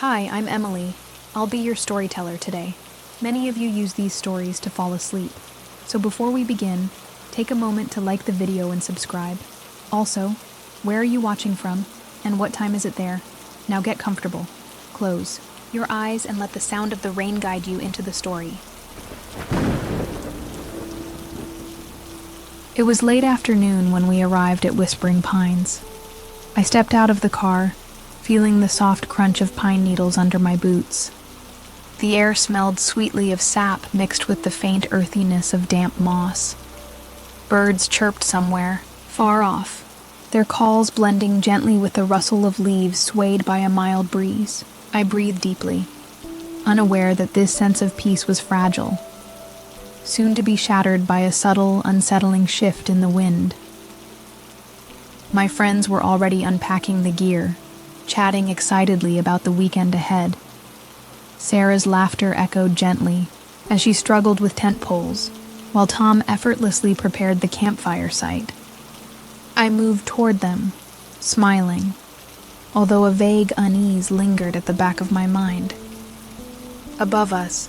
Hi, I'm Emily. I'll be your storyteller today. Many of you use these stories to fall asleep. So before we begin, take a moment to like the video and subscribe. Also, where are you watching from, and what time is it there? Now get comfortable. Close your eyes and let the sound of the rain guide you into the story. It was late afternoon when we arrived at Whispering Pines. I stepped out of the car, feeling the soft crunch of pine needles under my boots. The air smelled sweetly of sap mixed with the faint earthiness of damp moss. Birds chirped somewhere, far off, their calls blending gently with the rustle of leaves swayed by a mild breeze. I breathed deeply, unaware that this sense of peace was fragile, soon to be shattered by a subtle, unsettling shift in the wind. My friends were already unpacking the gear, chatting excitedly about the weekend ahead. Sarah's laughter echoed gently as she struggled with tent poles, while Tom effortlessly prepared the campfire site. I moved toward them, smiling, although a vague unease lingered at the back of my mind. Above us,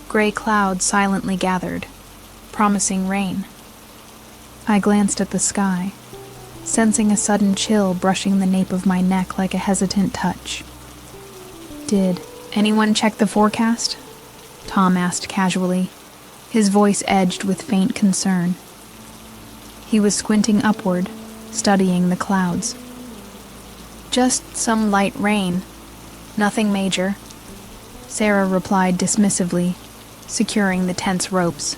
gray clouds silently gathered, promising rain. I glanced at the sky, sensing a sudden chill brushing the nape of my neck like a hesitant touch. "Did anyone check the forecast?" Tom asked casually, his voice edged with faint concern. He was squinting upward, studying the clouds. "Just some light rain. Nothing major," Sarah replied dismissively, securing the tent's ropes.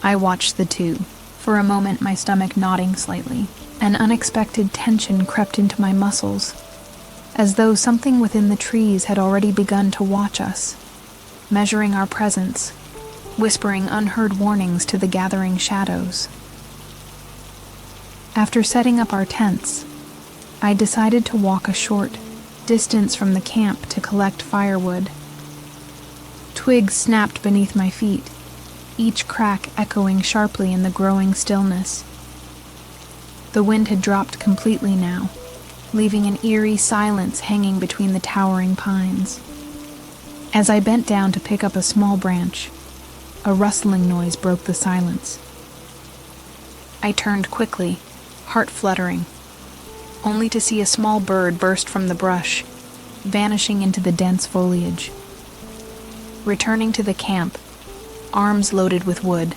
I watched the two, for a moment my stomach nodding slightly. An unexpected tension crept into my muscles, as though something within the trees had already begun to watch us, measuring our presence, whispering unheard warnings to the gathering shadows. After setting up our tents, I decided to walk a short distance from the camp to collect firewood. Twigs snapped beneath my feet, each crack echoing sharply in the growing stillness. The wind had dropped completely now, leaving an eerie silence hanging between the towering pines. As I bent down to pick up a small branch, a rustling noise broke the silence. I turned quickly, heart fluttering, only to see a small bird burst from the brush, vanishing into the dense foliage. Returning to the camp, arms loaded with wood,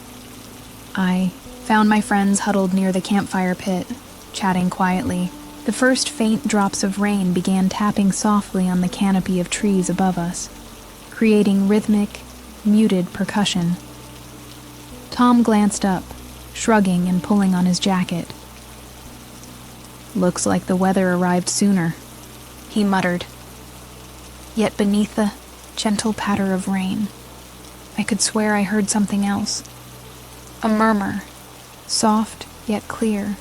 I found my friends huddled near the campfire pit, chatting quietly. The first faint drops of rain began tapping softly on the canopy of trees above us, creating rhythmic, muted percussion. Tom glanced up, shrugging and pulling on his jacket. "Looks like the weather arrived sooner," he muttered. Yet beneath the gentle patter of rain, I could swear I heard something else. A murmur, soft yet clear,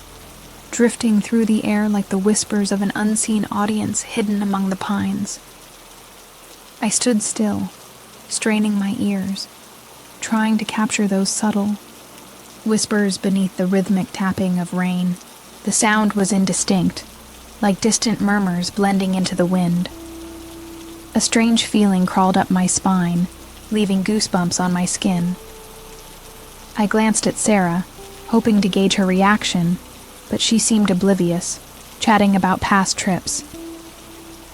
drifting through the air like the whispers of an unseen audience hidden among the pines. I stood still, straining my ears, trying to capture those subtle whispers beneath the rhythmic tapping of rain. The sound was indistinct, like distant murmurs blending into the wind. A strange feeling crawled up my spine, leaving goosebumps on my skin. I glanced at Sarah, hoping to gauge her reaction, but she seemed oblivious, chatting about past trips.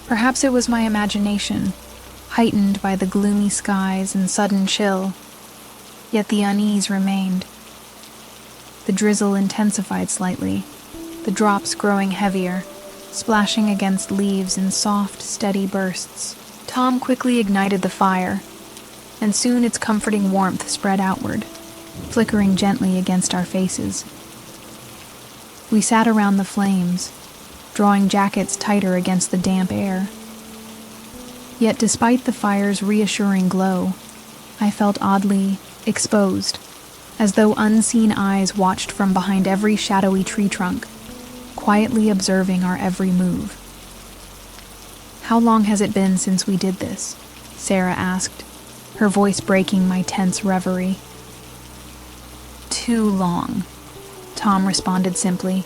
Perhaps it was my imagination, heightened by the gloomy skies and sudden chill, yet the unease remained. The drizzle intensified slightly, the drops growing heavier, splashing against leaves in soft, steady bursts. Tom quickly ignited the fire, and soon its comforting warmth spread outward, flickering gently against our faces. We sat around the flames, drawing jackets tighter against the damp air. Yet despite the fire's reassuring glow, I felt oddly exposed, as though unseen eyes watched from behind every shadowy tree trunk, quietly observing our every move. "How long has it been since we did this?" Sarah asked, her voice breaking my tense reverie. "Too long," Tom responded simply,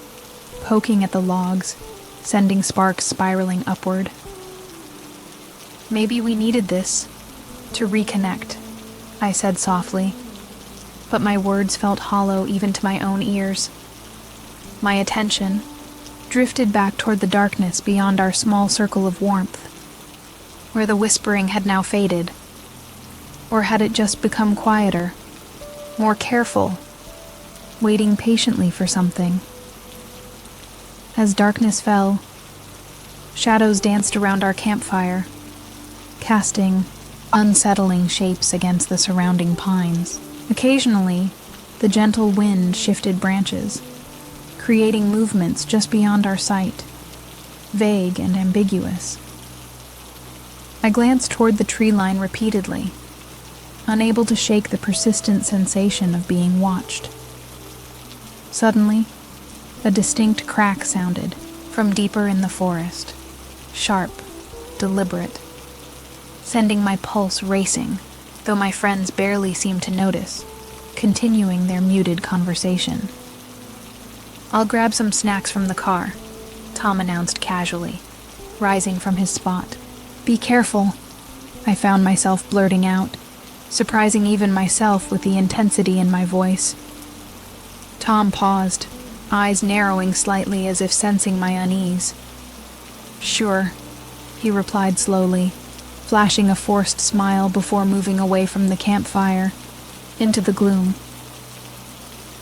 poking at the logs, sending sparks spiraling upward. Maybe we needed this to reconnect, I said softly, but my words felt hollow even to my own ears. My attention drifted back toward the darkness beyond our small circle of warmth, where the whispering had now faded. Or had it just become quieter, more careful, waiting patiently for something? As darkness fell, shadows danced around our campfire, casting unsettling shapes against the surrounding pines. Occasionally, the gentle wind shifted branches, creating movements just beyond our sight, vague and ambiguous. I glanced toward the tree line repeatedly, unable to shake the persistent sensation of being watched. Suddenly, a distinct crack sounded from deeper in the forest, sharp, deliberate, sending my pulse racing, though my friends barely seemed to notice, continuing their muted conversation. "I'll grab some snacks from the car," Tom announced casually, rising from his spot. "Be careful," I found myself blurting out, surprising even myself with the intensity in my voice. Tom paused, eyes narrowing slightly as if sensing my unease. "Sure," he replied slowly, flashing a forced smile before moving away from the campfire, into the gloom.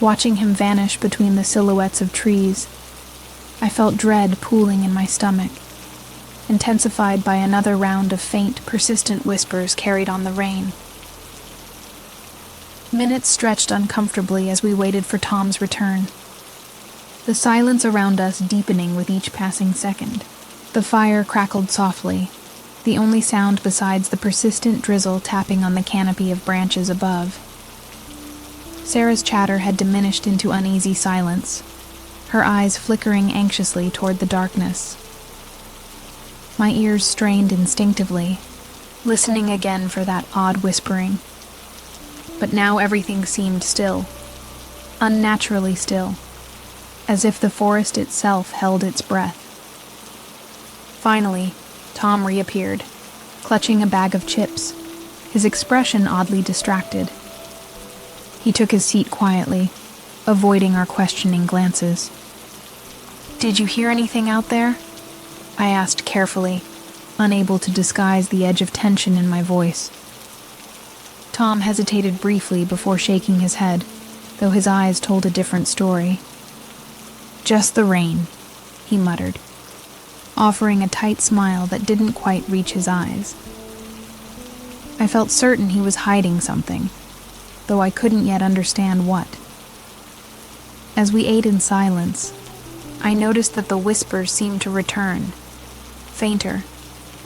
Watching him vanish between the silhouettes of trees, I felt dread pooling in my stomach, intensified by another round of faint, persistent whispers carried on the rain. Minutes stretched uncomfortably as we waited for Tom's return, the silence around us deepening with each passing second. The fire crackled softly, the only sound besides the persistent drizzle tapping on the canopy of branches above. Sarah's chatter had diminished into uneasy silence, her eyes flickering anxiously toward the darkness. My ears strained instinctively, listening again for that odd whispering. But now everything seemed still, unnaturally still, as if the forest itself held its breath. Finally, Tom reappeared, clutching a bag of chips, his expression oddly distracted. He took his seat quietly, avoiding our questioning glances. "Did you hear anything out there?" I asked carefully, unable to disguise the edge of tension in my voice. Tom hesitated briefly before shaking his head, though his eyes told a different story. "Just the rain," he muttered, offering a tight smile that didn't quite reach his eyes. I felt certain he was hiding something, though I couldn't yet understand what. As we ate in silence, I noticed that the whispers seemed to return, fainter,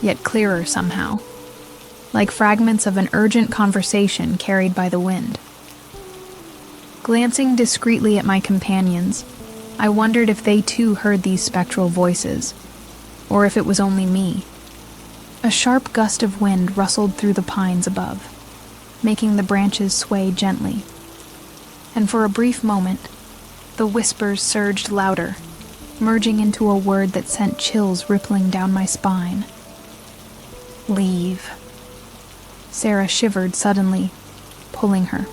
yet clearer somehow, like fragments of an urgent conversation carried by the wind. Glancing discreetly at my companions, I wondered if they too heard these spectral voices, or if it was only me. A sharp gust of wind rustled through the pines above, making the branches sway gently, and for a brief moment, the whispers surged louder, merging into a word that sent chills rippling down my spine. "Leave." Sarah shivered suddenly, pulling her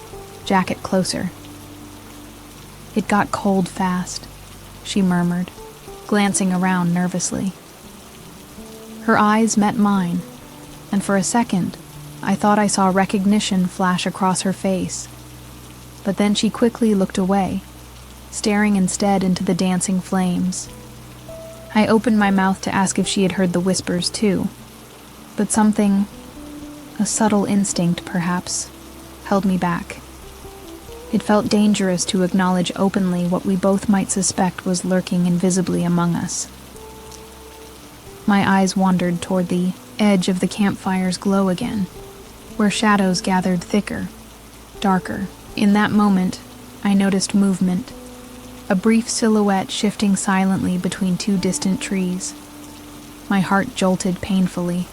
jacket closer. "It got cold fast," she murmured, glancing around nervously. Her eyes met mine, and for a second, I thought I saw recognition flash across her face. But then she quickly looked away, staring instead into the dancing flames. I opened my mouth to ask if she had heard the whispers too, but something, a subtle instinct perhaps, held me back. It felt dangerous to acknowledge openly what we both might suspect was lurking invisibly among us. My eyes wandered toward the edge of the campfire's glow again, where shadows gathered thicker, darker. In that moment, I noticed movement, a brief silhouette shifting silently between two distant trees. My heart jolted painfully.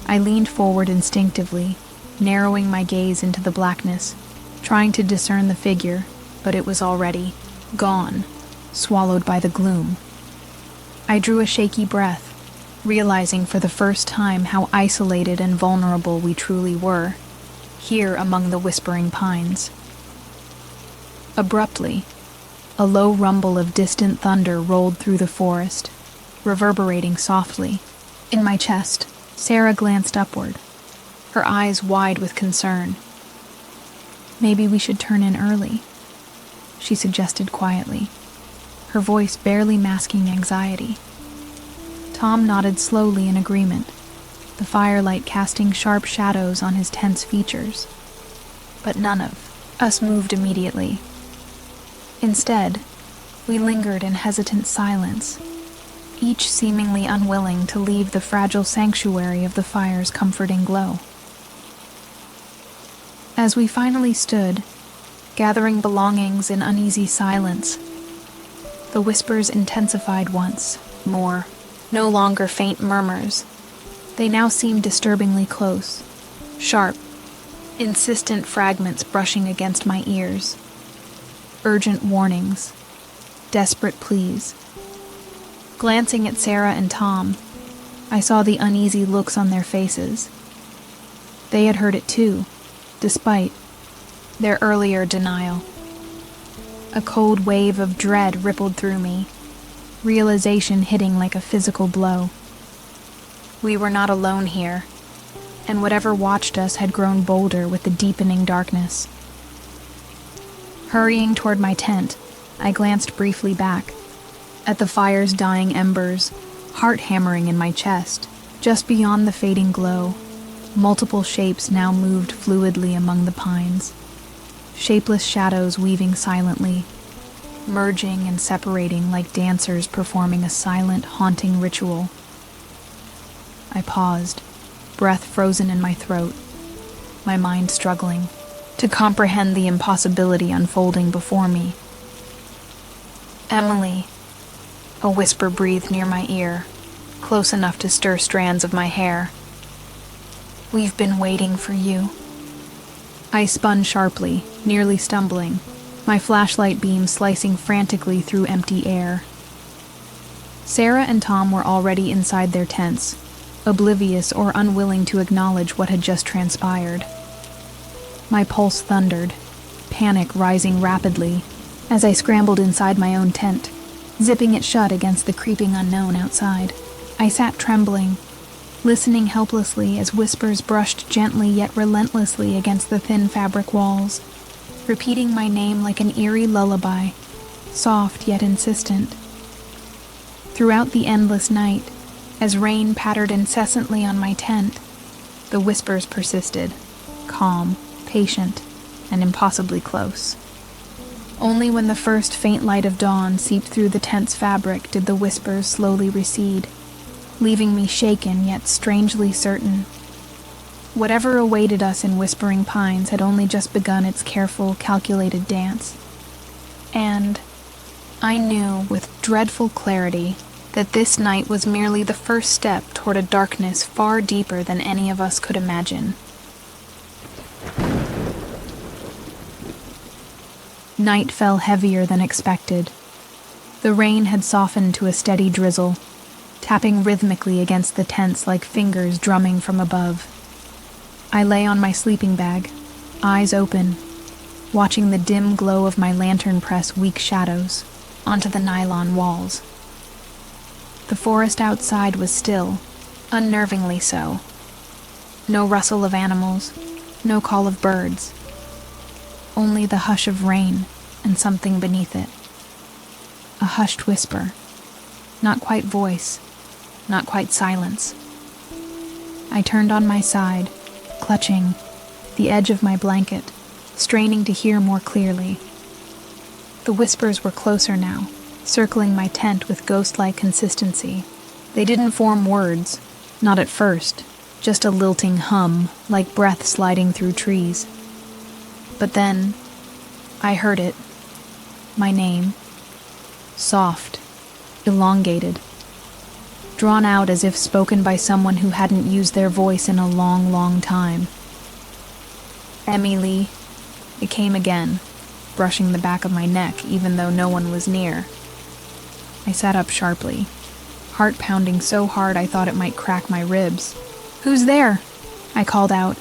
I leaned forward instinctively, narrowing my gaze into the blackness, trying to discern the figure, but it was already gone, swallowed by the gloom. I drew a shaky breath, realizing for the first time how isolated and vulnerable we truly were, here among the whispering pines. Abruptly, a low rumble of distant thunder rolled through the forest, reverberating softly. In my chest, Sarah glanced upward, her eyes wide with concern. "Maybe we should turn in early," she suggested quietly, her voice barely masking anxiety. Tom nodded slowly in agreement, the firelight casting sharp shadows on his tense features. But none of us moved immediately. Instead, we lingered in hesitant silence, each seemingly unwilling to leave the fragile sanctuary of the fire's comforting glow. As we finally stood, gathering belongings in uneasy silence, the whispers intensified once more, no longer faint murmurs. They now seemed disturbingly close, sharp, insistent fragments brushing against my ears. Urgent warnings, desperate pleas. Glancing at Sarah and Tom, I saw the uneasy looks on their faces. They had heard it too, despite their earlier denial. A cold wave of dread rippled through me, realization hitting like a physical blow. We were not alone here, and whatever watched us had grown bolder with the deepening darkness. Hurrying toward my tent, I glanced briefly back, at the fire's dying embers, heart hammering in my chest. Just beyond the fading glow, multiple shapes now moved fluidly among the pines, shapeless shadows weaving silently, merging and separating like dancers performing a silent, haunting ritual. I paused, breath frozen in my throat, my mind struggling to comprehend the impossibility unfolding before me. "Emily," a whisper breathed near my ear, close enough to stir strands of my hair. "We've been waiting for you." I spun sharply, nearly stumbling, my flashlight beam slicing frantically through empty air. Sarah and Tom were already inside their tents, oblivious or unwilling to acknowledge what had just transpired. My pulse thundered, panic rising rapidly, as I scrambled inside my own tent, zipping it shut against the creeping unknown outside. I sat trembling, listening helplessly as whispers brushed gently yet relentlessly against the thin fabric walls, repeating my name like an eerie lullaby, soft yet insistent. Throughout the endless night, as rain pattered incessantly on my tent, the whispers persisted, calm, patient, and impossibly close. Only when the first faint light of dawn seeped through the tent's fabric did the whispers slowly recede, leaving me shaken yet strangely certain. Whatever awaited us in Whispering Pines had only just begun its careful, calculated dance. And I knew with dreadful clarity that this night was merely the first step toward a darkness far deeper than any of us could imagine. Night fell heavier than expected. The rain had softened to a steady drizzle, tapping rhythmically against the tents like fingers drumming from above. I lay on my sleeping bag, eyes open, watching the dim glow of my lantern press weak shadows onto the nylon walls. The forest outside was still, unnervingly so. No rustle of animals, no call of birds. Only the hush of rain and something beneath it. A hushed whisper, not quite voice, not quite silence. I turned on my side, clutching the edge of my blanket, straining to hear more clearly. The whispers were closer now, circling my tent with ghost-like consistency. They didn't form words, not at first, just a lilting hum, like breath sliding through trees. But then, I heard it. My name. Soft, elongated, drawn out as if spoken by someone who hadn't used their voice in a long, long time. Emily. It came again, brushing the back of my neck even though no one was near. I sat up sharply, heart pounding so hard I thought it might crack my ribs. "Who's there?" I called out,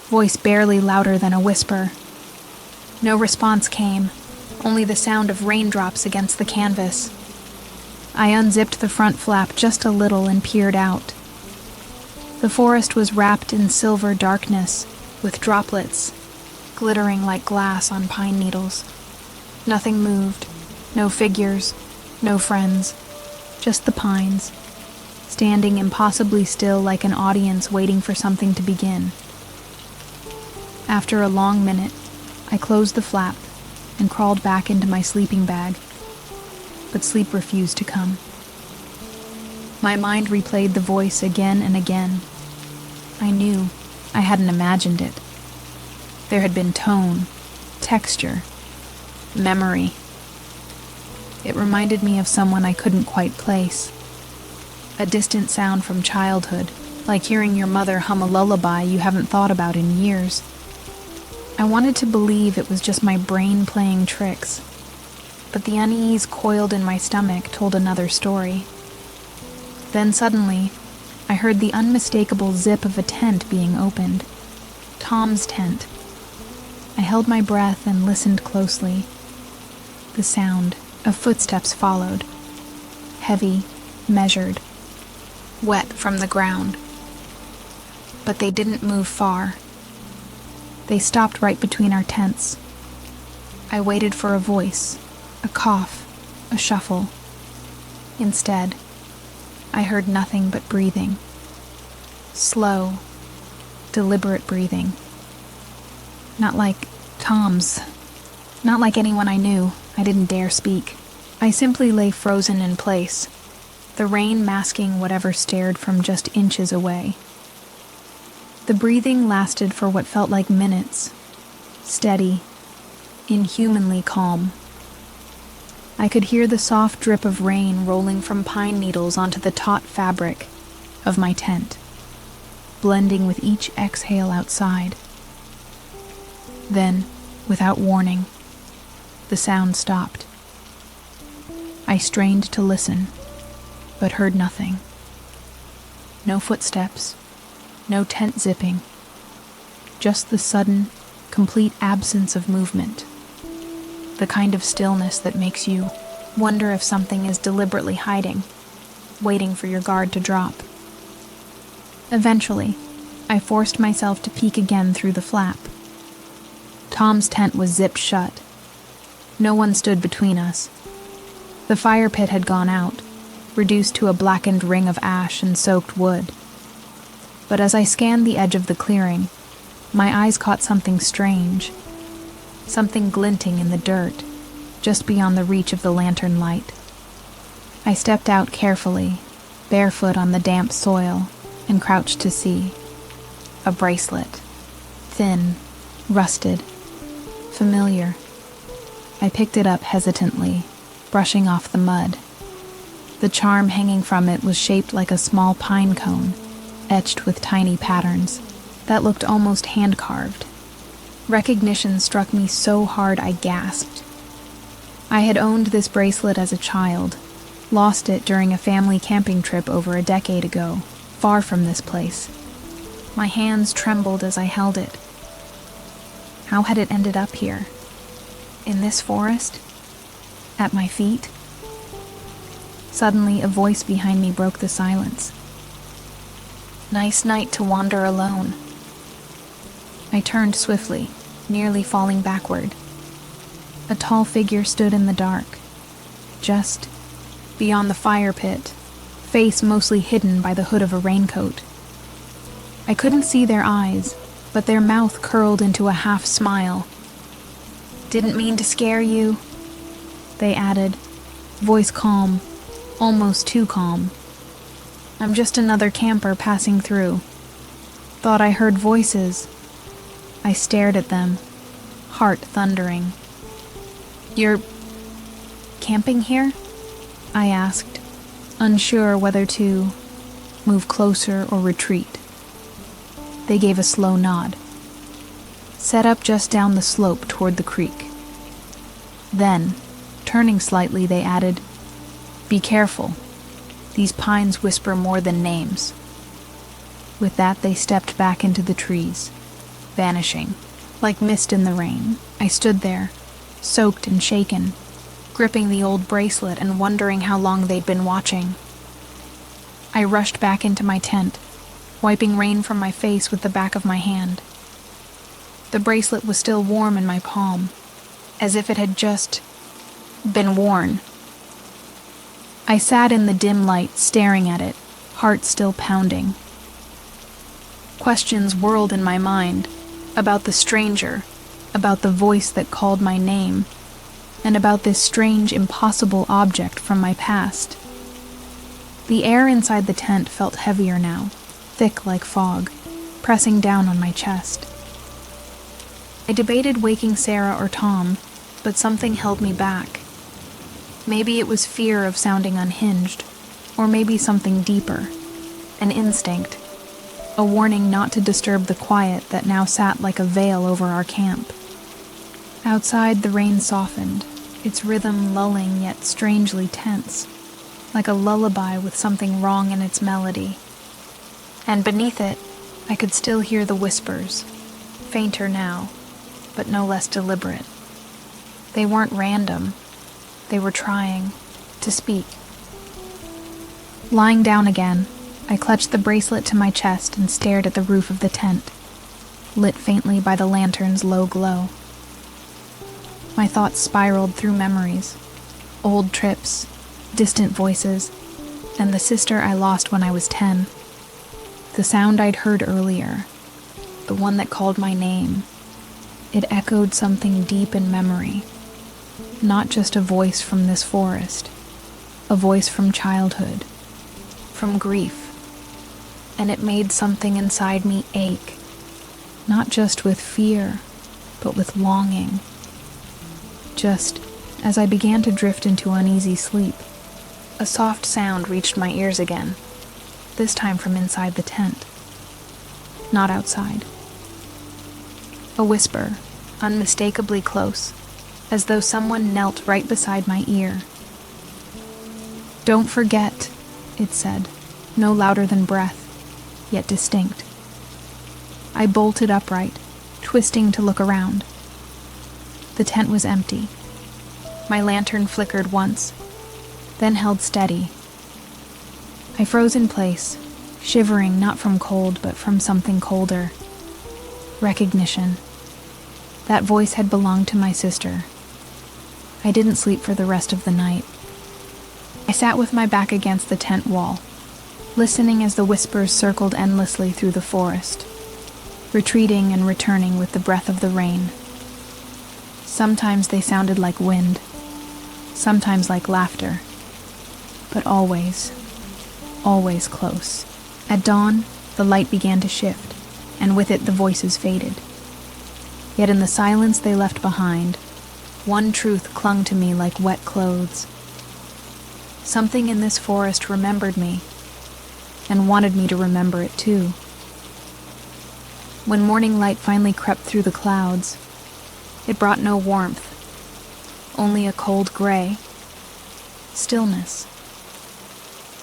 voice barely louder than a whisper. No response came, only the sound of raindrops against the canvas. I unzipped the front flap just a little and peered out. The forest was wrapped in silver darkness, with droplets glittering like glass on pine needles. Nothing moved, no figures, no friends, just the pines, standing impossibly still like an audience waiting for something to begin. After a long minute, I closed the flap and crawled back into my sleeping bag, but sleep refused to come. My mind replayed the voice again and again. I knew I hadn't imagined it. There had been tone, texture, memory. It reminded me of someone I couldn't quite place. A distant sound from childhood, like hearing your mother hum a lullaby you haven't thought about in years. I wanted to believe it was just my brain playing tricks, but the unease coiled in my stomach told another story. Then suddenly, I heard the unmistakable zip of a tent being opened. Tom's tent. I held my breath and listened closely. The sound of footsteps followed, heavy, measured, wet from the ground. But they didn't move far. They stopped right between our tents. I waited for a voice, a cough, a shuffle. Instead, I heard nothing but breathing. Slow, deliberate breathing. Not like Tom's. Not like anyone I knew. I didn't dare speak. I simply lay frozen in place, the rain masking whatever stared from just inches away. The breathing lasted for what felt like minutes, steady, inhumanly calm. I could hear the soft drip of rain rolling from pine needles onto the taut fabric of my tent, blending with each exhale outside. Then, without warning, the sound stopped. I strained to listen, but heard nothing. No footsteps, no tent zipping, just the sudden, complete absence of movement. The kind of stillness that makes you wonder if something is deliberately hiding, waiting for your guard to drop. Eventually, I forced myself to peek again through the flap. Tom's tent was zipped shut. No one stood between us. The fire pit had gone out, reduced to a blackened ring of ash and soaked wood. But as I scanned the edge of the clearing, my eyes caught something strange, something glinting in the dirt, just beyond the reach of the lantern light. I stepped out carefully, barefoot on the damp soil, and crouched to see. A bracelet. Thin, rusted, familiar. I picked it up hesitantly, brushing off the mud. The charm hanging from it was shaped like a small pine cone, etched with tiny patterns that looked almost hand-carved. Recognition struck me so hard I gasped. I had owned this bracelet as a child, lost it during a family camping trip over a decade ago, far from this place. My hands trembled as I held it. How had it ended up here? In this forest? At my feet? Suddenly, a voice behind me broke the silence. "Nice night to wander alone." I turned swiftly, nearly falling backward. A tall figure stood in the dark, just beyond the fire pit, face mostly hidden by the hood of a raincoat. I couldn't see their eyes, but their mouth curled into a half smile. "Didn't mean to scare you," they added, voice calm, almost too calm. "I'm just another camper passing through. Thought I heard voices." I stared at them, heart thundering. "You're camping here?" I asked, unsure whether to move closer or retreat. They gave a slow nod. "Set up just down the slope toward the creek." Then, turning slightly, they added, "Be careful. These pines whisper more than names." With that, they stepped back into the trees, vanishing. Like mist in the rain, I stood there, soaked and shaken, gripping the old bracelet and wondering how long they'd been watching. I rushed back into my tent, wiping rain from my face with the back of my hand. The bracelet was still warm in my palm, as if it had just been worn. I sat in the dim light, staring at it, heart still pounding. Questions whirled in my mind about the stranger, about the voice that called my name, and about this strange, impossible object from my past. The air inside the tent felt heavier now, thick like fog, pressing down on my chest. I debated waking Sarah or Tom, but something held me back. Maybe it was fear of sounding unhinged, or maybe something deeper, an instinct, a warning not to disturb the quiet that now sat like a veil over our camp. Outside, the rain softened, its rhythm lulling yet strangely tense, like a lullaby with something wrong in its melody. And beneath it, I could still hear the whispers, fainter now, but no less deliberate. They weren't random. They were trying to speak. Lying down again, I clutched the bracelet to my chest and stared at the roof of the tent, lit faintly by the lantern's low glow. My thoughts spiraled through memories, old trips, distant voices, and the sister I lost when I was 10. The sound I'd heard earlier, the one that called my name, it echoed something deep in memory. Not just a voice from this forest, a voice from childhood, from grief. And it made something inside me ache, not just with fear, but with longing. Just as I began to drift into uneasy sleep, a soft sound reached my ears again, this time from inside the tent, not outside. A whisper, unmistakably close, as though someone knelt right beside my ear. "Don't forget," it said, no louder than breath, yet distinct. I bolted upright, twisting to look around. The tent was empty. My lantern flickered once, then held steady. I froze in place, shivering not from cold but from something colder. Recognition. That voice had belonged to my sister. I didn't sleep for the rest of the night. I sat with my back against the tent wall, listening as the whispers circled endlessly through the forest, retreating and returning with the breath of the rain. Sometimes they sounded like wind, sometimes like laughter, but always, always close. At dawn, the light began to shift, and with it the voices faded. Yet in the silence they left behind, one truth clung to me like wet clothes. Something in this forest remembered me, and wanted me to remember it too. When morning light finally crept through the clouds, it brought no warmth, only a cold gray, stillness.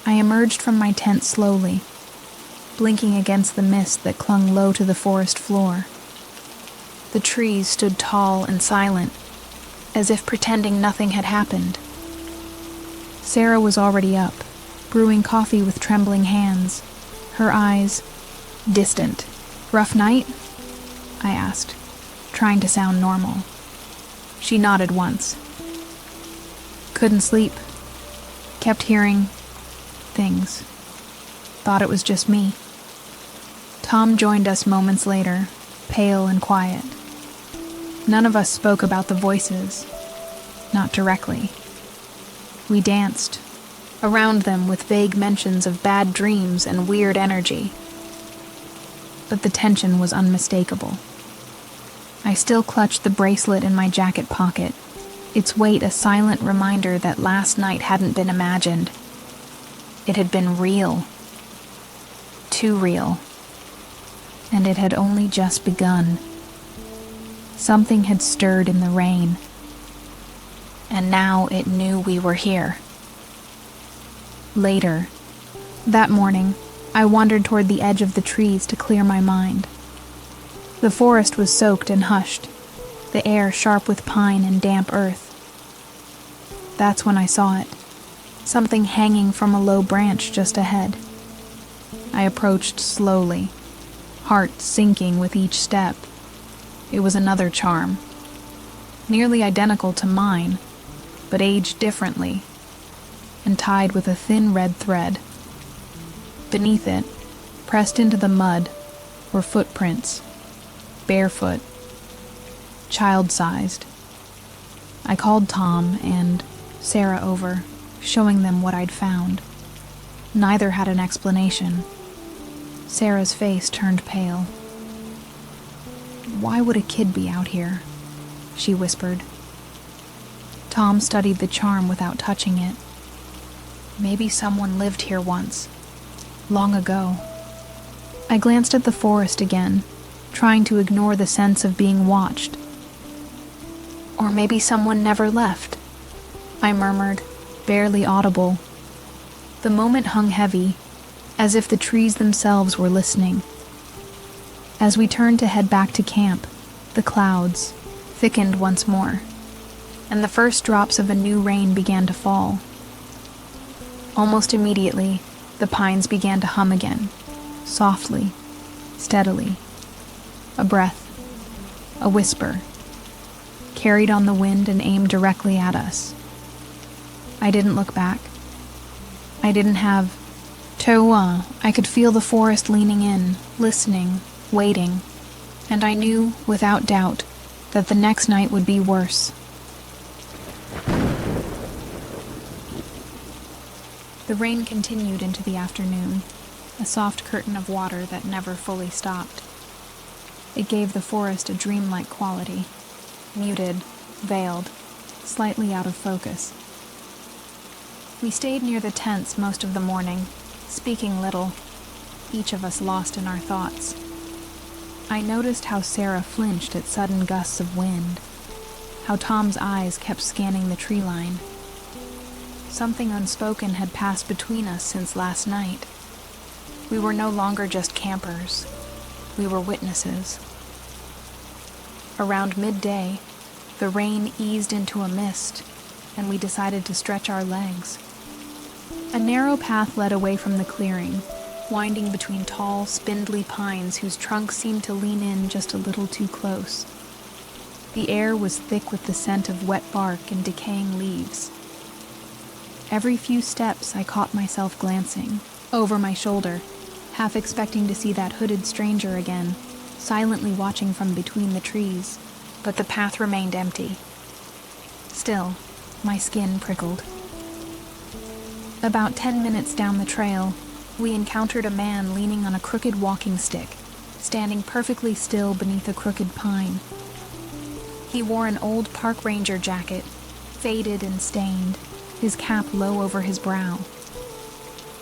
I emerged from my tent slowly, blinking against the mist that clung low to the forest floor. The trees stood tall and silent, as if pretending nothing had happened. Sarah was already up, brewing coffee with trembling hands, her eyes distant. "Rough night?" I asked, trying to sound normal. She nodded once. "Couldn't sleep. Kept hearing things. Thought it was just me." Tom joined us moments later, pale and quiet. None of us spoke about the voices, not directly. We danced around them with vague mentions of bad dreams and weird energy. But the tension was unmistakable. I still clutched the bracelet in my jacket pocket, its weight a silent reminder that last night hadn't been imagined. It had been real. Too real. And it had only just begun. Something had stirred in the rain, and now it knew we were here. Later, That morning, I wandered toward the edge of the trees to clear my mind. The forest was soaked and hushed, the air sharp with pine and damp earth. That's when I saw it, something hanging from a low branch just ahead. I approached slowly, heart sinking with each step. It was another charm, nearly identical to mine, but aged differently, and tied with a thin red thread. Beneath it, pressed into the mud, were footprints, barefoot, child-sized. I called Tom and Sarah over, showing them what I'd found. Neither had an explanation. Sarah's face turned pale. "Why would a kid be out here?" she whispered. Tom studied the charm without touching it. "Maybe someone lived here once, long ago." I glanced at the forest again, trying to ignore the sense of being watched. "Or maybe someone never left," I murmured, barely audible. The moment hung heavy, as if the trees themselves were listening. As we turned to head back to camp, the clouds thickened once more, and the first drops of a new rain began to fall. Almost immediately, the pines began to hum again, softly, steadily. A breath, a whisper, carried on the wind and aimed directly at us. I didn't look back. I didn't have to. I could feel the forest leaning in, listening, waiting, and I knew, without doubt, that the next night would be worse. The rain continued into the afternoon, a soft curtain of water that never fully stopped. It gave the forest a dreamlike quality, muted, veiled, slightly out of focus. We stayed near the tents most of the morning, speaking little, each of us lost in our thoughts. I noticed how Sarah flinched at sudden gusts of wind, how Tom's eyes kept scanning the tree line. Something unspoken had passed between us since last night. We were no longer just campers. We were witnesses. Around midday, the rain eased into a mist, and we decided to stretch our legs. A narrow path led away from the clearing, winding between tall, spindly pines whose trunks seemed to lean in just a little too close. The air was thick with the scent of wet bark and decaying leaves. Every few steps I caught myself glancing, over my shoulder, half expecting to see that hooded stranger again, silently watching from between the trees, but the path remained empty. Still, my skin prickled. About 10 minutes down the trail, we encountered a man leaning on a crooked walking stick, standing perfectly still beneath a crooked pine. He wore an old park ranger jacket, faded and stained, his cap low over his brow.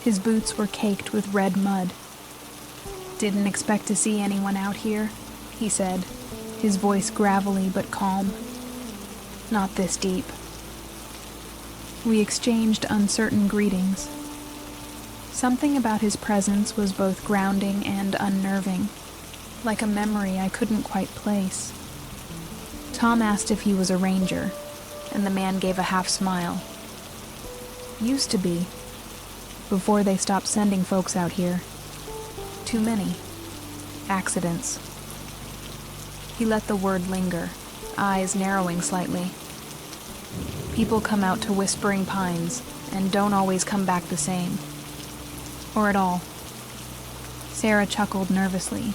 His boots were caked with red mud. "Didn't expect to see anyone out here," he said, his voice gravelly but calm. "Not this deep." We exchanged uncertain greetings. Something about his presence was both grounding and unnerving, like a memory I couldn't quite place. Tom asked if he was a ranger, and the man gave a half smile. "Used to be, before they stopped sending folks out here. Too many. Accidents." He let the word linger, eyes narrowing slightly. "People come out to Whispering Pines and don't always come back the same. Or at all." Sarah chuckled nervously.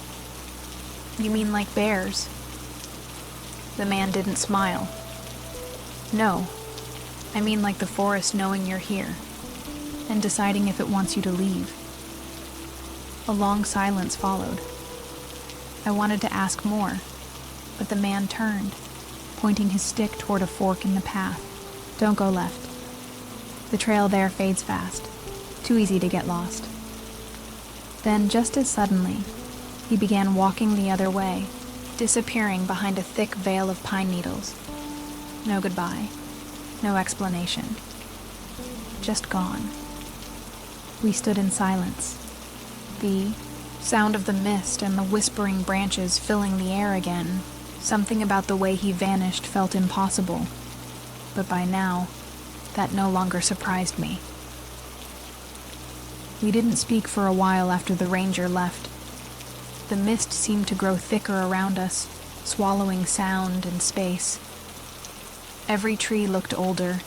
"You mean like bears?" The man didn't smile. "No, I mean like the forest knowing you're here, and deciding if it wants you to leave." A long silence followed. I wanted to ask more, but the man turned, pointing his stick toward a fork in the path. "Don't go left. The trail there fades fast. Too easy to get lost." Then, just as suddenly, he began walking the other way, disappearing behind a thick veil of pine needles. No goodbye, no explanation. Just gone. We stood in silence. The sound of the mist and the whispering branches filling the air again. Something about the way he vanished felt impossible. But by now, that no longer surprised me. We didn't speak for a while after the ranger left. The mist seemed to grow thicker around us, swallowing sound and space. Every tree looked older,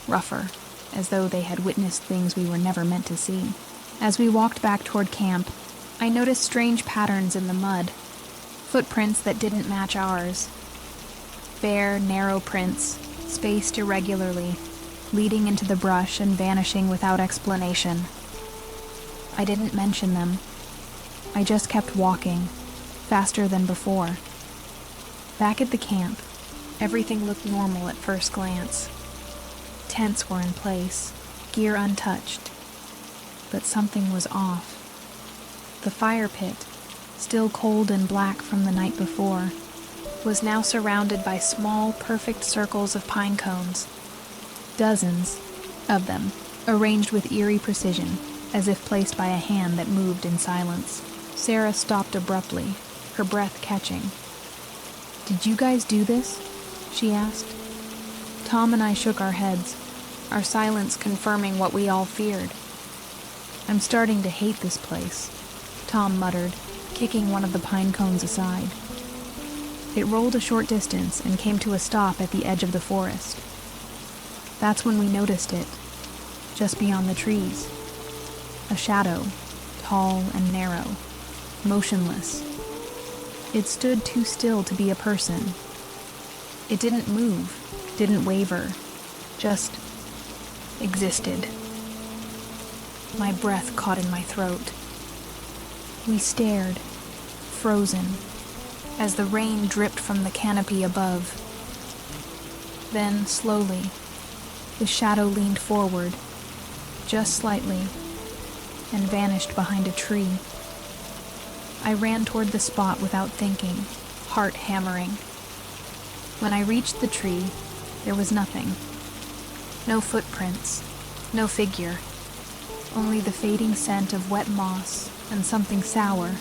rougher, as though they had witnessed things we were never meant to see. As we walked back toward camp, I noticed strange patterns in the mud, footprints that didn't match ours. Bare, narrow prints, spaced irregularly, leading into the brush and vanishing without explanation. I didn't mention them. I just kept walking, faster than before. Back at the camp, everything looked normal at first glance. Tents were in place, gear untouched. But something was off. The fire pit, still cold and black from the night before, was now surrounded by small, perfect circles of pine cones. Dozens of them, arranged with eerie precision, as if placed by a hand that moved in silence. Sarah stopped abruptly, her breath catching. "Did you guys do this?" she asked. Tom and I shook our heads, our silence confirming what we all feared. "I'm starting to hate this place," Tom muttered, kicking one of the pine cones aside. It rolled a short distance and came to a stop at the edge of the forest. That's when we noticed it, just beyond the trees. A shadow, tall and narrow, motionless. It stood too still to be a person. It didn't move, didn't waver, just existed. My breath caught in my throat. We stared, frozen, as the rain dripped from the canopy above. Then, slowly, the shadow leaned forward, just slightly, and vanished behind a tree. I ran toward the spot without thinking, heart hammering. When I reached the tree, there was nothing. No footprints, no figure, only the fading scent of wet moss and something sour,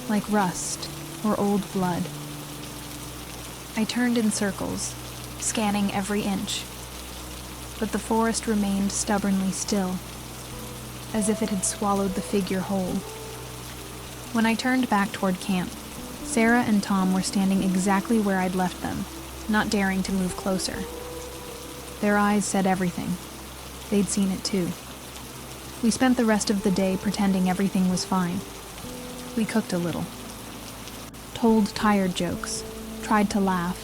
like rust or old blood. I turned in circles, scanning every inch, but the forest remained stubbornly still, as if it had swallowed the figure whole. When I turned back toward camp, Sarah and Tom were standing exactly where I'd left them, not daring to move closer. Their eyes said everything. They'd seen it too. We spent the rest of the day pretending everything was fine. We cooked a little, told tired jokes, tried to laugh,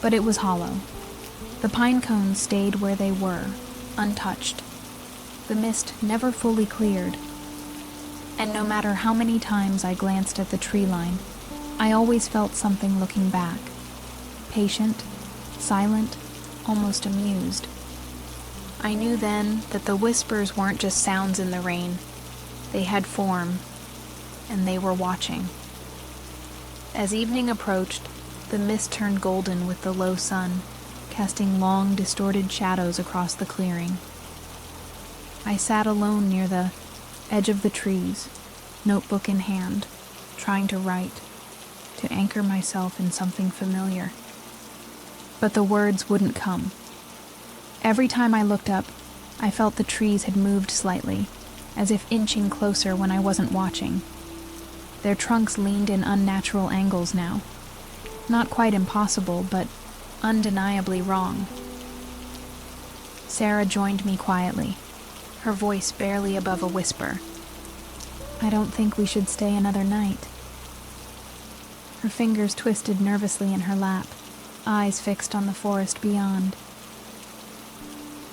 but it was hollow. The pine cones stayed where they were, untouched. The mist never fully cleared, and no matter how many times I glanced at the tree line, I always felt something looking back, patient, silent, almost amused. I knew then that the whispers weren't just sounds in the rain. They had form, and they were watching. As evening approached, the mist turned golden with the low sun, casting long, distorted shadows across the clearing. I sat alone near the edge of the trees, notebook in hand, trying to write, to anchor myself in something familiar. But the words wouldn't come. Every time I looked up, I felt the trees had moved slightly, as if inching closer when I wasn't watching. Their trunks leaned in unnatural angles now. Not quite impossible, but undeniably wrong. Sarah joined me quietly, her voice barely above a whisper. "I don't think we should stay another night." Her fingers twisted nervously in her lap, eyes fixed on the forest beyond.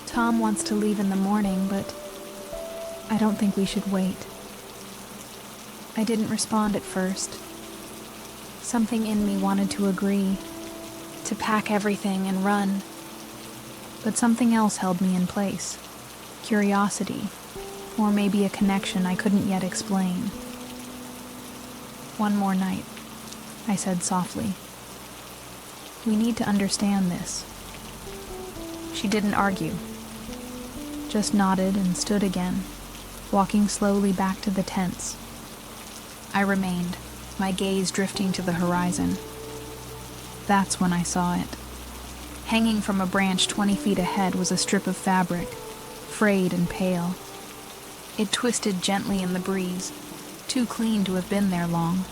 "Tom wants to leave in the morning, but I don't think we should wait." I didn't respond at first. Something in me wanted to agree, to pack everything and run. But something else held me in place. Curiosity, or maybe a connection I couldn't yet explain. "One more night," I said softly. "We need to understand this." She didn't argue, just nodded and stood again, walking slowly back to the tents. I remained, my gaze drifting to the horizon. That's when I saw it. Hanging from a branch 20 feet ahead was a strip of fabric, frayed and pale. It twisted gently in the breeze, too clean to have been there long.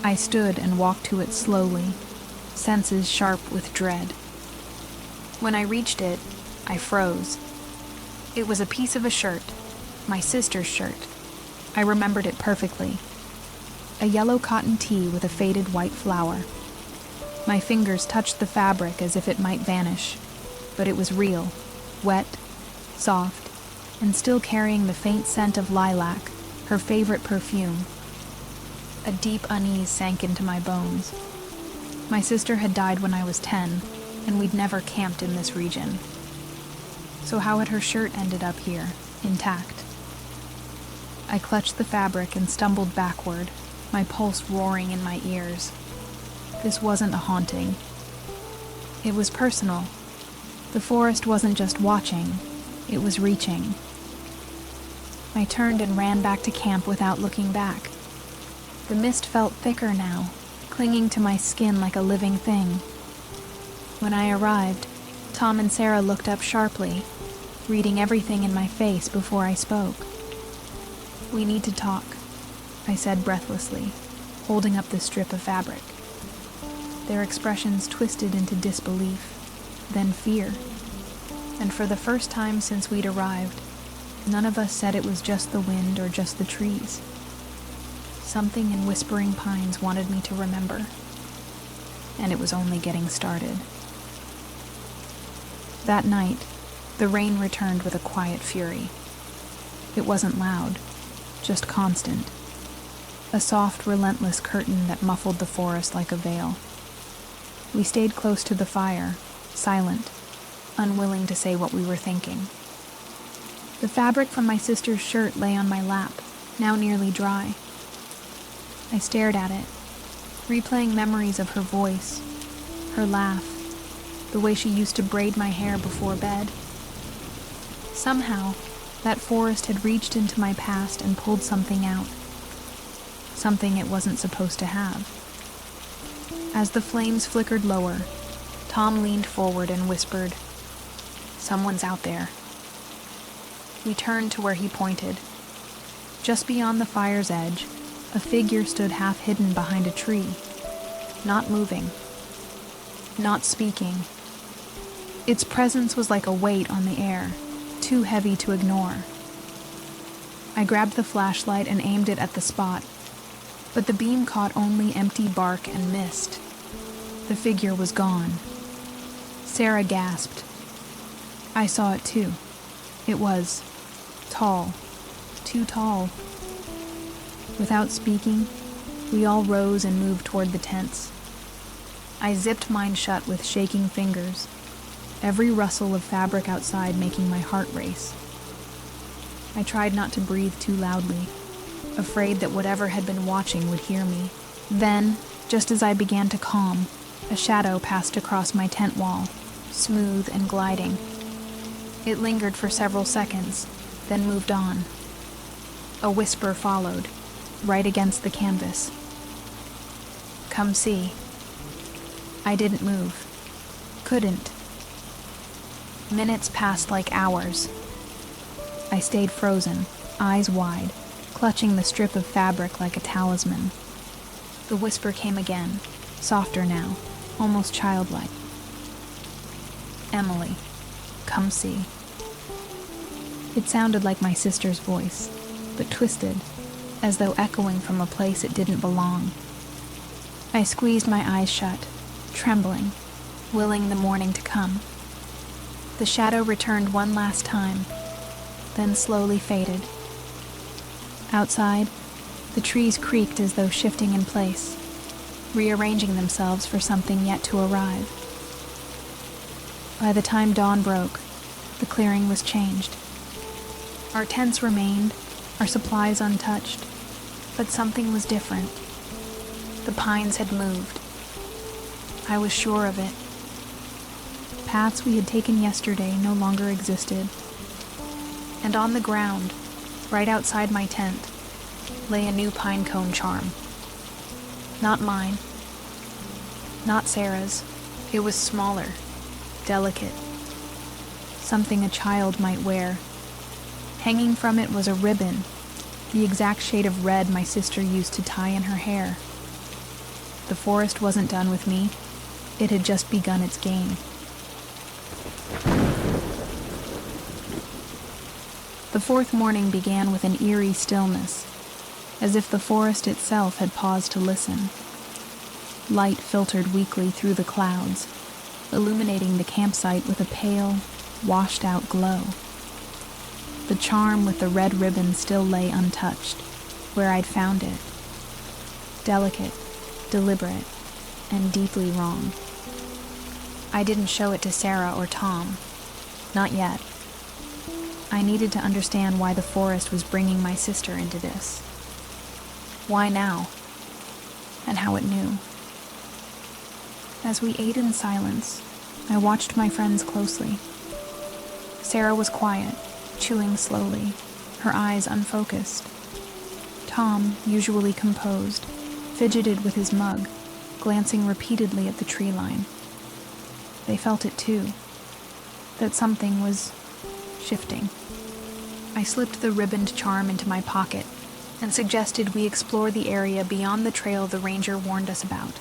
I stood and walked to it slowly, senses sharp with dread. When I reached it, I froze. It was a piece of a shirt, my sister's shirt. I remembered it perfectly. A yellow cotton tee with a faded white flower. My fingers touched the fabric as if it might vanish, but it was real, wet, soft, and still carrying the faint scent of lilac, her favorite perfume. A deep unease sank into my bones. My sister had died when I was 10, and we'd never camped in this region. So how had her shirt ended up here, intact? I clutched the fabric and stumbled backward, my pulse roaring in my ears. This wasn't a haunting. It was personal. The forest wasn't just watching, it was reaching. I turned and ran back to camp without looking back. The mist felt thicker now, clinging to my skin like a living thing. When I arrived, Tom and Sarah looked up sharply, reading everything in my face before I spoke. "We need to talk," I said breathlessly, holding up the strip of fabric. Their expressions twisted into disbelief, then fear. And for the first time since we'd arrived, none of us said it was just the wind or just the trees. Something in Whispering Pines wanted me to remember, and it was only getting started. That night, the rain returned with a quiet fury. It wasn't loud, just constant. A soft, relentless curtain that muffled the forest like a veil. We stayed close to the fire, silent, unwilling to say what we were thinking. The fabric from my sister's shirt lay on my lap, now nearly dry. I stared at it, replaying memories of her voice, her laugh, the way she used to braid my hair before bed. Somehow, that forest had reached into my past and pulled something out. Something it wasn't supposed to have. As the flames flickered lower, Tom leaned forward and whispered, "Someone's out there." We turned to where he pointed. Just beyond the fire's edge, a figure stood half hidden behind a tree, not moving, not speaking. Its presence was like a weight on the air, too heavy to ignore. I grabbed the flashlight and aimed it at the spot, but the beam caught only empty bark and mist. The figure was gone. Sarah gasped. I saw it too. It was tall, too tall. Without speaking, we all rose and moved toward the tents. I zipped mine shut with shaking fingers, every rustle of fabric outside making my heart race. I tried not to breathe too loudly, afraid that whatever had been watching would hear me. Then, just as I began to calm, a shadow passed across my tent wall, smooth and gliding. It lingered for several seconds, then moved on. A whisper followed, right against the canvas. "Come see." I didn't move. Couldn't. Minutes passed like hours. I stayed frozen, eyes wide, clutching the strip of fabric like a talisman. The whisper came again, softer now, almost childlike. "Emily, come see." It sounded like my sister's voice, but twisted, as though echoing from a place it didn't belong. I squeezed my eyes shut, trembling, willing the morning to come. The shadow returned one last time, then slowly faded. Outside, the trees creaked as though shifting in place, rearranging themselves for something yet to arrive. By the time dawn broke, the clearing was changed. Our tents remained, our supplies untouched, but something was different. The pines had moved. I was sure of it. Paths we had taken yesterday no longer existed. And on the ground, Right outside my tent lay a new pine cone charm. Not mine, not Sarah's. It was smaller, delicate, something a child might wear. Hanging from it was a ribbon, the exact shade of red my sister used to tie in her hair. The forest wasn't done with me. It had just begun its game. The fourth morning began with an eerie stillness, as if the forest itself had paused to listen. Light filtered weakly through the clouds, illuminating the campsite with a pale, washed-out glow. The charm with the red ribbon still lay untouched, where I'd found it. Delicate, deliberate, and deeply wrong. I didn't show it to Sarah or Tom. Not yet. I needed to understand why the forest was bringing my sister into this. Why now? And how it knew. As we ate in silence, I watched my friends closely. Sarah was quiet, chewing slowly, her eyes unfocused. Tom, usually composed, fidgeted with his mug, glancing repeatedly at the tree line. They felt it too, that something was shifting. I slipped the ribboned charm into my pocket and suggested we explore the area beyond the trail the ranger warned us about.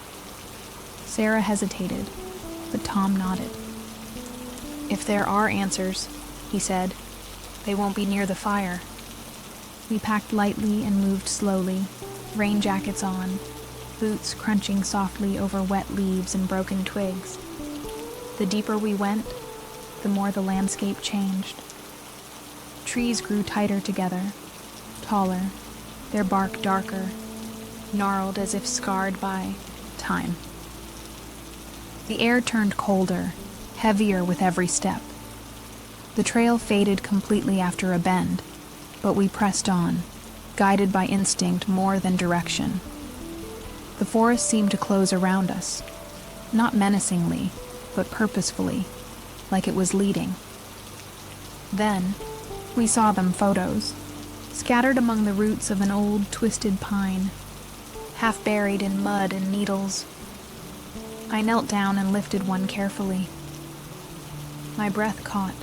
Sarah hesitated, but Tom nodded. "If there are answers," he said, "they won't be near the fire." We packed lightly and moved slowly, rain jackets on, boots crunching softly over wet leaves and broken twigs. The deeper we went, the more the landscape changed. Trees grew tighter together, taller, their bark darker, gnarled as if scarred by time. The air turned colder, heavier with every step. The trail faded completely after a bend, but we pressed on, guided by instinct more than direction. The forest seemed to close around us, not menacingly, but purposefully, like it was leading. Then, we saw them photos, scattered among the roots of an old, twisted pine, half buried in mud and needles. I knelt down and lifted one carefully. My breath caught.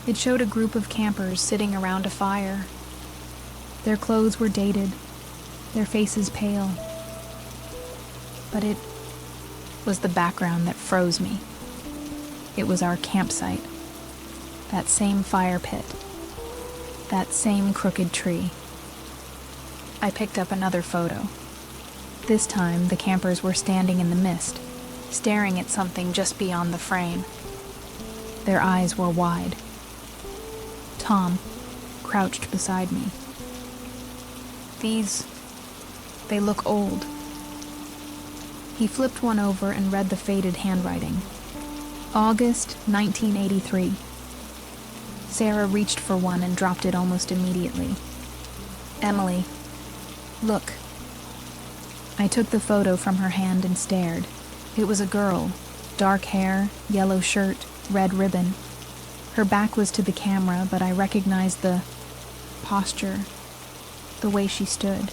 It showed a group of campers sitting around a fire. Their clothes were dated, their faces pale. But it was the background that froze me. It was our campsite. That same fire pit. That same crooked tree. I picked up another photo. This time, the campers were standing in the mist, staring at something just beyond the frame. Their eyes were wide. Tom crouched beside me. They look old. He flipped one over and read the faded handwriting. August 1983. Sarah reached for one and dropped it almost immediately. "Emily, look." I took the photo from her hand and stared. It was a girl, dark hair, yellow shirt, red ribbon. Her back was to the camera, but I recognized the posture, the way she stood.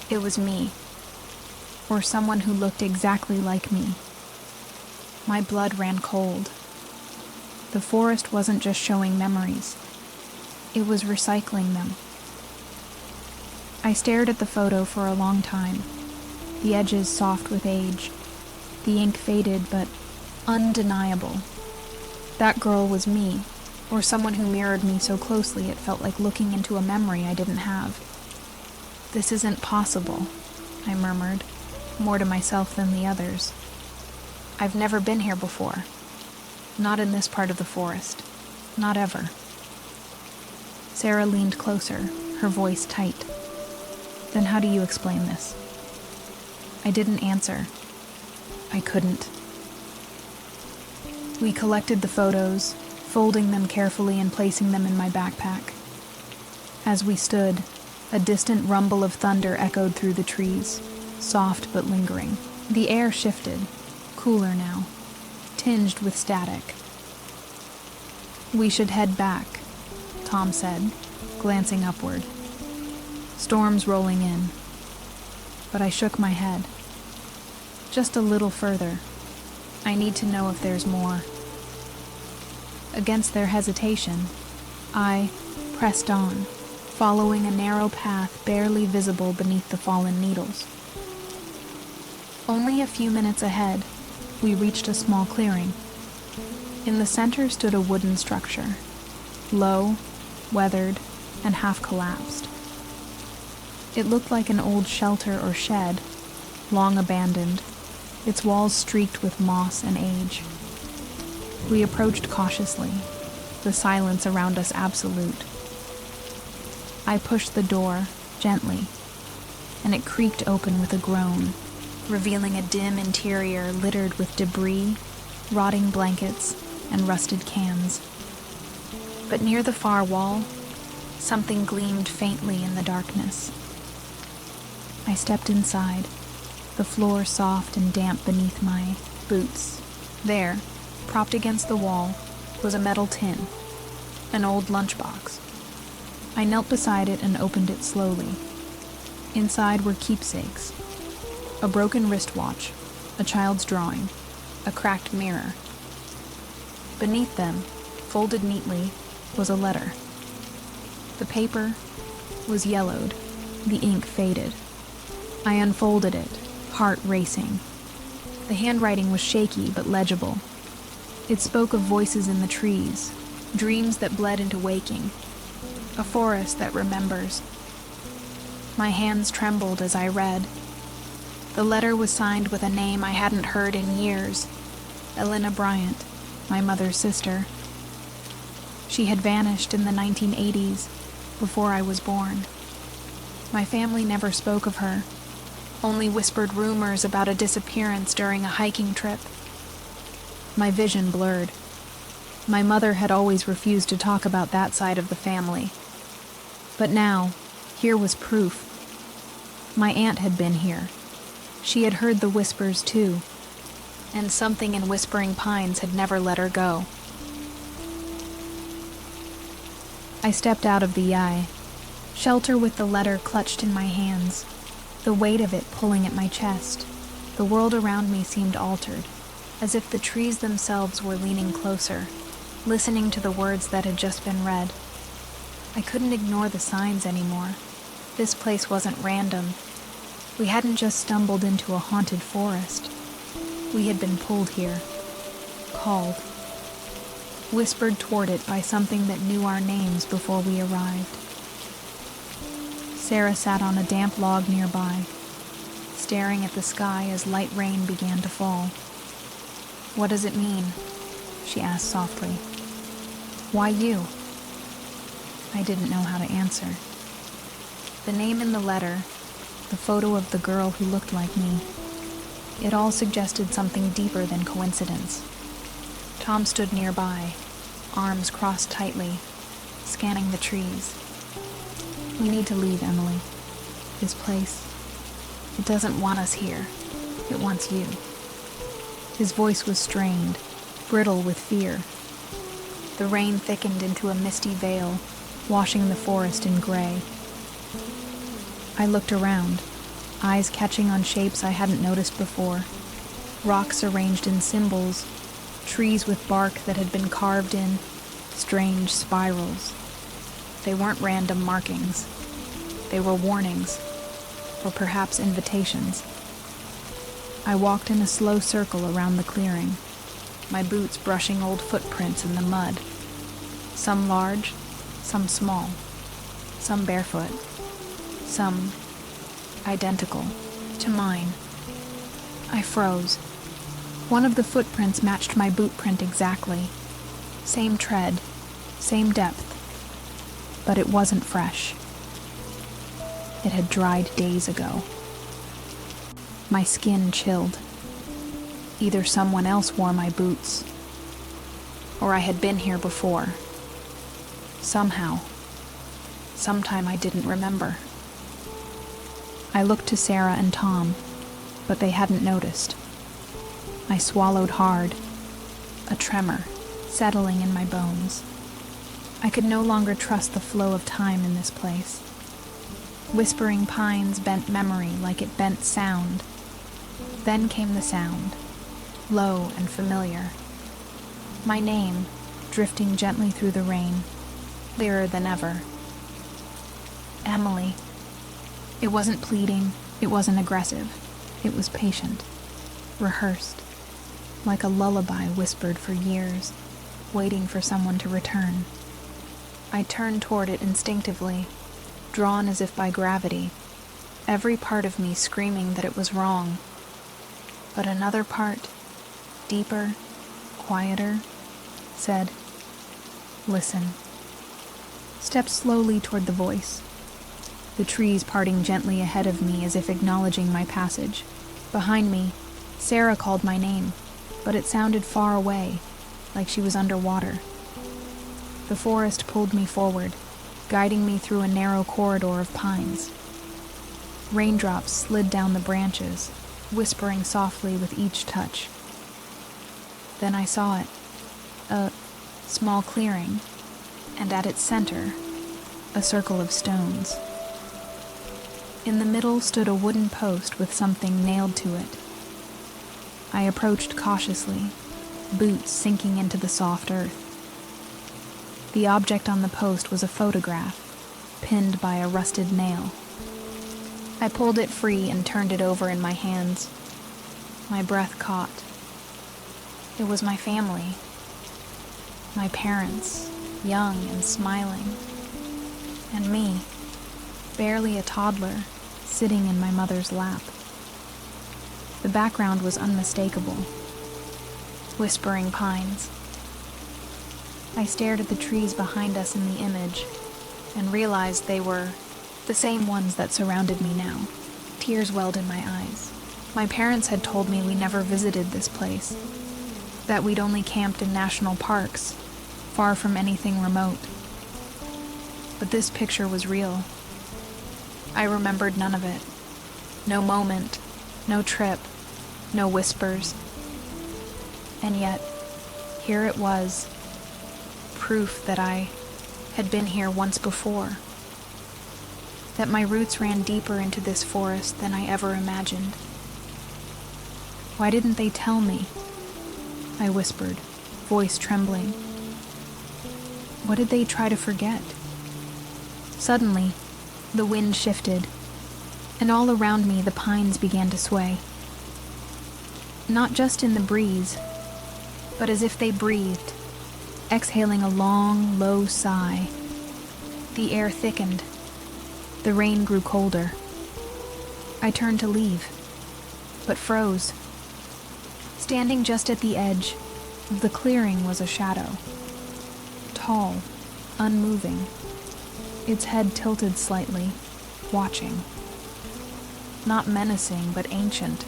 It was me, or someone who looked exactly like me. My blood ran cold. The forest wasn't just showing memories. It was recycling them. I stared at the photo for a long time, the edges soft with age, the ink faded but undeniable. That girl was me, or someone who mirrored me so closely it felt like looking into a memory I didn't have. "This isn't possible," I murmured, more to myself than the others. "I've never been here before. Not in this part of the forest. Not ever." Sarah leaned closer, her voice tight. "Then how do you explain this?" I didn't answer. I couldn't. We collected the photos, folding them carefully and placing them in my backpack. As we stood, a distant rumble of thunder echoed through the trees, soft but lingering. The air shifted, cooler now, tinged with static. "We should head back," Tom said, glancing upward. Storm's rolling in. But I shook my head. Just a little further. I need to know if there's more. Against their hesitation, I pressed on, following a narrow path barely visible beneath the fallen needles. Only a few minutes ahead, we reached a small clearing. In the center stood a wooden structure, low, weathered, and half collapsed. It looked like an old shelter or shed, long abandoned, its walls streaked with moss and age. We approached cautiously, the silence around us absolute. I pushed the door, gently, and it creaked open with a groan, revealing a dim interior littered with debris, rotting blankets, and rusted cans. But near the far wall, something gleamed faintly in the darkness. I stepped inside, the floor soft and damp beneath my boots. There, propped against the wall, was a metal tin, an old lunchbox. I knelt beside it and opened it slowly. Inside were keepsakes, a broken wristwatch, a child's drawing, a cracked mirror. Beneath them, folded neatly, was a letter. The paper was yellowed, the ink faded. I unfolded it, heart racing. The handwriting was shaky but legible. It spoke of voices in the trees, dreams that bled into waking, a forest that remembers. My hands trembled as I read. The letter was signed with a name I hadn't heard in years, Elena Bryant, my mother's sister. She had vanished in the 1980s, before I was born. My family never spoke of her, only whispered rumors about a disappearance during a hiking trip. My vision blurred. My mother had always refused to talk about that side of the family. But now, here was proof. My aunt had been here. She had heard the whispers too, and something in Whispering Pines had never let her go. I stepped out of the eye, shelter with the letter clutched in my hands, the weight of it pulling at my chest. The world around me seemed altered, as if the trees themselves were leaning closer, listening to the words that had just been read. I couldn't ignore the signs anymore. This place wasn't random. We hadn't just stumbled into a haunted forest. We had been pulled here, called, whispered toward it by something that knew our names before we arrived. Sarah sat on a damp log nearby, staring at the sky as light rain began to fall. "What does it mean?" she asked softly. "Why you?" I didn't know how to answer. The name in the letter, the photo of the girl who looked like me, it all suggested something deeper than coincidence. Tom stood nearby, arms crossed tightly, scanning the trees. "We need to leave, Emily. This place, it doesn't want us here. It wants you." His voice was strained, brittle with fear. The rain thickened into a misty veil, washing the forest in gray. I looked around, eyes catching on shapes I hadn't noticed before. Rocks arranged in symbols, trees with bark that had been carved in strange spirals. They weren't random markings. They were warnings, or perhaps invitations. I walked in a slow circle around the clearing, my boots brushing old footprints in the mud. Some large, some small, some barefoot, some identical to mine. I froze. One of the footprints matched my boot print exactly. Same tread, same depth. But it wasn't fresh. It had dried days ago. My skin chilled. Either someone else wore my boots, or I had been here before. Somehow. Sometime I didn't remember. I looked to Sarah and Tom, but they hadn't noticed. I swallowed hard, a tremor settling in my bones. I could no longer trust the flow of time in this place. Whispering pines bent memory like it bent sound. Then came the sound, low and familiar. My name, drifting gently through the rain, clearer than ever. Emily. It wasn't pleading, it wasn't aggressive. It was patient, rehearsed, like a lullaby whispered for years, waiting for someone to return. I turned toward it instinctively, drawn as if by gravity, every part of me screaming that it was wrong. But another part, deeper, quieter, said, "Listen." Stepped slowly toward the voice, the trees parting gently ahead of me as if acknowledging my passage. Behind me, Sarah called my name, but it sounded far away, like she was underwater. The forest pulled me forward, guiding me through a narrow corridor of pines. Raindrops slid down the branches, whispering softly with each touch. Then I saw it, a small clearing, and at its center, a circle of stones. In the middle stood a wooden post with something nailed to it. I approached cautiously, boots sinking into the soft earth. The object on the post was a photograph, pinned by a rusted nail. I pulled it free and turned it over in my hands. My breath caught. It was my family. My parents, young and smiling. And me, barely a toddler, sitting in my mother's lap. The background was unmistakable. Whispering pines. I stared at the trees behind us in the image and realized they were the same ones that surrounded me now. Tears welled in my eyes. My parents had told me we never visited this place, that we'd only camped in national parks, far from anything remote. But this picture was real. I remembered none of it. No moment, no trip, no whispers. And yet, here it was, proof that I had been here once before, that my roots ran deeper into this forest than I ever imagined. Why didn't they tell me? I whispered, voice trembling. What did they try to forget? Suddenly, the wind shifted, and all around me the pines began to sway. Not just in the breeze, but as if they breathed, exhaling a long, low sigh. The air thickened. The rain grew colder. I turned to leave, but froze. Standing just at the edge of the clearing was a shadow. Tall, unmoving, its head tilted slightly, watching. Not menacing, but ancient.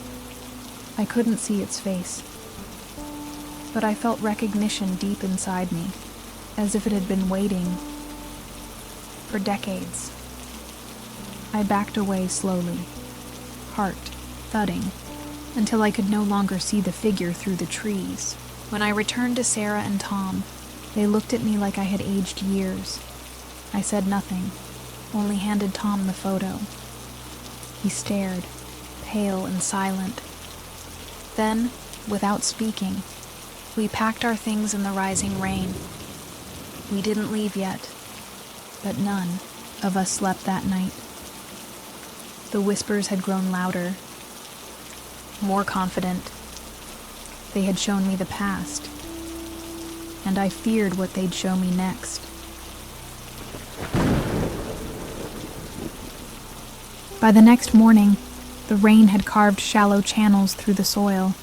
I couldn't see its face, but I felt recognition deep inside me, as if it had been waiting for decades. I backed away slowly, heart thudding, until I could no longer see the figure through the trees. When I returned to Sarah and Tom, they looked at me like I had aged years. I said nothing, only handed Tom the photo. He stared, pale and silent. Then, without speaking, we packed our things in the rising rain. We didn't leave yet, but none of us slept that night. The whispers had grown louder, more confident. They had shown me the past, and I feared what they'd show me next. By the next morning, the rain had carved shallow channels through the soil,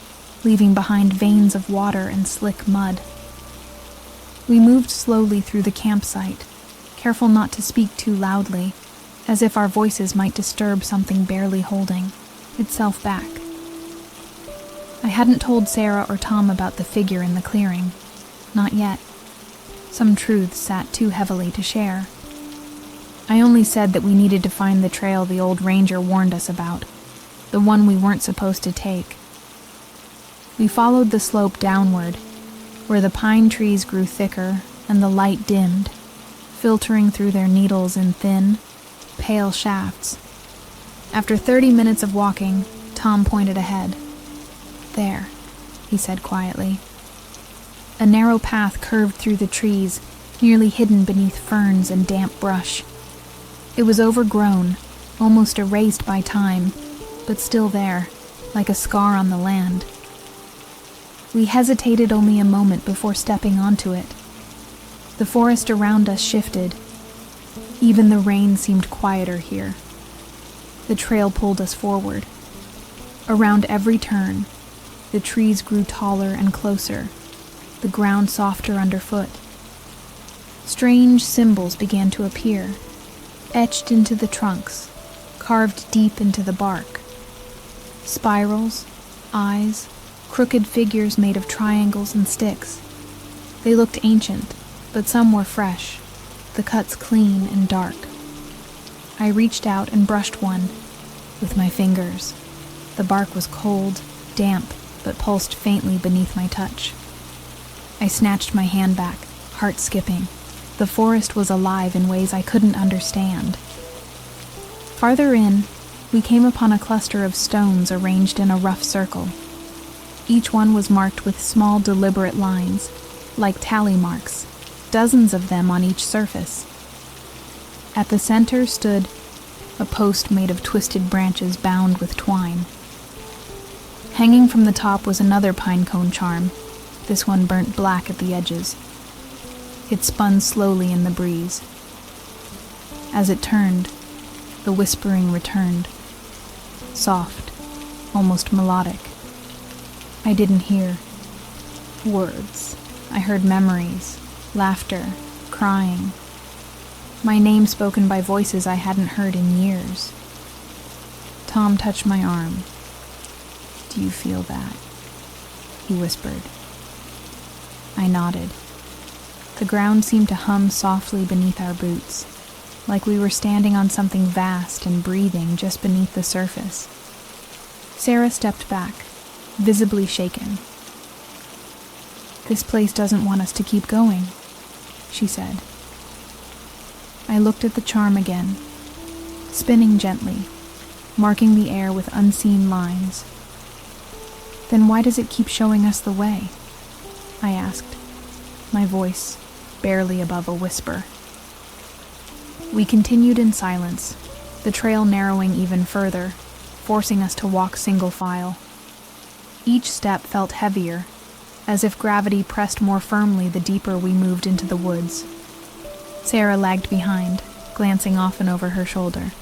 leaving behind veins of water and slick mud. We moved slowly through the campsite, careful not to speak too loudly, as if our voices might disturb something barely holding itself back. I hadn't told Sarah or Tom about the figure in the clearing. Not yet. Some truths sat too heavily to share. I only said that we needed to find the trail the old ranger warned us about, the one we weren't supposed to take. We followed the slope downward, where the pine trees grew thicker and the light dimmed, filtering through their needles in thin, pale shafts. After 30 minutes of walking, Tom pointed ahead. "There," he said quietly. A narrow path curved through the trees, nearly hidden beneath ferns and damp brush. It was overgrown, almost erased by time, but still there, like a scar on the land. We hesitated only a moment before stepping onto it. The forest around us shifted. Even the rain seemed quieter here. The trail pulled us forward. Around every turn, the trees grew taller and closer, the ground softer underfoot. Strange symbols began to appear, etched into the trunks, carved deep into the bark. Spirals, eyes, crooked figures made of triangles and sticks. They looked ancient, but some were fresh, the cuts clean and dark. I reached out and brushed one with my fingers. The bark was cold, damp, but pulsed faintly beneath my touch. I snatched my hand back, heart skipping. The forest was alive in ways I couldn't understand. Farther in, we came upon a cluster of stones arranged in a rough circle. Each one was marked with small, deliberate lines, like tally marks, dozens of them on each surface. At the center stood a post made of twisted branches bound with twine. Hanging from the top was another pine cone charm, this one burnt black at the edges. It spun slowly in the breeze. As it turned, the whispering returned, soft, almost melodic. I didn't hear words. I heard memories, laughter, crying. My name spoken by voices I hadn't heard in years. Tom touched my arm. "Do you feel that?" he whispered. I nodded. The ground seemed to hum softly beneath our boots, like we were standing on something vast and breathing just beneath the surface. Sarah stepped back, visibly shaken. "This place doesn't want us to keep going," she said. I looked at the charm again, spinning gently, marking the air with unseen lines. "Then why does it keep showing us the way?" I asked, my voice barely above a whisper. We continued in silence, the trail narrowing even further, forcing us to walk single file. Each step felt heavier, as if gravity pressed more firmly the deeper we moved into the woods. Sarah lagged behind, glancing often over her shoulder.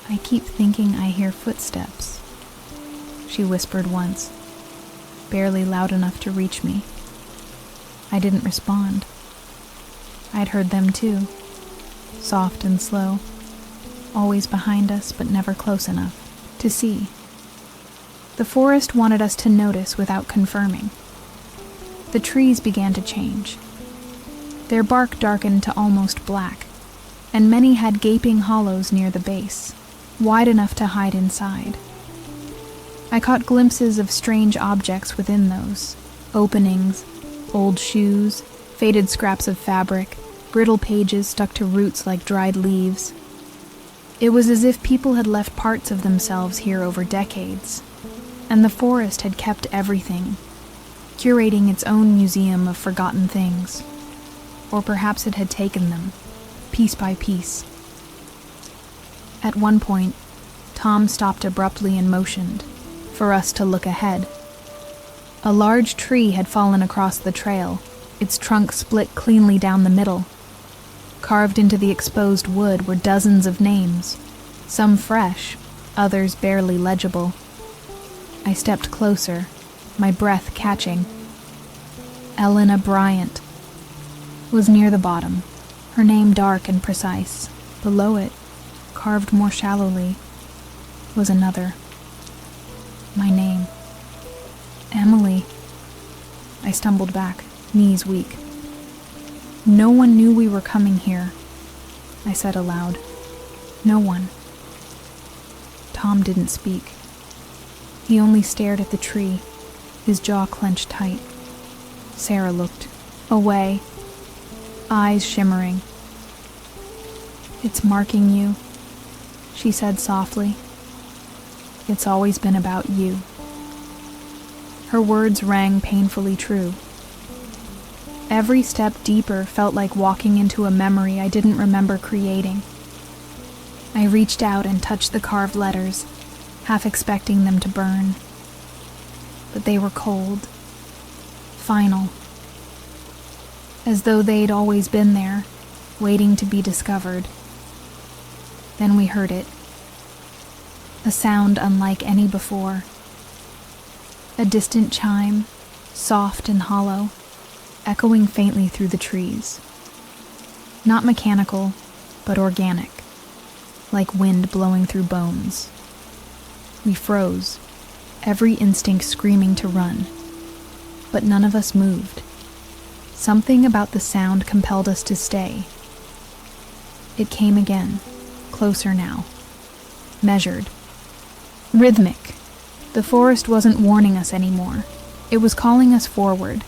"I keep thinking I hear footsteps," she whispered once, barely loud enough to reach me. I didn't respond. I'd heard them too, soft and slow, always behind us but never close enough to see. The forest wanted us to notice without confirming. The trees began to change. Their bark darkened to almost black, and many had gaping hollows near the base, wide enough to hide inside. I caught glimpses of strange objects within those, openings, old shoes, faded scraps of fabric, brittle pages stuck to roots like dried leaves. It was as if people had left parts of themselves here over decades, and the forest had kept everything, curating its own museum of forgotten things. Or perhaps it had taken them, piece by piece. At one point, Tom stopped abruptly and motioned for us to look ahead. A large tree had fallen across the trail, its trunk split cleanly down the middle. Carved into the exposed wood were dozens of names, some fresh, others barely legible. I stepped closer, my breath catching. Elena Bryant was near the bottom, her name dark and precise. Below it, carved more shallowly, was another. My name. Emily. I stumbled back, knees weak. "No one knew we were coming here," I said aloud. "No one." Tom didn't speak. He only stared at the tree, his jaw clenched tight. Sarah looked away, eyes shimmering. "It's marking you," she said softly. "It's always been about you." Her words rang painfully true. Every step deeper felt like walking into a memory I didn't remember creating. I reached out and touched the carved letters, half expecting them to burn. But they were cold, final, as though they'd always been there, waiting to be discovered. Then we heard it, a sound unlike any before. A distant chime, soft and hollow, echoing faintly through the trees. Not mechanical, but organic, like wind blowing through bones. We froze, every instinct screaming to run, but none of us moved. Something about the sound compelled us to stay. It came again, closer now, measured, rhythmic. The forest wasn't warning us anymore. It was calling us forward,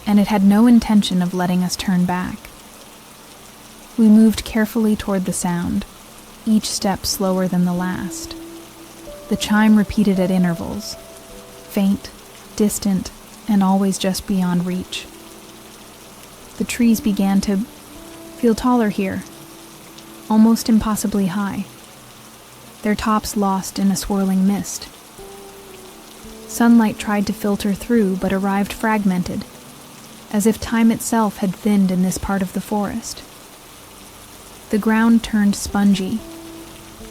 and it had no intention of letting us turn back. We moved carefully toward the sound, each step slower than the last. The chime repeated at intervals, faint, distant, and always just beyond reach. The trees began to feel taller here, almost impossibly high, their tops lost in a swirling mist. Sunlight tried to filter through, but arrived fragmented, as if time itself had thinned in this part of the forest. The ground turned spongy,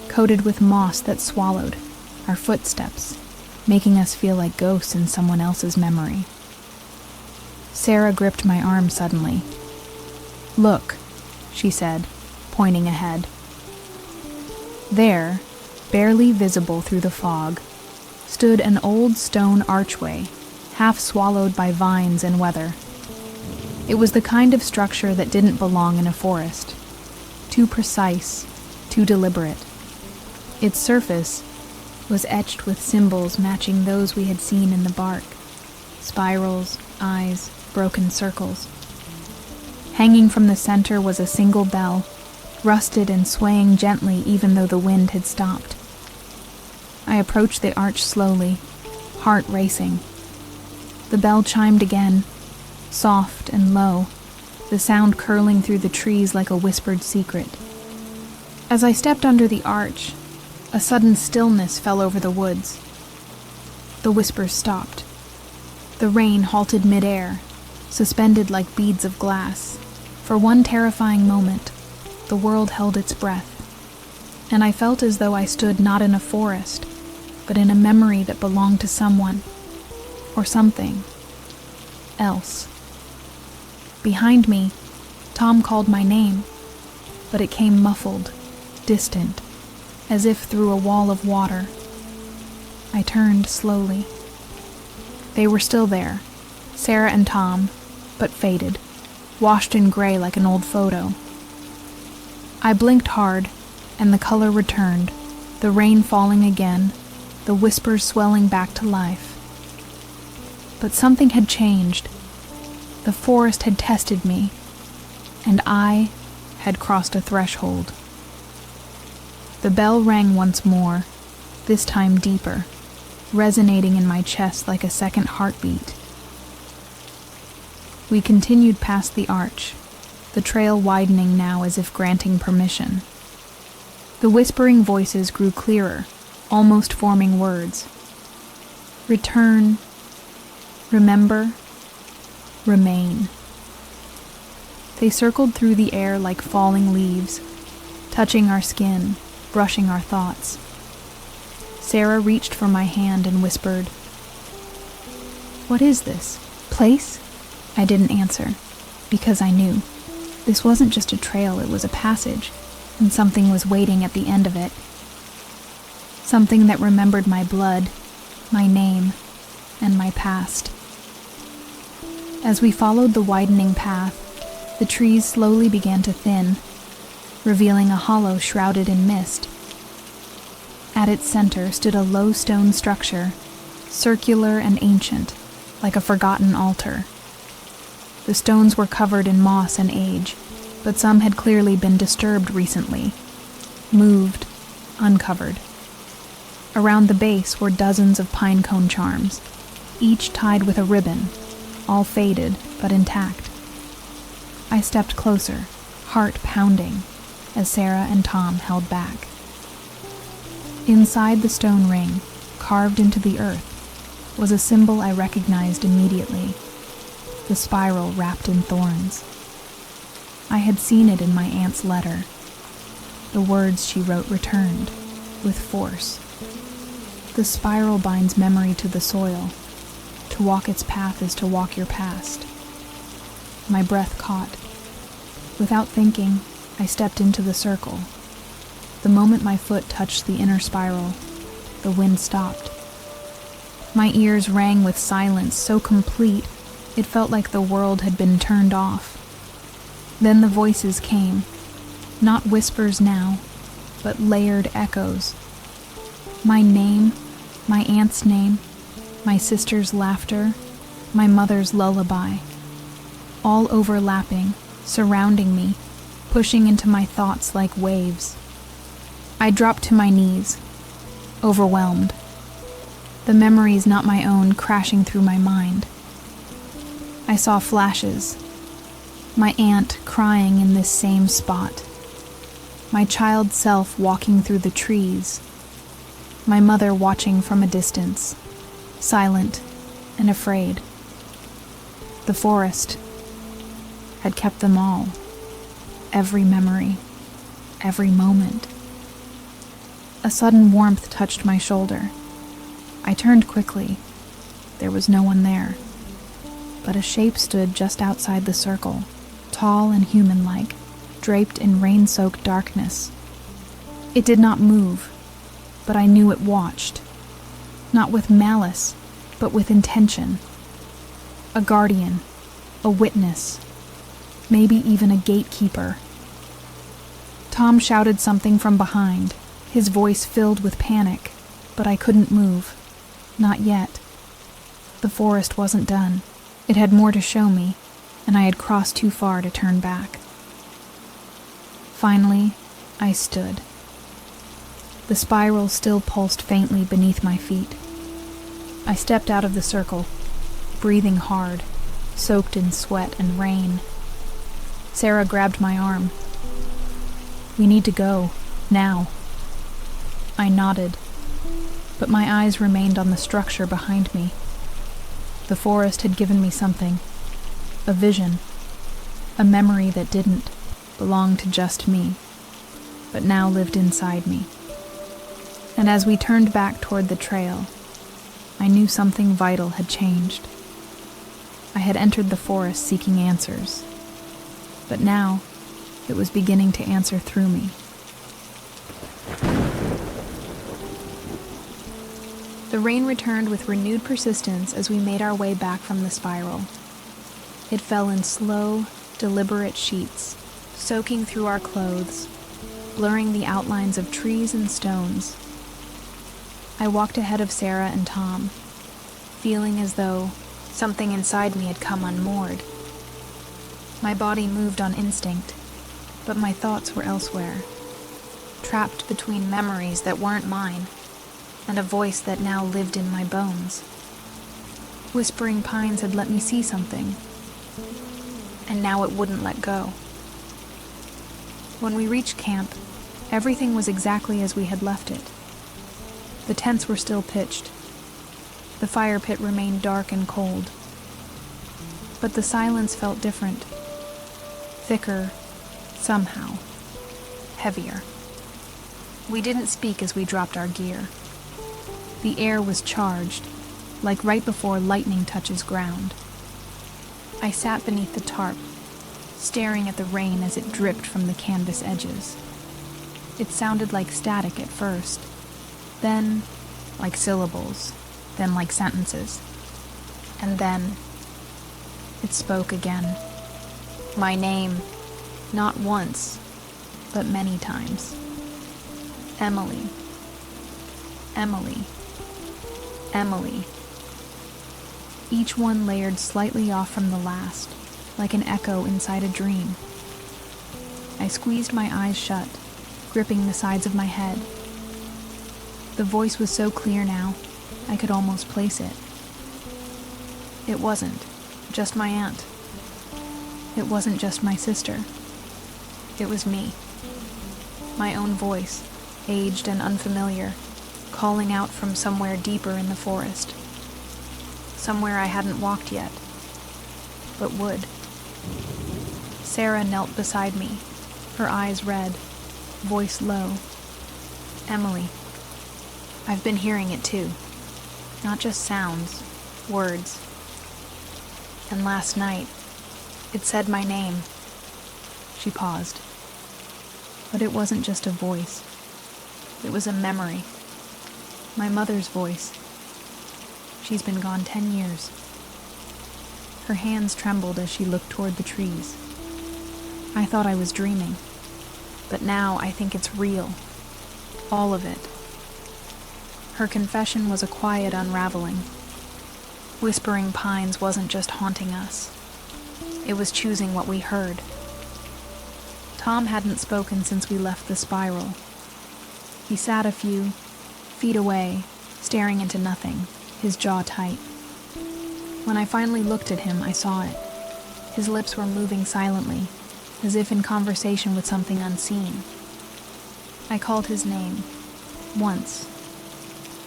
coated with moss that swallowed our footsteps, making us feel like ghosts in someone else's memory. Sarah gripped my arm suddenly. "Look," she said, pointing ahead. There, barely visible through the fog, stood an old stone archway, half swallowed by vines and weather. It was the kind of structure that didn't belong in a forest. Too precise, too deliberate. Its surface was etched with symbols matching those we had seen in the bark. Spirals, eyes, broken circles. Hanging from the center was a single bell, rusted and swaying gently even though the wind had stopped. I approached the arch slowly, heart racing. The bell chimed again, soft and low, the sound curling through the trees like a whispered secret. As I stepped under the arch, a sudden stillness fell over the woods. The whispers stopped. The rain halted midair, suspended like beads of glass. For one terrifying moment, the world held its breath, and I felt as though I stood not in a forest, but in a memory that belonged to someone, or something else. Behind me, Tom called my name, but it came muffled, distant, as if through a wall of water. I turned slowly. They were still there, Sarah and Tom, but faded, washed in gray like an old photo. I blinked hard, and the color returned, the rain falling again, the whispers swelling back to life. But something had changed. The forest had tested me, and I had crossed a threshold. The bell rang once more, this time deeper, resonating in my chest like a second heartbeat. We continued past the arch, the trail widening now as if granting permission. The whispering voices grew clearer, almost forming words. Return, remember, remain. They circled through the air like falling leaves, touching our skin, brushing our thoughts. Sarah reached for my hand and whispered, "What is this? Place?" I didn't answer, because I knew. This wasn't just a trail, it was a passage, and something was waiting at the end of it. Something that remembered my blood, my name, and my past. As we followed the widening path, the trees slowly began to thin, revealing a hollow shrouded in mist. At its center stood a low stone structure, circular and ancient, like a forgotten altar. The stones were covered in moss and age, but some had clearly been disturbed recently, moved, uncovered. Around the base were dozens of pine cone charms, each tied with a ribbon, all faded but intact. I stepped closer, heart pounding, as Sarah and Tom held back. Inside the stone ring, carved into the earth, was a symbol I recognized immediately, the spiral wrapped in thorns. I had seen it in my aunt's letter. The words she wrote returned, with force. The spiral binds memory to the soil. To walk its path is to walk your past. My breath caught. Without thinking, I stepped into the circle. The moment my foot touched the inner spiral, the wind stopped. My ears rang with silence so complete, it felt like the world had been turned off. Then the voices came, not whispers now, but layered echoes. My name, my aunt's name, my sister's laughter, my mother's lullaby, all overlapping, surrounding me, pushing into my thoughts like waves. I dropped to my knees, overwhelmed. The memories not my own crashing through my mind. I saw flashes. My aunt crying in this same spot. My child self walking through the trees. My mother watching from a distance, silent and afraid. The forest had kept them all, every memory, every moment. A sudden warmth touched my shoulder. I turned quickly. There was no one there, but a shape stood just outside the circle, tall and human-like, draped in rain-soaked darkness. It did not move, but I knew it watched, not with malice, but with intention. A guardian, a witness, maybe even a gatekeeper. Tom shouted something from behind, his voice filled with panic, but I couldn't move. Not yet. The forest wasn't done. It had more to show me, and I had crossed too far to turn back. Finally, I stood. The spiral still pulsed faintly beneath my feet. I stepped out of the circle, breathing hard, soaked in sweat and rain. Sarah grabbed my arm. "We need to go, now." I nodded, but my eyes remained on the structure behind me. The forest had given me something, a vision, a memory that didn't belong to just me, but now lived inside me. And as we turned back toward the trail, I knew something vital had changed. I had entered the forest seeking answers, but now it was beginning to answer through me. The rain returned with renewed persistence as we made our way back from the spiral. It fell in slow, deliberate sheets, soaking through our clothes, blurring the outlines of trees and stones. I walked ahead of Sarah and Tom, feeling as though something inside me had come unmoored. My body moved on instinct, but my thoughts were elsewhere, trapped between memories that weren't mine, and a voice that now lived in my bones. Whispering Pines had let me see something, and now it wouldn't let go. When we reached camp, everything was exactly as we had left it. The tents were still pitched. The fire pit remained dark and cold. But the silence felt different. Thicker, somehow. Heavier. We didn't speak as we dropped our gear. The air was charged, like right before lightning touches ground. I sat beneath the tarp, staring at the rain as it dripped from the canvas edges. It sounded like static at first, then like syllables, then like sentences. And then it spoke again. My name, not once, but many times. Emily. Emily. Emily. Each one layered slightly off from the last, like an echo inside a dream. I squeezed my eyes shut, gripping the sides of my head. The voice was so clear now, I could almost place it. It wasn't just my aunt. It wasn't just my sister. It was me. My own voice, aged and unfamiliar, calling out from somewhere deeper in the forest. Somewhere I hadn't walked yet, but would. Sarah knelt beside me, her eyes red, voice low. Emily. I've been hearing it too. Not just sounds, words. And last night, it said my name. She paused. But it wasn't just a voice. It was a memory. My mother's voice. She's been gone 10 years. Her hands trembled as she looked toward the trees. I thought I was dreaming, but now I think it's real. All of it. Her confession was a quiet unraveling. Whispering Pines wasn't just haunting us. It was choosing what we heard. Tom hadn't spoken since we left the spiral. He sat a few feet away, staring into nothing, his jaw tight. When I finally looked at him, I saw it. His lips were moving silently, as if in conversation with something unseen. I called his name. Once.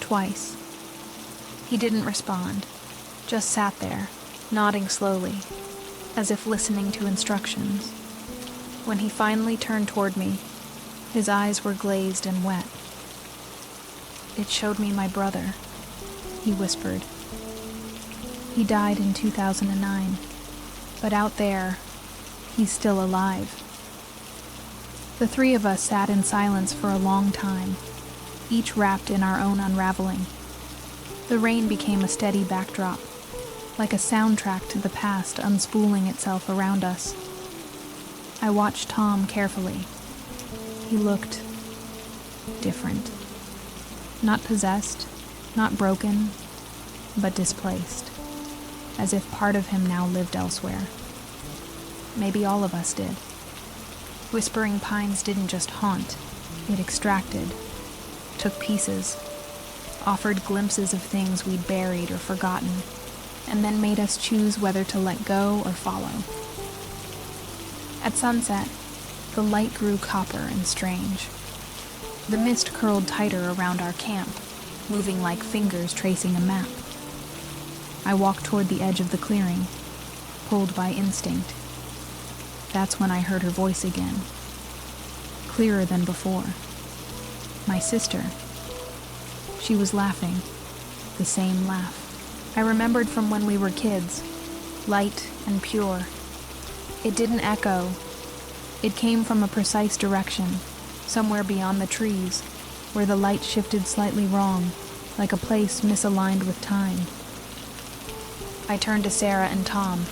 Twice. He didn't respond, just sat there, nodding slowly, as if listening to instructions. When he finally turned toward me, his eyes were glazed and wet. "It showed me my brother," he whispered. "He died in 2009, but out there, he's still alive." The three of us sat in silence for a long time, each wrapped in our own unraveling. The rain became a steady backdrop, like a soundtrack to the past unspooling itself around us. I watched Tom carefully. He looked different. Not possessed, not broken, but displaced, as if part of him now lived elsewhere. Maybe all of us did. Whispering Pines didn't just haunt, it extracted, took pieces, offered glimpses of things we'd buried or forgotten, and then made us choose whether to let go or follow. At sunset, the light grew copper and strange. The mist curled tighter around our camp, moving like fingers tracing a map. I walked toward the edge of the clearing, pulled by instinct. That's when I heard her voice again, clearer than before. My sister. She was laughing, the same laugh I remembered from when we were kids, light and pure. It didn't echo. It came from a precise direction, somewhere beyond the trees, where the light shifted slightly wrong, like a place misaligned with time. I turned to Sarah and Tom.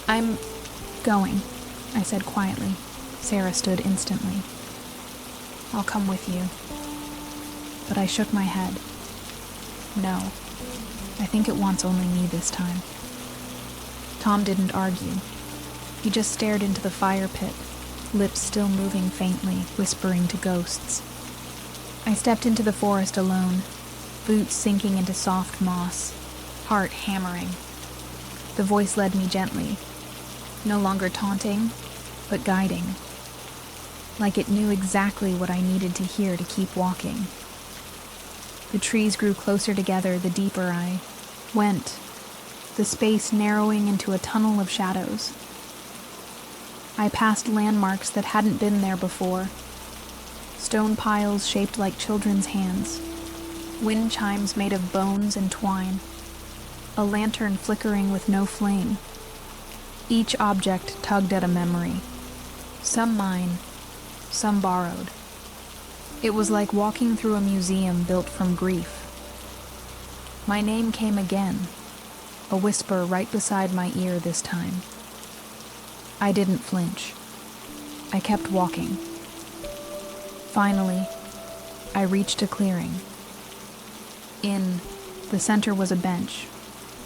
"I'm going," I said quietly. Sarah stood instantly. "I'll come with you." But I shook my head. No, I think it wants only me this time. Tom didn't argue. He just stared into the fire pit, lips still moving faintly, whispering to ghosts. I stepped into the forest alone, boots sinking into soft moss, heart hammering. The voice led me gently, no longer taunting, but guiding, like it knew exactly what I needed to hear to keep walking. The trees grew closer together the deeper I went, the space narrowing into a tunnel of shadows. I passed landmarks that hadn't been there before. Stone piles shaped like children's hands, wind chimes made of bones and twine, a lantern flickering with no flame. Each object tugged at a memory, some mine, some borrowed. It was like walking through a museum built from grief. My name came again, a whisper right beside my ear this time. I didn't flinch. I kept walking. Finally, I reached a clearing. In the center was a bench,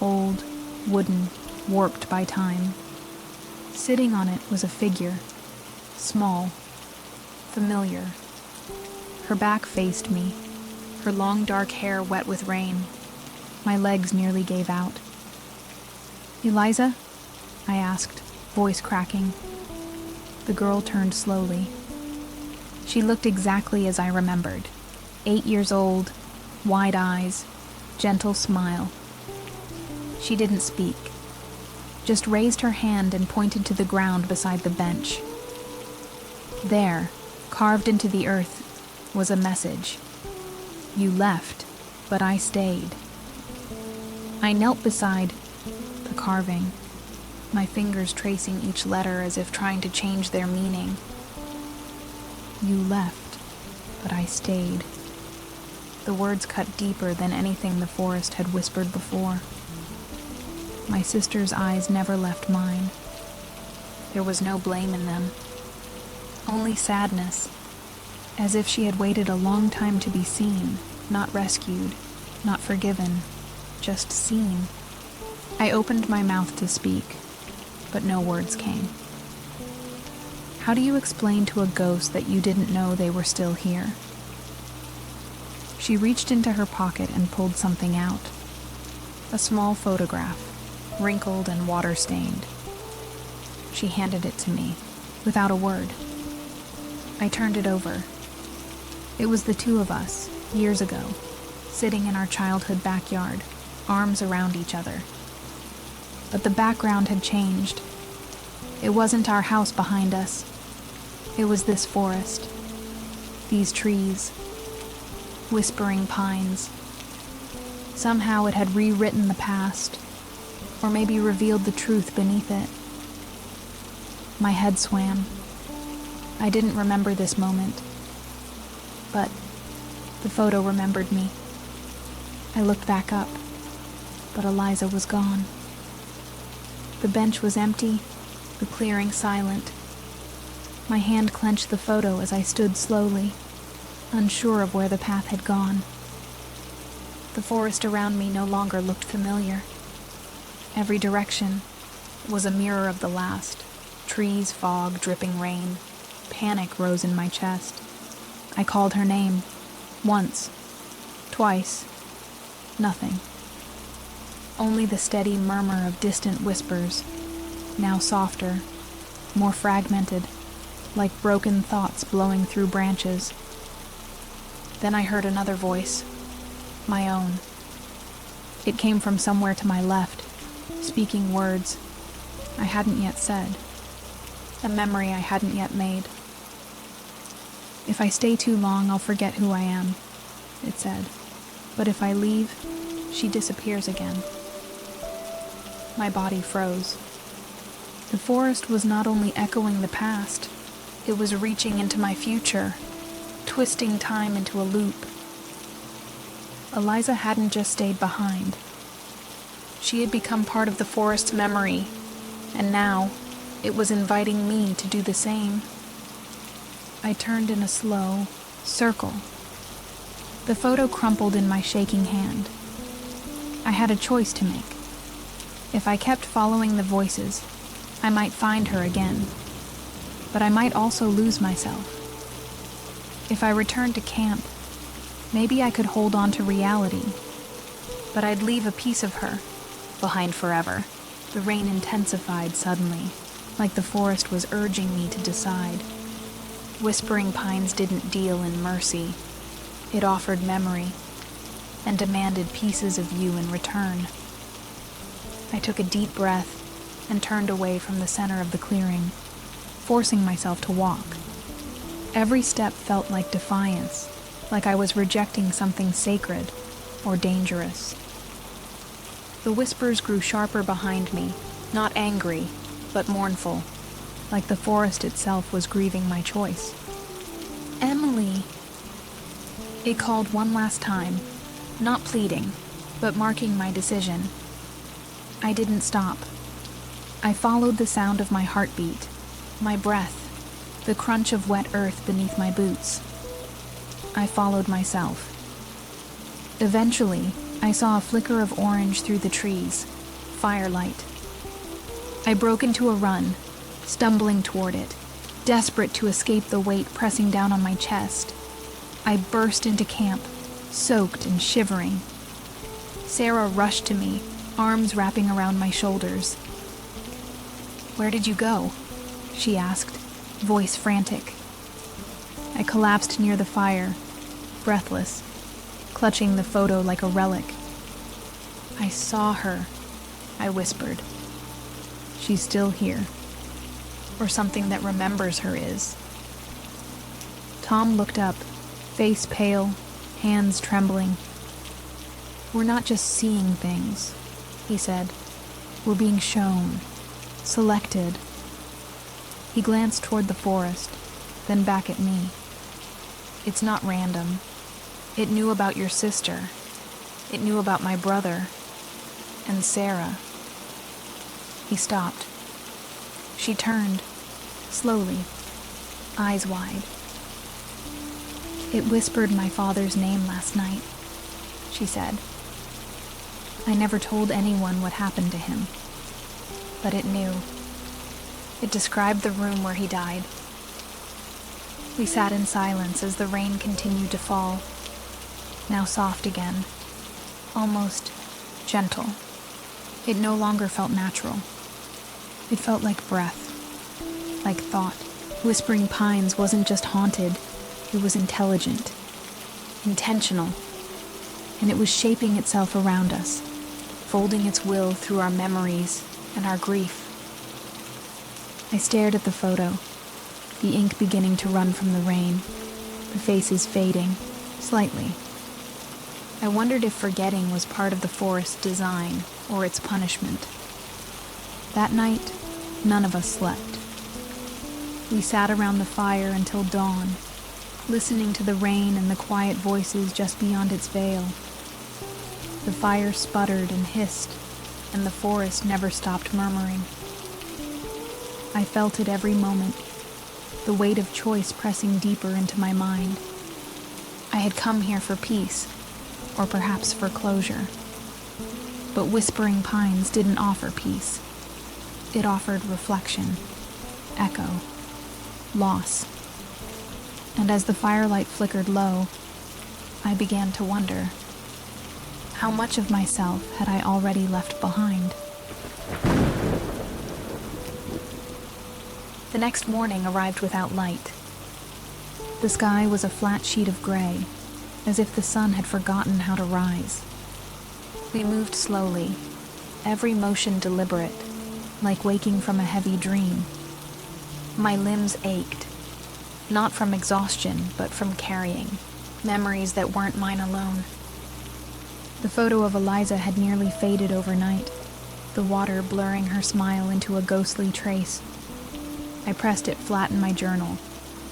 old, wooden, warped by time. Sitting on it was a figure, small, familiar. Her back faced me, her long dark hair wet with rain. My legs nearly gave out. "Eliza?" I asked, voice cracking. The girl turned slowly. She looked exactly as I remembered. 8 years old, wide eyes, gentle smile. She didn't speak, just raised her hand and pointed to the ground beside the bench. There, carved into the earth, was a message. "You left, but I stayed." I knelt beside the carving, my fingers tracing each letter as if trying to change their meaning. "You left, but I stayed." The words cut deeper than anything the forest had whispered before. My sister's eyes never left mine. There was no blame in them, only sadness, as if she had waited a long time to be seen, not rescued, not forgiven, just seen. I opened my mouth to speak, but no words came. How do you explain to a ghost that you didn't know they were still here? She reached into her pocket and pulled something out. A small photograph, wrinkled and water-stained. She handed it to me, without a word. I turned it over. It was the two of us, years ago, sitting in our childhood backyard, arms around each other. But the background had changed. It wasn't our house behind us. It was this forest, these trees, whispering pines. Somehow it had rewritten the past, or maybe revealed the truth beneath it. My head swam. I didn't remember this moment, but the photo remembered me. I looked back up, but Eliza was gone. The bench was empty, the clearing silent. My hand clenched the photo as I stood slowly, unsure of where the path had gone. The forest around me no longer looked familiar. Every direction was a mirror of the last. Trees, fog, dripping rain. Panic rose in my chest. I called her name. Once. Twice. Nothing. Only the steady murmur of distant whispers, now softer, more fragmented, like broken thoughts blowing through branches. Then I heard another voice, my own. It came from somewhere to my left, speaking words I hadn't yet said, a memory I hadn't yet made. "If I stay too long, I'll forget who I am," it said. "But if I leave, she disappears again." My body froze. The forest was not only echoing the past, it was reaching into my future, twisting time into a loop. Eliza hadn't just stayed behind. She had become part of the forest's memory, and now it was inviting me to do the same. I turned in a slow circle. The photo crumpled in my shaking hand. I had a choice to make. If I kept following the voices, I might find her again, but I might also lose myself. If I returned to camp, maybe I could hold on to reality, but I'd leave a piece of her behind forever. The rain intensified suddenly, like the forest was urging me to decide. Whispering Pines didn't deal in mercy. It offered memory and demanded pieces of you in return. I took a deep breath and turned away from the center of the clearing, forcing myself to walk. Every step felt like defiance, like I was rejecting something sacred or dangerous. The whispers grew sharper behind me, not angry, but mournful, like the forest itself was grieving my choice. "Emily!" It called one last time, not pleading, but marking my decision. I didn't stop. I followed the sound of my heartbeat, my breath, the crunch of wet earth beneath my boots. I followed myself. Eventually, I saw a flicker of orange through the trees, firelight. I broke into a run, stumbling toward it, Desperate to escape the weight pressing down on my chest, I burst into camp, soaked and shivering. Sarah rushed to me, arms wrapping around my shoulders. "Where did you go?" she asked, voice frantic. I collapsed near the fire, breathless, clutching the photo like a relic. "I saw her," I whispered. "She's still here. Or something that remembers her is." Tom looked up, face pale, hands trembling. "We're not just seeing things," he said. "We're being shown, selected." He glanced toward the forest, then back at me. "It's not random. It knew about your sister. It knew about my brother. And Sarah." He stopped. She turned, slowly, eyes wide. "It whispered my father's name last night," she said. "I never told anyone what happened to him. But it knew. It described the room where he died." We sat in silence as the rain continued to fall, now soft again, almost gentle. It no longer felt natural. It felt like breath, like thought. Whispering Pines wasn't just haunted, it was intelligent, intentional, and it was shaping itself around us, folding its will through our memories and our grief. I stared at the photo, the ink beginning to run from the rain, the faces fading, slightly. I wondered if forgetting was part of the forest's design or its punishment. That night, none of us slept. We sat around the fire until dawn, listening to the rain and the quiet voices just beyond its veil. The fire sputtered and hissed, and the forest never stopped murmuring. I felt it every moment, the weight of choice pressing deeper into my mind. I had come here for peace, or perhaps for closure. But Whispering Pines didn't offer peace. It offered reflection, echo, loss. And as the firelight flickered low, I began to wonder, how much of myself had I already left behind? The next morning arrived without light. The sky was a flat sheet of gray, as if the sun had forgotten how to rise. We moved slowly, every motion deliberate, like waking from a heavy dream. My limbs ached, not from exhaustion, but from carrying memories that weren't mine alone. The photo of Eliza had nearly faded overnight, the water blurring her smile into a ghostly trace. I pressed it flat in my journal,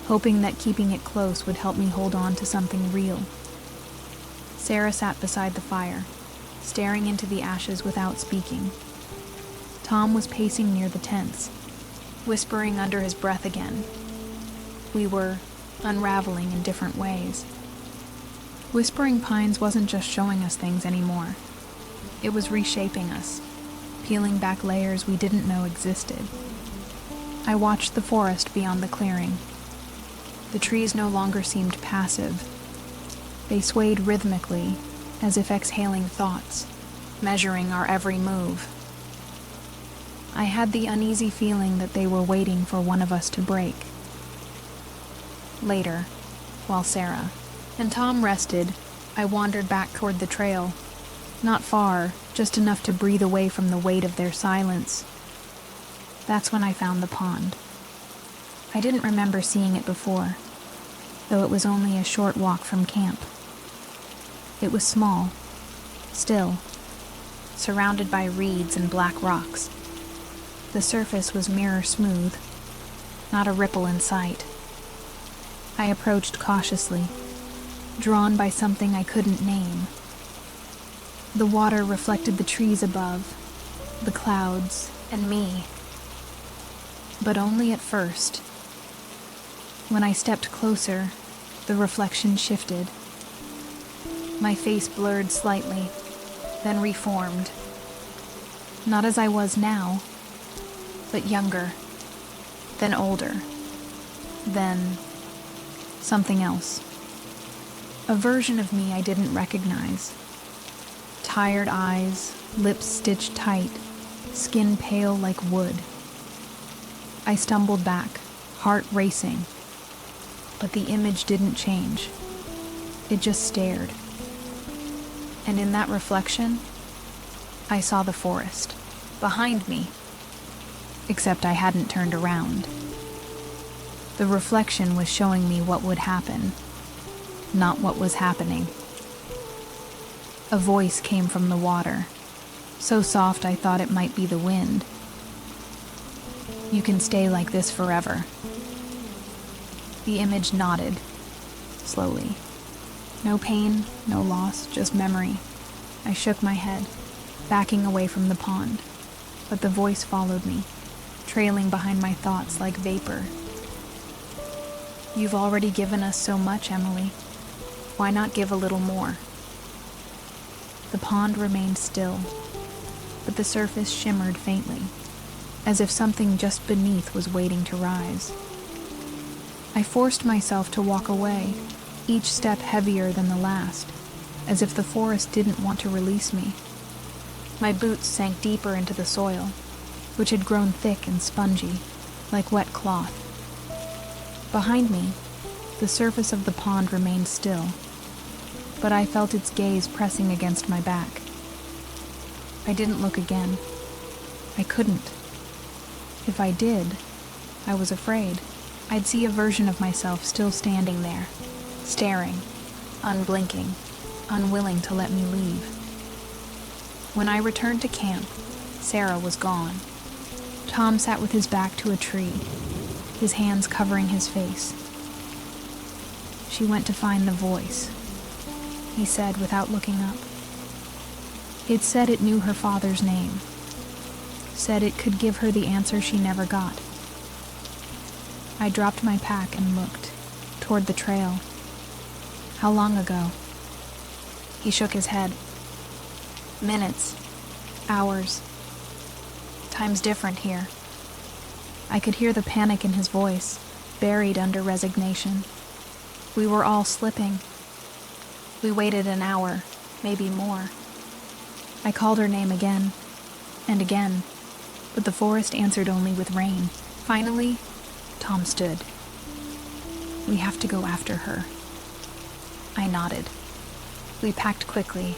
hoping that keeping it close would help me hold on to something real. Sarah sat beside the fire, staring into the ashes without speaking. Tom was pacing near the tents, whispering under his breath again. We were unraveling in different ways. Whispering Pines wasn't just showing us things anymore. It was reshaping us, peeling back layers we didn't know existed. I watched the forest beyond the clearing. The trees no longer seemed passive. They swayed rhythmically, as if exhaling thoughts, measuring our every move. I had the uneasy feeling that they were waiting for one of us to break. Later, while Sarah and Tom rested, I wandered back toward the trail. Not far, just enough to breathe away from the weight of their silence. That's when I found the pond. I didn't remember seeing it before, though it was only a short walk from camp. It was small, still, surrounded by reeds and black rocks. The surface was mirror smooth, not a ripple in sight. I approached cautiously, drawn by something I couldn't name. The water reflected the trees above, the clouds, and me. But only at first. When I stepped closer, the reflection shifted. My face blurred slightly, then reformed. Not as I was now, but younger, then older, Then, something else. A version of me I didn't recognize. Tired eyes, lips stitched tight, skin pale like wood. I stumbled back, heart racing. But the image didn't change. It just stared. And in that reflection, I saw the forest, behind me. Except I hadn't turned around. The reflection was showing me what would happen, not what was happening. A voice came from the water, so soft I thought it might be the wind. You can stay like this forever. The image nodded, slowly. No pain, no loss, just memory. I shook my head, backing away from the pond, but the voice followed me, trailing behind my thoughts like vapor. You've already given us so much, Emily. Why not give a little more? The pond remained still, but the surface shimmered faintly, as if something just beneath was waiting to rise. I forced myself to walk away, each step heavier than the last, as if the forest didn't want to release me. My boots sank deeper into the soil, which had grown thick and spongy, like wet cloth. Behind me, the surface of the pond remained still, but I felt its gaze pressing against my back. I didn't look again. I couldn't. If I did, I was afraid. I'd see a version of myself still standing there, staring, unblinking, unwilling to let me leave. When I returned to camp, Sarah was gone. Tom sat with his back to a tree, his hands covering his face. She went to find the voice, he said without looking up. It said it knew her father's name, said it could give her the answer she never got. I dropped my pack and looked toward the trail. How long ago? He shook his head. Minutes, hours. Time's different here. I could hear the panic in his voice, buried under resignation. We were all slipping. We waited an hour, maybe more. I called her name again and again, but the forest answered only with rain. Finally, Tom stood. We have to go after her. I nodded. We packed quickly,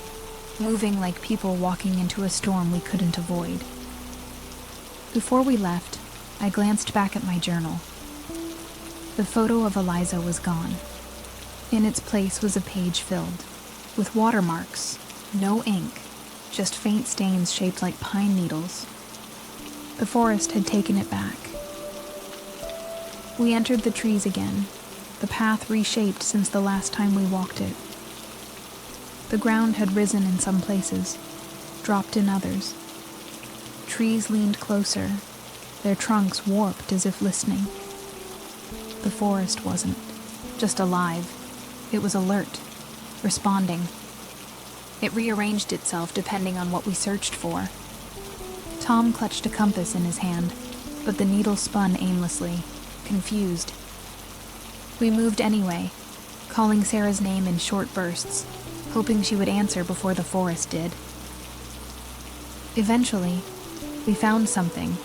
moving like people walking into a storm we couldn't avoid. Before we left, I glanced back at my journal. The photo of Eliza was gone. In its place was a page filled with watermarks, no ink, just faint stains shaped like pine needles. The forest had taken it back. We entered the trees again, the path reshaped since the last time we walked it. The ground had risen in some places, dropped in others. Trees leaned closer, their trunks warped as if listening. The forest wasn't just alive. It was alert, responding. It rearranged itself depending on what we searched for. Tom clutched a compass in his hand, but the needle spun aimlessly, confused. We moved anyway, calling Sarah's name in short bursts, hoping she would answer before the forest did. Eventually, we found something.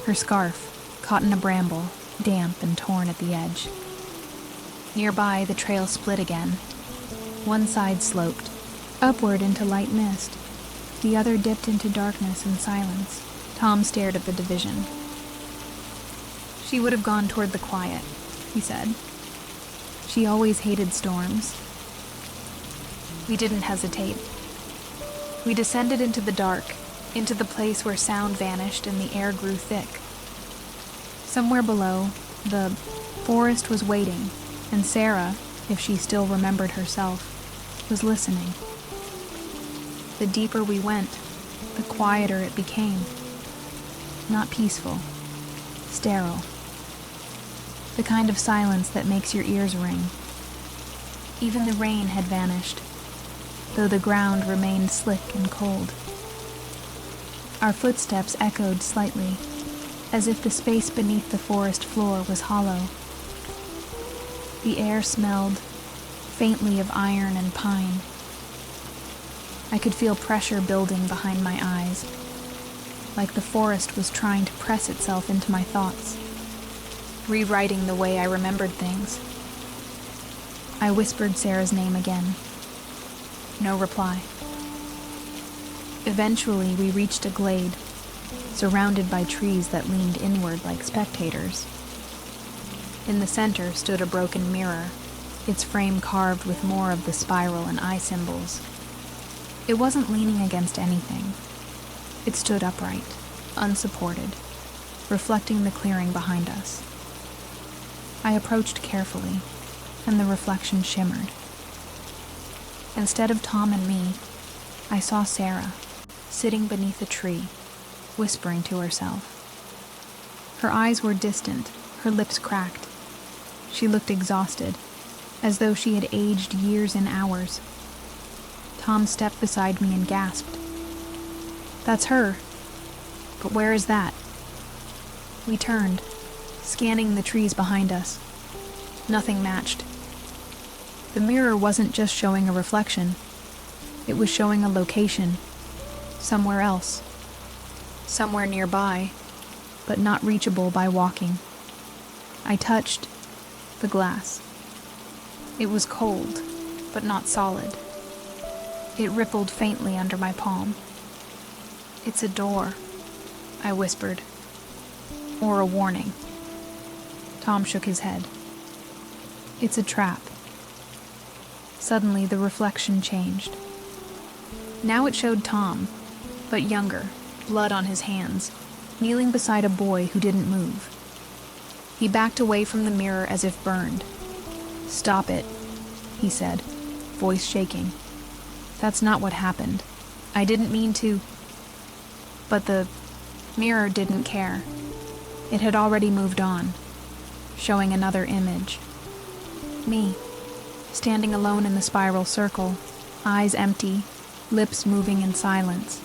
Her scarf, caught in a bramble, damp and torn at the edge. Nearby, the trail split again. One side sloped, upward into light mist. The other dipped into darkness and silence. Tom stared at the division. She would have gone toward the quiet, he said. She always hated storms. We didn't hesitate. We descended into the dark, into the place where sound vanished and the air grew thick. Somewhere below, the forest was waiting, and Sarah, if she still remembered herself, was listening. The deeper we went, the quieter it became. Not peaceful, sterile. The kind of silence that makes your ears ring. Even the rain had vanished, though the ground remained slick and cold. Our footsteps echoed slightly, as if the space beneath the forest floor was hollow. The air smelled faintly of iron and pine. I could feel pressure building behind my eyes, like the forest was trying to press itself into my thoughts, rewriting the way I remembered things. I whispered Sarah's name again. No reply. Eventually, we reached a glade, surrounded by trees that leaned inward like spectators. In the center stood a broken mirror, its frame carved with more of the spiral and eye symbols. It wasn't leaning against anything. It stood upright, unsupported, reflecting the clearing behind us. I approached carefully, and the reflection shimmered. Instead of Tom and me, I saw Sarah, sitting beneath a tree, whispering to herself. Her eyes were distant, her lips cracked. She looked exhausted, as though she had aged years in hours. Tom stepped beside me and gasped. "That's her. But where is that?" We turned, scanning the trees behind us. Nothing matched. The mirror wasn't just showing a reflection. It was showing a location, somewhere else, somewhere nearby, but not reachable by walking. I touched the glass. It was cold, but not solid. It rippled faintly under my palm. "It's a door," I whispered. "Or a warning." Tom shook his head. "It's a trap." Suddenly, the reflection changed. Now it showed Tom, but younger, blood on his hands, kneeling beside a boy who didn't move. He backed away from the mirror as if burned. "Stop it," he said, voice shaking. "That's not what happened. I didn't mean to..." But the mirror didn't care. It had already moved on, showing another image. Me, standing alone in the spiral circle, eyes empty, lips moving in silence.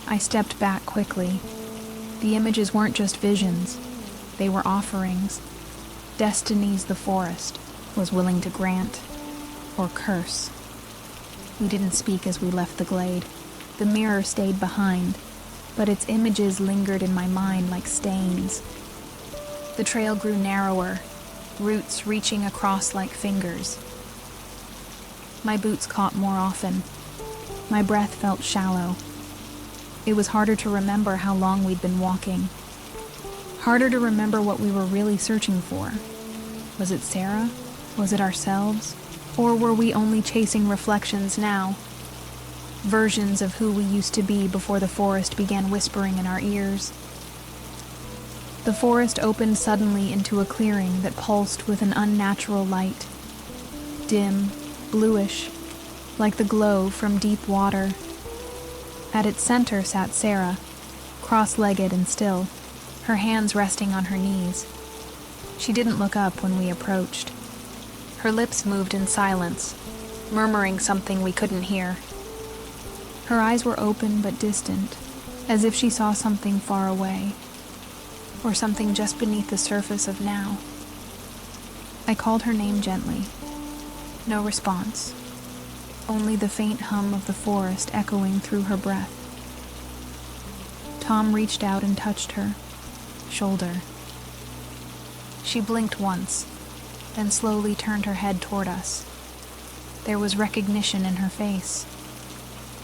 I stepped back quickly. The images weren't just visions. They were offerings, destinies the forest was willing to grant or curse. We didn't speak as we left the glade. The mirror stayed behind, but its images lingered in my mind like stains. The trail grew narrower, roots reaching across like fingers. My boots caught more often. My breath felt shallow. It was harder to remember how long we'd been walking. Harder to remember what we were really searching for. Was it Sarah? Was it ourselves? Or were we only chasing reflections now? Versions of who we used to be before the forest began whispering in our ears. The forest opened suddenly into a clearing that pulsed with an unnatural light. Dim, bluish, like the glow from deep water. At its center sat Sarah, cross-legged and still, her hands resting on her knees. She didn't look up when we approached. Her lips moved in silence, murmuring something we couldn't hear. Her eyes were open but distant, as if she saw something far away, or something just beneath the surface of now. I called her name gently. No response, only the faint hum of the forest echoing through her breath. Tom reached out and touched her shoulder. She blinked once, then slowly turned her head toward us. There was recognition in her face,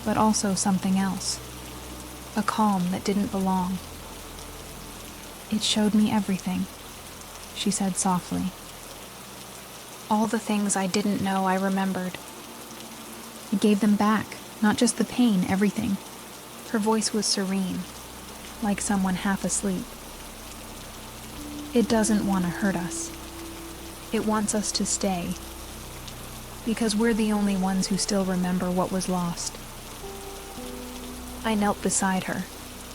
but also something else, a calm that didn't belong. "It showed me everything," she said softly. All the things I didn't know I remembered. It gave them back, not just the pain, everything. Her voice was serene, like someone half asleep. "It doesn't want to hurt us. It wants us to stay, because we're the only ones who still remember what was lost." I knelt beside her,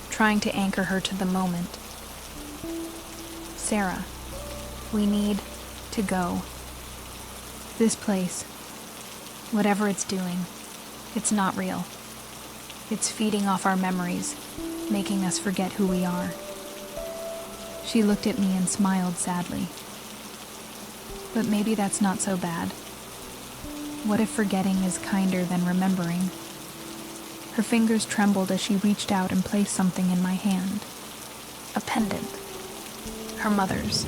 trying to anchor her to the moment. "Sarah, we need to go. This place, whatever it's doing, it's not real. It's feeding off our memories, making us forget who we are." She looked at me and smiled sadly. But maybe that's not so bad. What if forgetting is kinder than remembering? Her fingers trembled as she reached out and placed something in my hand. A pendant. Her mother's.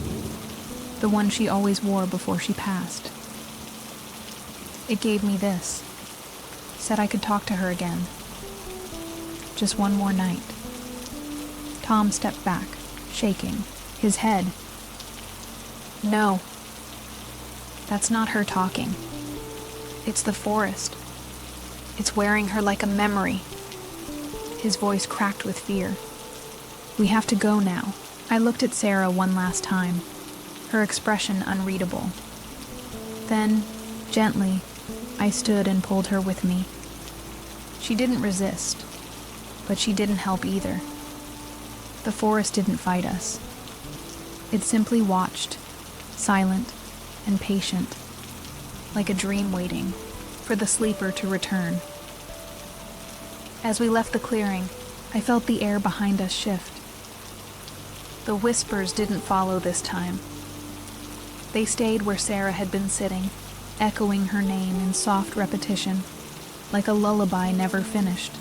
The one she always wore before she passed. It gave me this. Said I could talk to her again. Just one more night. Tom stepped back, shaking, his head. No. That's not her talking. It's the forest. It's wearing her like a memory. His voice cracked with fear. We have to go now. I looked at Sarah one last time, her expression unreadable. Then, gently, I stood and pulled her with me. She didn't resist, but she didn't help either. The forest didn't fight us. It simply watched, silent and patient, like a dream waiting for the sleeper to return. As we left the clearing, I felt the air behind us shift. The whispers didn't follow this time. They stayed where Sarah had been sitting, echoing her name in soft repetition, like a lullaby never finished.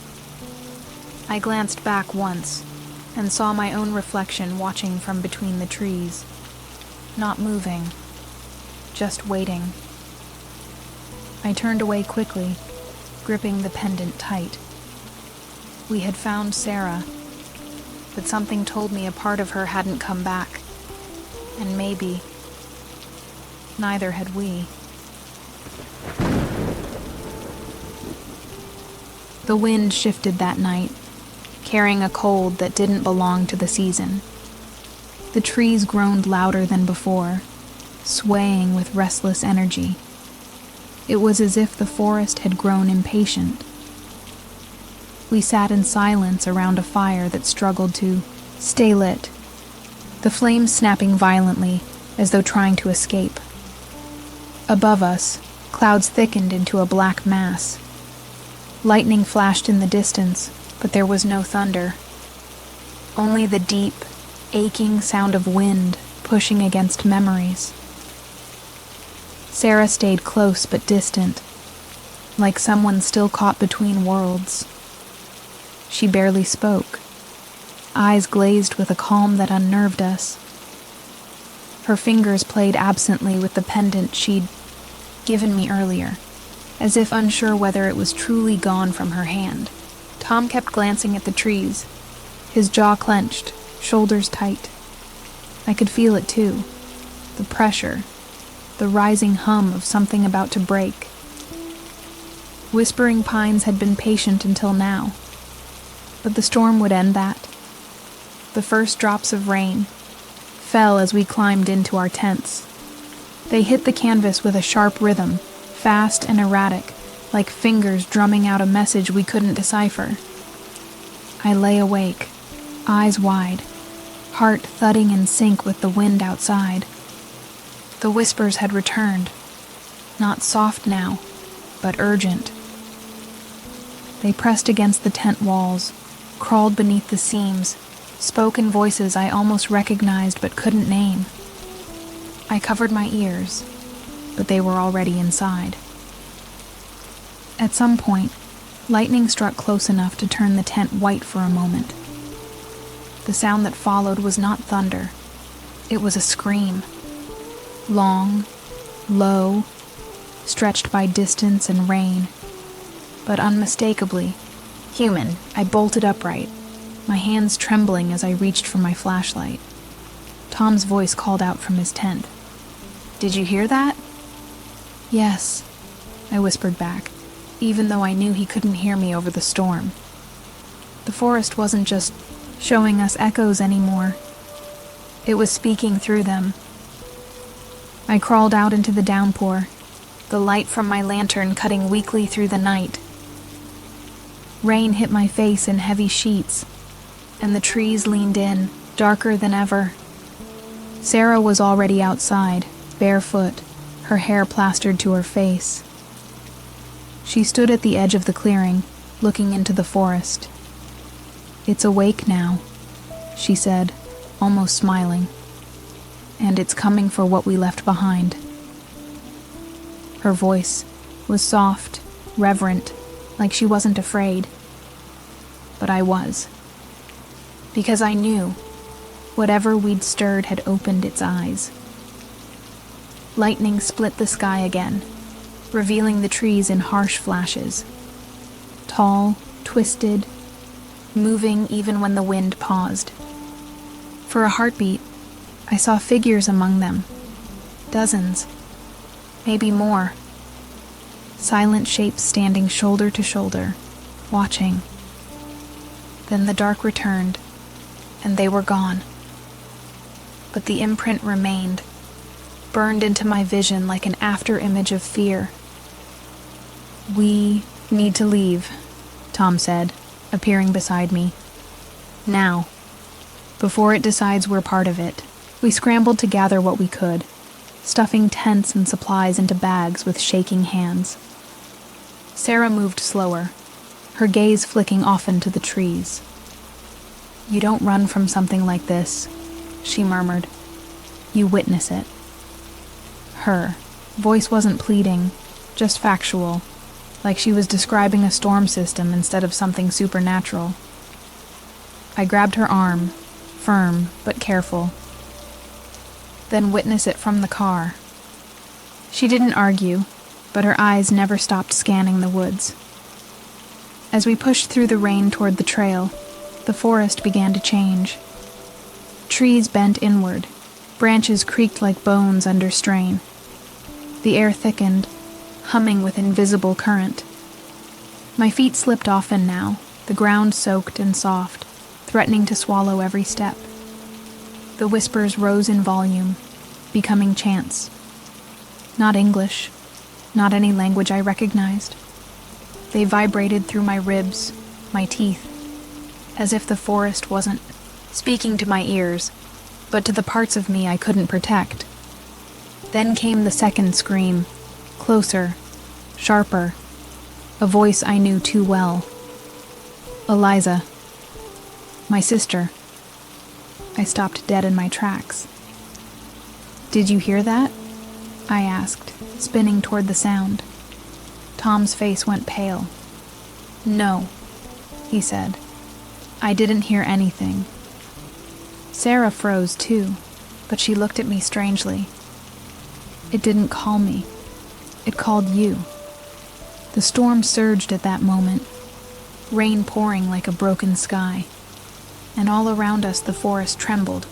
I glanced back once and saw my own reflection watching from between the trees, not moving, just waiting. I turned away quickly, gripping the pendant tight. We had found Sarah, but something told me a part of her hadn't come back, and maybe neither had we. The wind shifted that night, carrying a cold that didn't belong to the season. The trees groaned louder than before, swaying with restless energy. It was as if the forest had grown impatient. We sat in silence around a fire that struggled to stay lit, the flames snapping violently as though trying to escape. Above us, clouds thickened into a black mass. Lightning flashed in the distance, but there was no thunder. Only the deep, aching sound of wind pushing against memories. Sarah stayed close but distant, like someone still caught between worlds. She barely spoke, eyes glazed with a calm that unnerved us. Her fingers played absently with the pendant she'd given me earlier, as if unsure whether it was truly gone from her hand. Tom kept glancing at the trees, his jaw clenched, shoulders tight. I could feel it too, the pressure, the rising hum of something about to break. Whispering Pines had been patient until now, but the storm would end that. The first drops of rain fell as we climbed into our tents. They hit the canvas with a sharp rhythm, fast and erratic, like fingers drumming out a message we couldn't decipher. I lay awake, eyes wide, heart thudding in sync with the wind outside. The whispers had returned, not soft now, but urgent. They pressed against the tent walls, crawled beneath the seams, spoke in voices I almost recognized but couldn't name. I covered my ears, but they were already inside. At some point, lightning struck close enough to turn the tent white for a moment. The sound that followed was not thunder. It was a scream. Long, low, stretched by distance and rain, but unmistakably human. I bolted upright, my hands trembling as I reached for my flashlight. Tom's voice called out from his tent. "Did you hear that?" "Yes," I whispered back, even though I knew he couldn't hear me over the storm. The forest wasn't just showing us echoes anymore. It was speaking through them. I crawled out into the downpour, the light from my lantern cutting weakly through the night. Rain hit my face in heavy sheets, and the trees leaned in, darker than ever. Sarah was already outside, barefoot, her hair plastered to her face. She stood at the edge of the clearing, looking into the forest. "It's awake now," she said, almost smiling. "And it's coming for what we left behind." Her voice was soft, reverent, like she wasn't afraid. But I was. Because I knew whatever we'd stirred had opened its eyes. Lightning split the sky again, revealing the trees in harsh flashes. Tall, twisted, moving even when the wind paused. For a heartbeat, I saw figures among them. Dozens, maybe more. Silent shapes standing shoulder to shoulder, watching. Then the dark returned, and they were gone. But the imprint remained, burned into my vision like an after-image of fear. "We need to leave," Tom said, appearing beside me. "Now, before it decides we're part of it." We scrambled to gather what we could, stuffing tents and supplies into bags with shaking hands. Sarah moved slower, her gaze flicking often to the trees. "You don't run from something like this," she murmured. "You witness it." Her voice wasn't pleading, just factual, like she was describing a storm system instead of something supernatural. I grabbed her arm, firm but careful. "Then witness it from the car." She didn't argue, but her eyes never stopped scanning the woods. As we pushed through the rain toward the trail, the forest began to change. Trees bent inward, branches creaked like bones under strain. The air thickened, humming with invisible current. My feet slipped often now, the ground soaked and soft, threatening to swallow every step. The whispers rose in volume, becoming chants. Not English, not any language I recognized. They vibrated through my ribs, my teeth, as if the forest wasn't speaking to my ears, but to the parts of me I couldn't protect. Then came the second scream, closer, sharper, a voice I knew too well. "Eliza. My sister." I stopped dead in my tracks. "Did you hear that?" I asked, spinning toward the sound. Tom's face went pale. "No," he said. "I didn't hear anything." Sarah froze too, but she looked at me strangely. "It didn't call me. It called you." The storm surged at that moment, rain pouring like a broken sky, and all around us the forest trembled,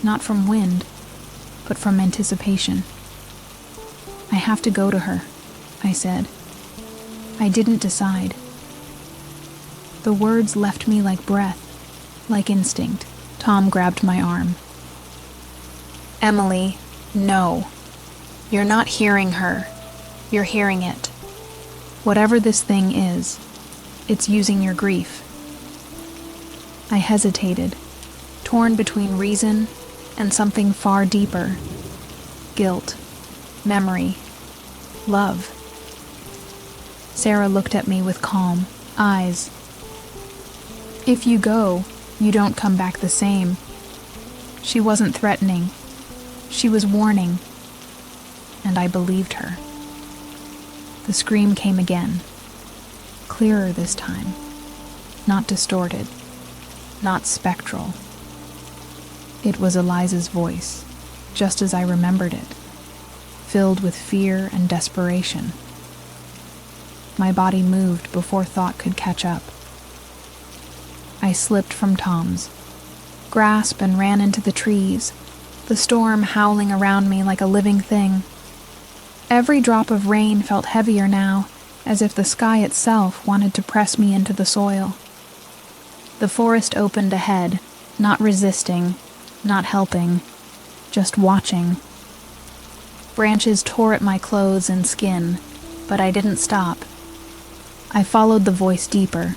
not from wind, but from anticipation. "I have to go to her," I said. I didn't decide. The words left me like breath, like instinct. Tom grabbed my arm. "Emily, no. You're not hearing her. You're hearing it. Whatever this thing is, it's using your grief." I hesitated, torn between reason and something far deeper. Guilt, memory, love. Sarah looked at me with calm eyes. "If you go, you don't come back the same." She wasn't threatening. She was warning. And I believed her. The scream came again, clearer this time, not distorted, not spectral. It was Eliza's voice, just as I remembered it, filled with fear and desperation. My body moved before thought could catch up. I slipped from Tom's, grasped and ran into the trees, the storm howling around me like a living thing. Every drop of rain felt heavier now, as if the sky itself wanted to press me into the soil. The forest opened ahead, not resisting, not helping, just watching. Branches tore at my clothes and skin, but I didn't stop. I followed the voice deeper,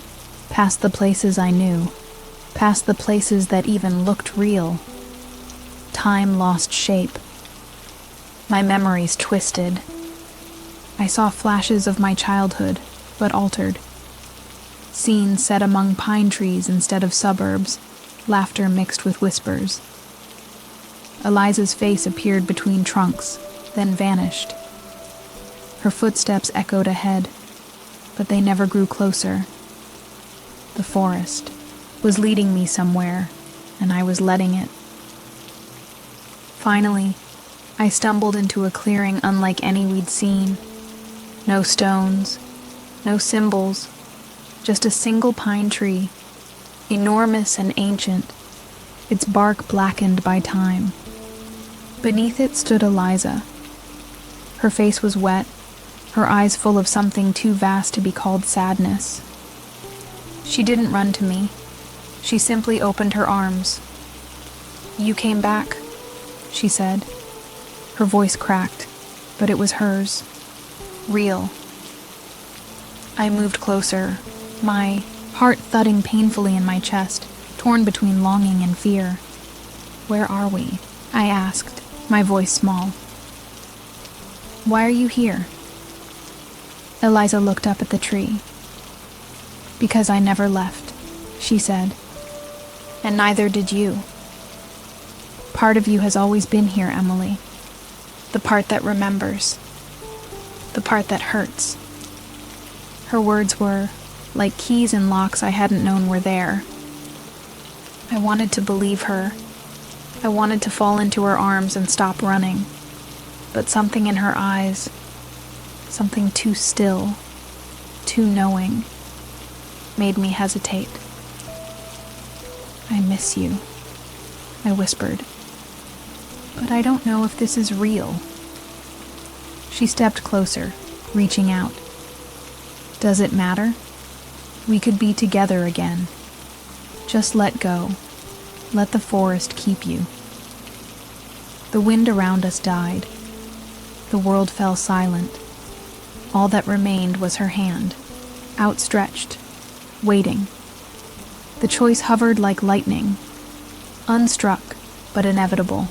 past the places I knew, past the places that even looked real. Time lost shape. My memories twisted. I saw flashes of my childhood, but altered. Scenes set among pine trees instead of suburbs, laughter mixed with whispers. Eliza's face appeared between trunks, then vanished. Her footsteps echoed ahead, but they never grew closer. The forest was leading me somewhere, and I was letting it. Finally, I stumbled into a clearing unlike any we'd seen. No stones, no symbols, just a single pine tree, enormous and ancient, its bark blackened by time. Beneath it stood Eliza. Her face was wet, her eyes full of something too vast to be called sadness. She didn't run to me. She simply opened her arms. "You came back," she said. Her voice cracked, but it was hers. Real. I moved closer, my heart thudding painfully in my chest, torn between longing and fear. "Where are we?" I asked, my voice small. "Why are you here?" Eliza looked up at the tree. "Because I never left," she said. "And neither did you. Part of you has always been here, Emily. The part that remembers. The part that hurts." Her words were like keys and locks I hadn't known were there. I wanted to believe her. I wanted to fall into her arms and stop running. But something in her eyes, something too still, too knowing, made me hesitate. "I miss you," I whispered. "But I don't know if this is real." She stepped closer, reaching out. "Does it matter? We could be together again. Just let go. Let the forest keep you." The wind around us died. The world fell silent. All that remained was her hand, outstretched, waiting. The choice hovered like lightning, unstruck but inevitable.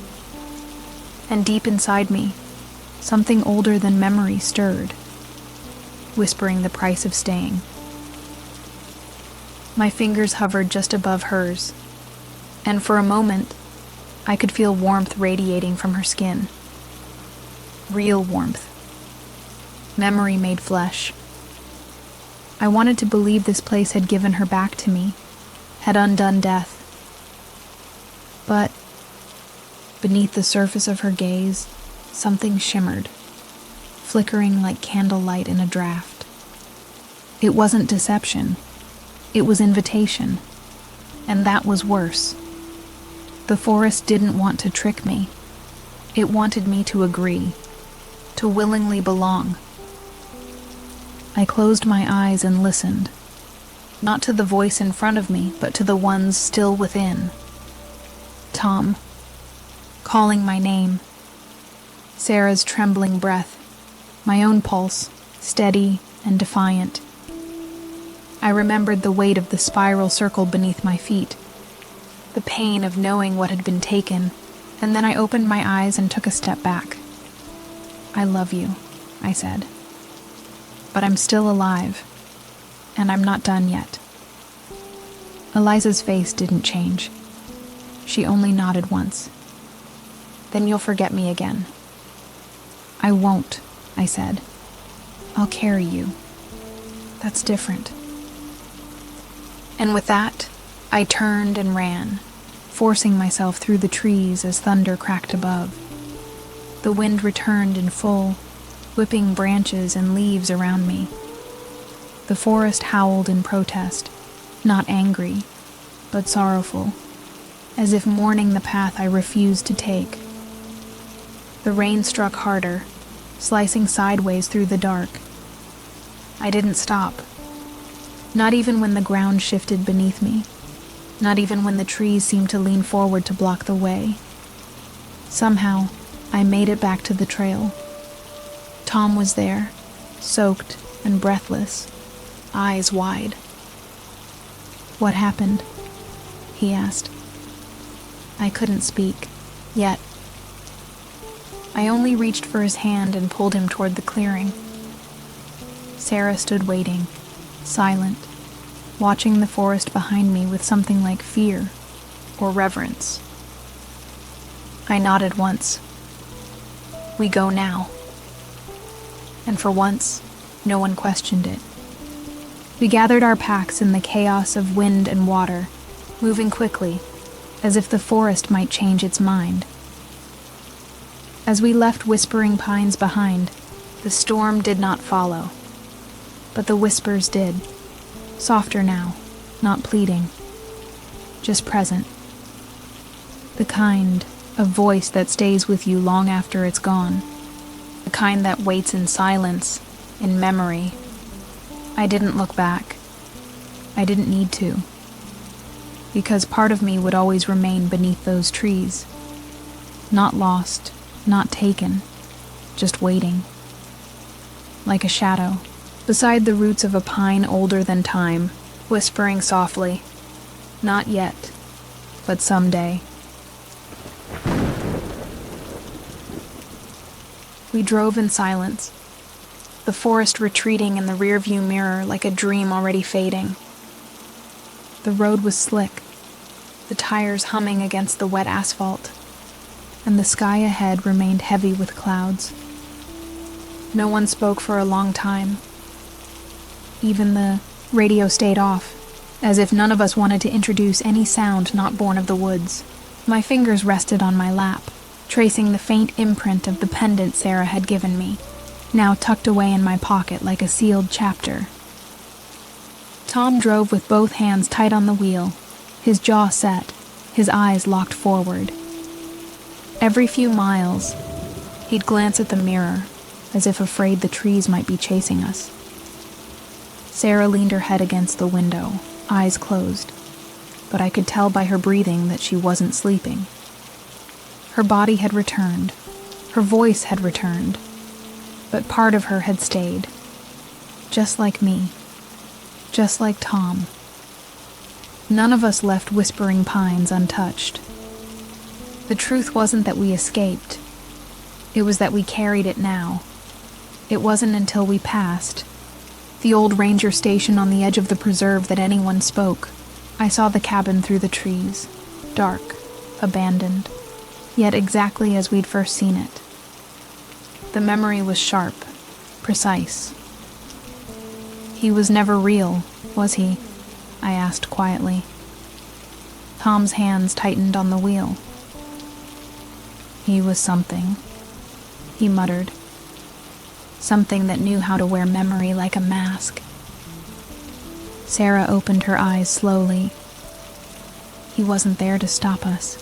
And deep inside me, something older than memory stirred, whispering the price of staying. My fingers hovered just above hers, and for a moment, I could feel warmth radiating from her skin. Real warmth. Memory made flesh. I wanted to believe this place had given her back to me, had undone death. But beneath the surface of her gaze, something shimmered, flickering like candlelight in a draft. It wasn't deception. It was invitation. And that was worse. The forest didn't want to trick me. It wanted me to agree, to willingly belong. I closed my eyes and listened, not to the voice in front of me, but to the ones still within. Tom, calling my name. Sarah's trembling breath, my own pulse, steady and defiant. I remembered the weight of the spiral circle beneath my feet, the pain of knowing what had been taken, and then I opened my eyes and took a step back. "I love you," I said. "But I'm still alive, and I'm not done yet." Eliza's face didn't change. She only nodded once. "Then you'll forget me again." "I won't," I said. "I'll carry you. That's different." And with that, I turned and ran, forcing myself through the trees as thunder cracked above. The wind returned in full, whipping branches and leaves around me. The forest howled in protest, not angry, but sorrowful, as if mourning the path I refused to take. The rain struck harder, slicing sideways through the dark. I didn't stop. Not even when the ground shifted beneath me. Not even when the trees seemed to lean forward to block the way. Somehow, I made it back to the trail. Tom was there, soaked and breathless, eyes wide. "What happened?" he asked. I couldn't speak, yet. I only reached for his hand and pulled him toward the clearing. Sarah stood waiting, silent, watching the forest behind me with something like fear or reverence. I nodded once. "We go now." and for once, no one questioned it. We gathered our packs in the chaos of wind and water, moving quickly, as if the forest might change its mind. As we left Whispering Pines behind, the storm did not follow, but the whispers did, softer now, not pleading, just present. The kind of voice that stays with you long after it's gone, the kind that waits in silence, in memory. I didn't look back. I didn't need to, because part of me would always remain beneath those trees, not lost, not taken, just waiting. Like a shadow, beside the roots of a pine older than time, whispering softly, "Not yet, but someday." We drove in silence, the forest retreating in the rearview mirror like a dream already fading. The road was slick, the tires humming against the wet asphalt, and the sky ahead remained heavy with clouds. No one spoke for a long time. Even the radio stayed off, as if none of us wanted to introduce any sound not born of the woods. My fingers rested on my lap, tracing the faint imprint of the pendant Sarah had given me, now tucked away in my pocket like a sealed chapter. Tom drove with both hands tight on the wheel, his jaw set, his eyes locked forward. Every few miles, he'd glance at the mirror, as if afraid the trees might be chasing us. Sarah leaned her head against the window, eyes closed, but I could tell by her breathing that she wasn't sleeping. Her body had returned, her voice had returned, but part of her had stayed, just like me, just like Tom. None of us left Whispering Pines untouched. The truth wasn't that we escaped, it was that we carried it now. It wasn't until we passed the old ranger station on the edge of the preserve that anyone spoke. I saw the cabin through the trees, dark, abandoned, yet exactly as we'd first seen it. The memory was sharp, precise. "He was never real, was he?" I asked quietly. Tom's hands tightened on the wheel. "He was something," he muttered. "Something that knew how to wear memory like a mask." Sarah opened her eyes slowly. "He wasn't there to stop us.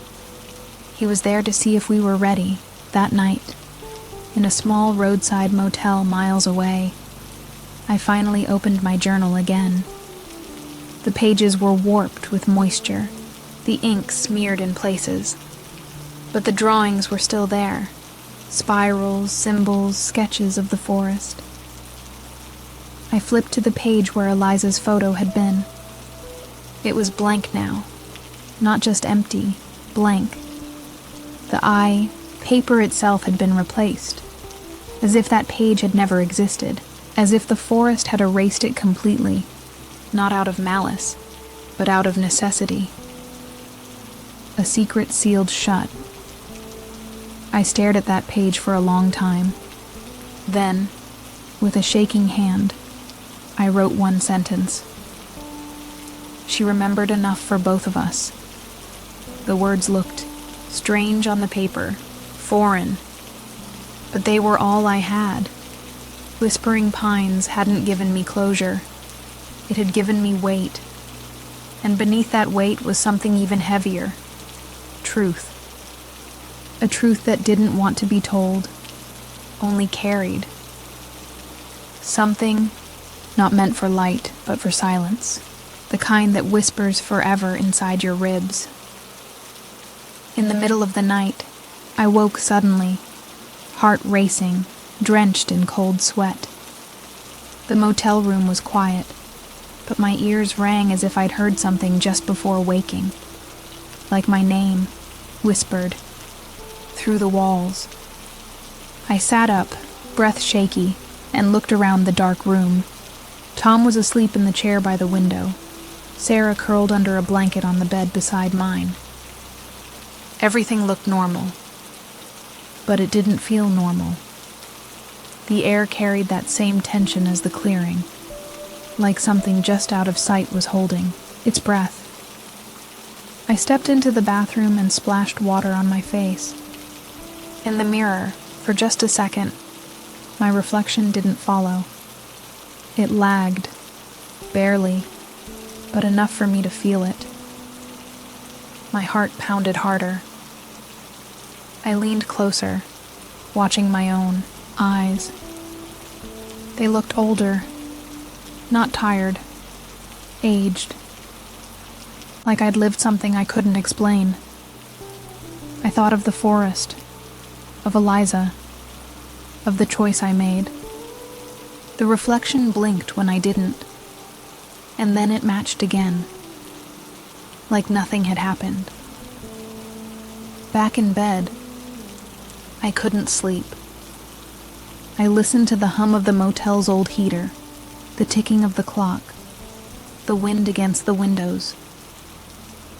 He was there to see if we were ready, that night, in a small roadside motel miles away." I finally opened my journal again. The pages were warped with moisture, the ink smeared in places, but the drawings were still there. Spirals, symbols, sketches of the forest. I flipped to the page where Eliza's photo had been. It was blank now, not just empty, blank. The eye, paper itself had been replaced, as if that page had never existed, as if the forest had erased it completely, not out of malice, but out of necessity. A secret sealed shut. I stared at that page for a long time. Then, with a shaking hand, I wrote one sentence. She remembered enough for both of us. The words looked strange on the paper, foreign, but they were all I had. Whispering Pines hadn't given me closure. It had given me weight, and beneath that weight was something even heavier. Truth. A truth that didn't want to be told, only carried. Something not meant for light, but for silence, the kind that whispers forever inside your ribs. In the middle of the night, I woke suddenly, heart racing, drenched in cold sweat. The motel room was quiet, but my ears rang as if I'd heard something just before waking, like my name, whispered, through the walls. I sat up, breath shaky, and looked around the dark room. Tom was asleep in the chair by the window, Sarah curled under a blanket on the bed beside mine. Everything looked normal, but it didn't feel normal. The air carried that same tension as the clearing, like something just out of sight was holding its breath. I stepped into the bathroom and splashed water on my face. In the mirror, for just a second, my reflection didn't follow. It lagged, barely, but enough for me to feel it. My heart pounded harder. I leaned closer, watching my own eyes. They looked older, not tired, aged, like I'd lived something I couldn't explain. I thought of the forest, of Eliza, of the choice I made. The reflection blinked when I didn't, and then it matched again, like nothing had happened. Back in bed, I couldn't sleep. I listened to the hum of the motel's old heater, the ticking of the clock, the wind against the windows.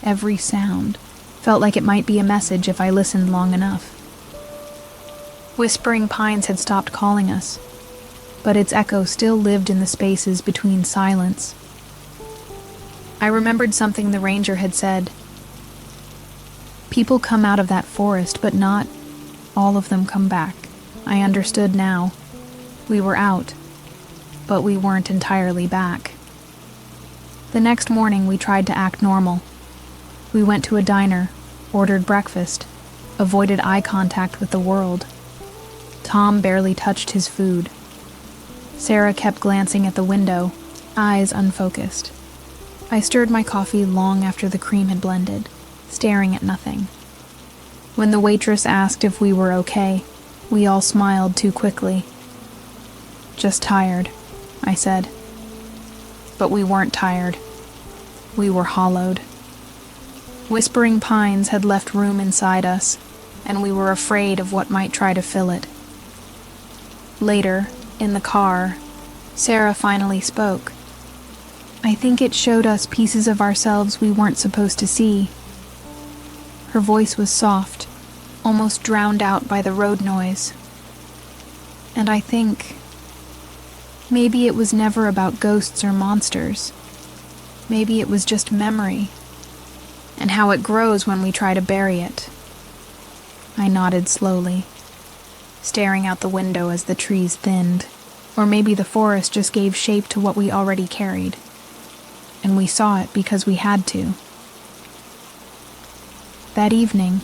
Every sound felt like it might be a message if I listened long enough. Whispering Pines had stopped calling us, but its echo still lived in the spaces between silence. I remembered something the ranger had said. People come out of that forest, but not all of them come back. I understood now. We were out, but we weren't entirely back. The next morning, we tried to act normal. We went to a diner, ordered breakfast, avoided eye contact with the world. Tom barely touched his food. Sarah kept glancing at the window, eyes unfocused. I stirred my coffee long after the cream had blended, staring at nothing. When the waitress asked if we were okay, we all smiled too quickly. Just tired, I said. But we weren't tired. We were hollowed. Whispering Pines had left room inside us, and we were afraid of what might try to fill it. Later, in the car, Sarah finally spoke. I think it showed us pieces of ourselves we weren't supposed to see. Her voice was soft, almost drowned out by the road noise. And I think maybe it was never about ghosts or monsters. Maybe it was just memory, and how it grows when we try to bury it. I nodded slowly, staring out the window as the trees thinned. Or maybe the forest just gave shape to what we already carried, and we saw it because we had to. That evening,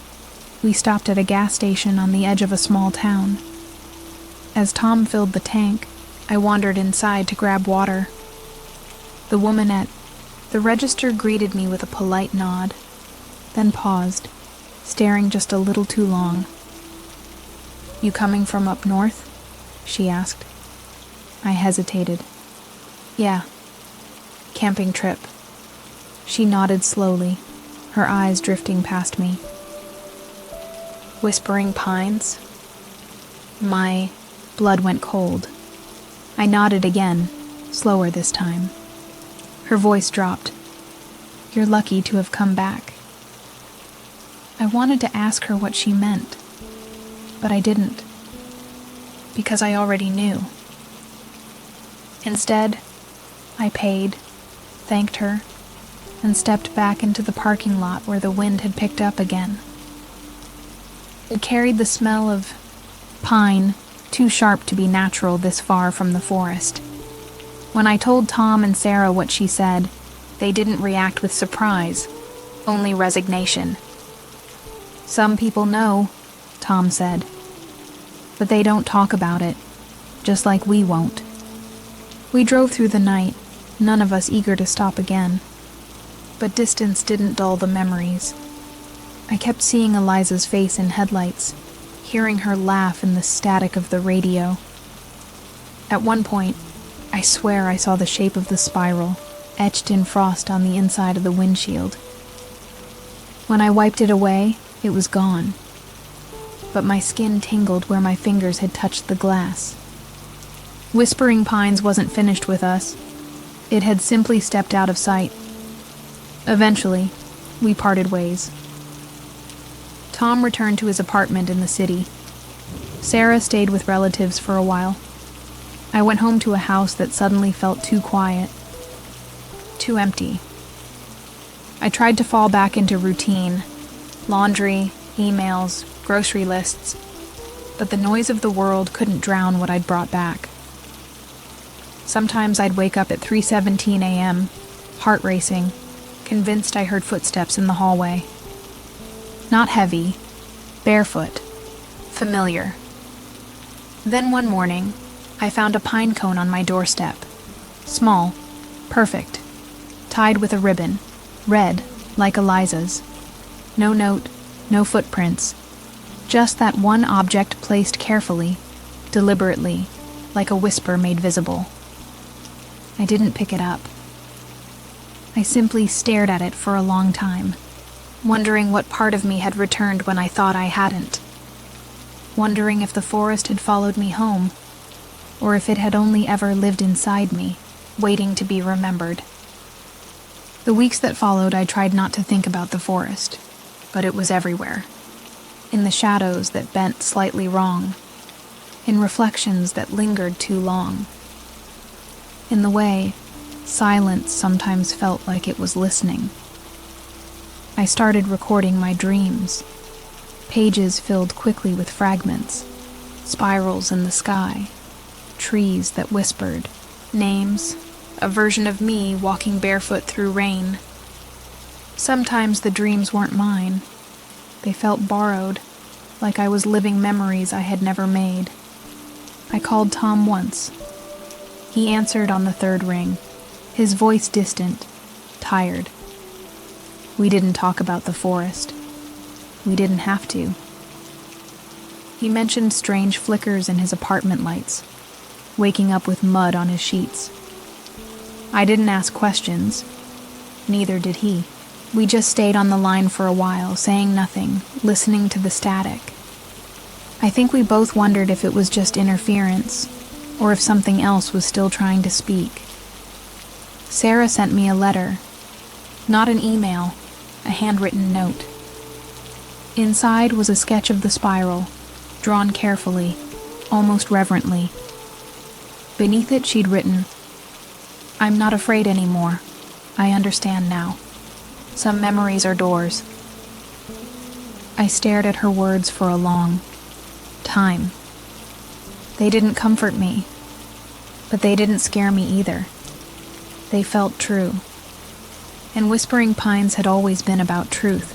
we stopped at a gas station on the edge of a small town. As Tom filled the tank, I wandered inside to grab water. The woman at the register greeted me with a polite nod, then paused, staring just a little too long. You coming from up north? She asked. I hesitated. Yeah, camping trip. She nodded slowly, her eyes drifting past me. Whispering Pines? My blood went cold. I nodded again, slower this time. Her voice dropped. You're lucky to have come back. I wanted to ask her what she meant, but I didn't, because I already knew. Instead, I paid, thanked her, and stepped back into the parking lot where the wind had picked up again. It carried the smell of pine, too sharp to be natural this far from the forest. When I told Tom and Sarah what she said, they didn't react with surprise, only resignation. Some people know, Tom said, but they don't talk about it, just like we won't. We drove through the night, none of us eager to stop again. But distance didn't dull the memories. I kept seeing Eliza's face in headlights, hearing her laugh in the static of the radio. At one point, I swear I saw the shape of the spiral, etched in frost on the inside of the windshield. When I wiped it away, it was gone. But my skin tingled where my fingers had touched the glass. Whispering Pines wasn't finished with us. It had simply stepped out of sight. Eventually, we parted ways. Tom returned to his apartment in the city. Sarah stayed with relatives for a while, I went home to a house that suddenly felt too quiet, too empty. I tried to fall back into routine, laundry, emails, grocery lists, but the noise of the world couldn't drown what I'd brought back. Sometimes I'd wake up at 3:17 a.m., heart racing, convinced I heard footsteps in the hallway. Not heavy, barefoot, familiar. Then one morning, I found a pine cone on my doorstep. Small, perfect, tied with a ribbon, red, like Eliza's. No note, no footprints. Just that one object placed carefully, deliberately, like a whisper made visible. I didn't pick it up. I simply stared at it for a long time, wondering what part of me had returned when I thought I hadn't. Wondering if the forest had followed me home, or if it had only ever lived inside me, waiting to be remembered. The weeks that followed, I tried not to think about the forest, but it was everywhere. In the shadows that bent slightly wrong, in reflections that lingered too long. In the way, silence sometimes felt like it was listening. I started recording my dreams. Pages filled quickly with fragments, spirals in the sky, trees that whispered, names, a version of me walking barefoot through rain. Sometimes the dreams weren't mine. They felt borrowed, like I was living memories I had never made. I called Tom once. He answered on the third ring, his voice distant, tired. We didn't talk about the forest. We didn't have to. He mentioned strange flickers in his apartment lights, waking up with mud on his sheets. I didn't ask questions. Neither did he. We just stayed on the line for a while, saying nothing, listening to the static. I think we both wondered if it was just interference, or if something else was still trying to speak. Sarah sent me a letter. Not an email, a handwritten note. Inside was a sketch of the spiral, drawn carefully, almost reverently. Beneath it she'd written, "I'm not afraid anymore. I understand now. Some memories are doors." I stared at her words for a long time. They didn't comfort me, but they didn't scare me either. They felt true. And Whispering Pines had always been about truth.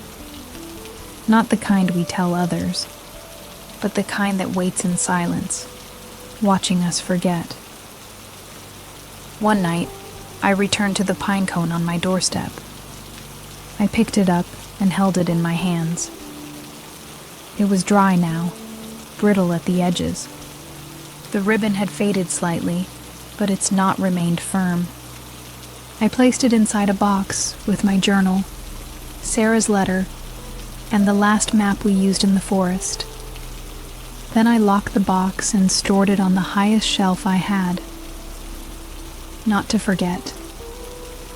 Not the kind we tell others, but the kind that waits in silence, watching us forget. One night, I returned to the pine cone on my doorstep. I picked it up and held it in my hands. It was dry now, brittle at the edges. The ribbon had faded slightly, but its knot remained firm. I placed it inside a box with my journal, Sarah's letter, and the last map we used in the forest. Then I locked the box and stored it on the highest shelf I had. Not to forget,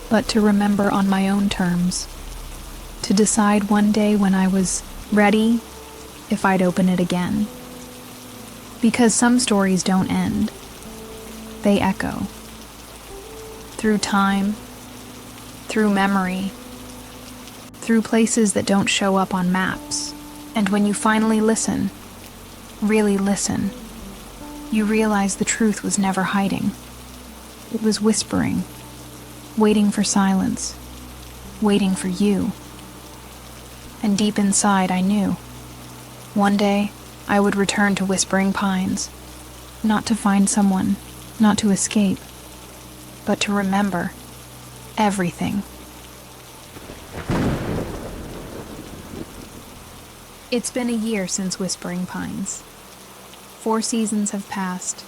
but to remember on my own terms. To decide one day when I was ready if I'd open it again. Because some stories don't end. They echo. Through time, through memory, through places that don't show up on maps. And when you finally listen, really listen, you realize the truth was never hiding. It was whispering, waiting for silence, waiting for you. And deep inside I knew. One day, I would return to Whispering Pines, not to find someone, not to escape, but to remember everything. It's been a year since Whispering Pines. 4 seasons have passed,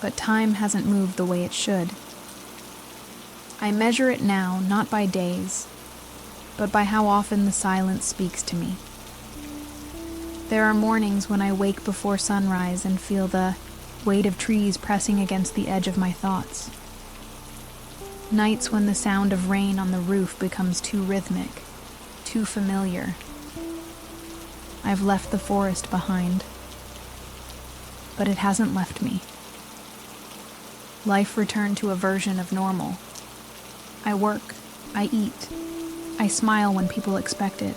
but time hasn't moved the way it should. I measure it now not by days, but by how often the silence speaks to me. There are mornings when I wake before sunrise and feel the weight of trees pressing against the edge of my thoughts. Nights when the sound of rain on the roof becomes too rhythmic, too familiar. I've left the forest behind, but it hasn't left me. Life returned to a version of normal. I work, I eat, I smile when people expect it.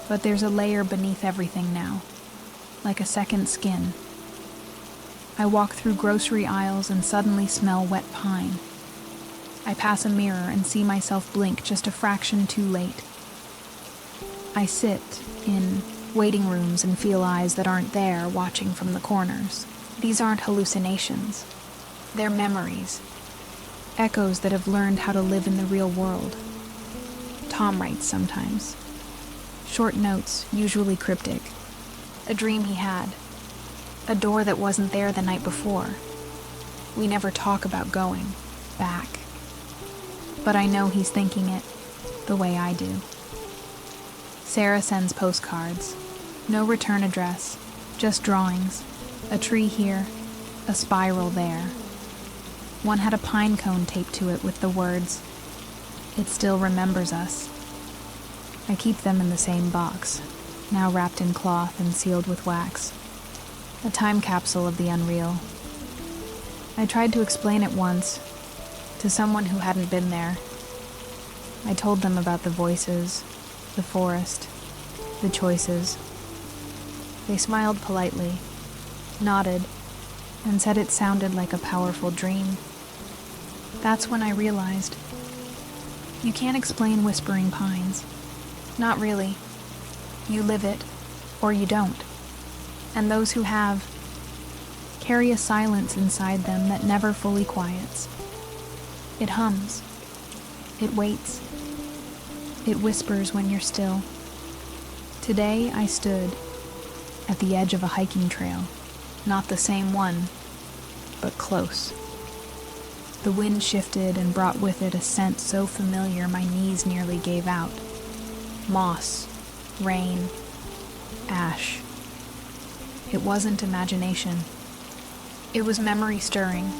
But there's a layer beneath everything now, like a second skin. I walk through grocery aisles and suddenly smell wet pine. I pass a mirror and see myself blink just a fraction too late. I sit in waiting rooms and feel eyes that aren't there watching from the corners. These aren't hallucinations. They're memories. Echoes that have learned how to live in the real world. Tom writes sometimes. Short notes, usually cryptic. A dream he had. A door that wasn't there the night before. We never talk about going back. But I know he's thinking it the way I do. Sarah sends postcards. No return address, just drawings. A tree here, a spiral there. One had a pine cone taped to it with the words, "It still remembers us." I keep them in the same box, now wrapped in cloth and sealed with wax. A time capsule of the unreal. I tried to explain it once, to someone who hadn't been there. I told them about the voices, the forest, the choices. They smiled politely, nodded, and said it sounded like a powerful dream. That's when I realized, you can't explain whispering pines. Not really. You live it, or you don't. And those who have carry a silence inside them that never fully quiets. It hums. It waits. It whispers when you're still. Today I stood at the edge of a hiking trail. Not the same one, but close. The wind shifted and brought with it a scent so familiar my knees nearly gave out. Moss, rain, ash. It wasn't imagination. It was memory stirring.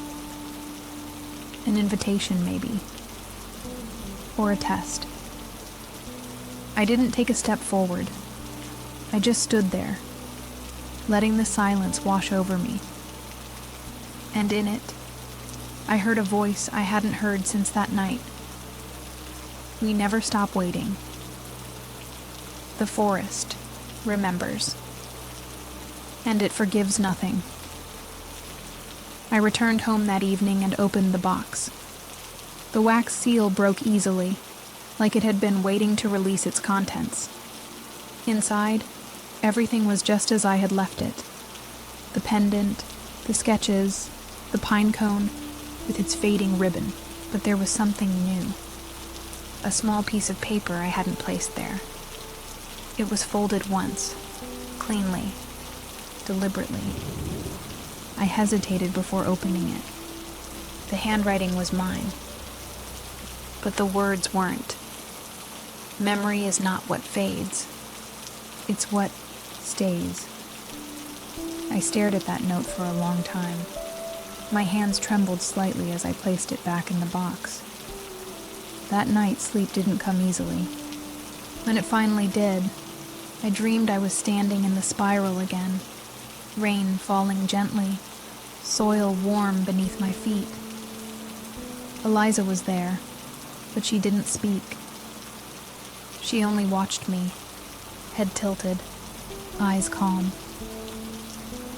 An invitation, maybe. Or a test. I didn't take a step forward. I just stood there, letting the silence wash over me. And in it, I heard a voice I hadn't heard since that night. We never stop waiting. The forest remembers. And it forgives nothing. I returned home that evening and opened the box. The wax seal broke easily, like it had been waiting to release its contents. Inside, everything was just as I had left it. The pendant, the sketches, the pine cone, with its fading ribbon, but there was something new. A small piece of paper I hadn't placed there. It was folded once, cleanly, deliberately. I hesitated before opening it. The handwriting was mine, but the words weren't. Memory is not what fades. It's what stays. I stared at that note for a long time. My hands trembled slightly as I placed it back in the box. That night, sleep didn't come easily. When it finally did, I dreamed I was standing in the spiral again, rain falling gently, soil warm beneath my feet. Eliza was there, but she didn't speak. She only watched me, head tilted, eyes calm.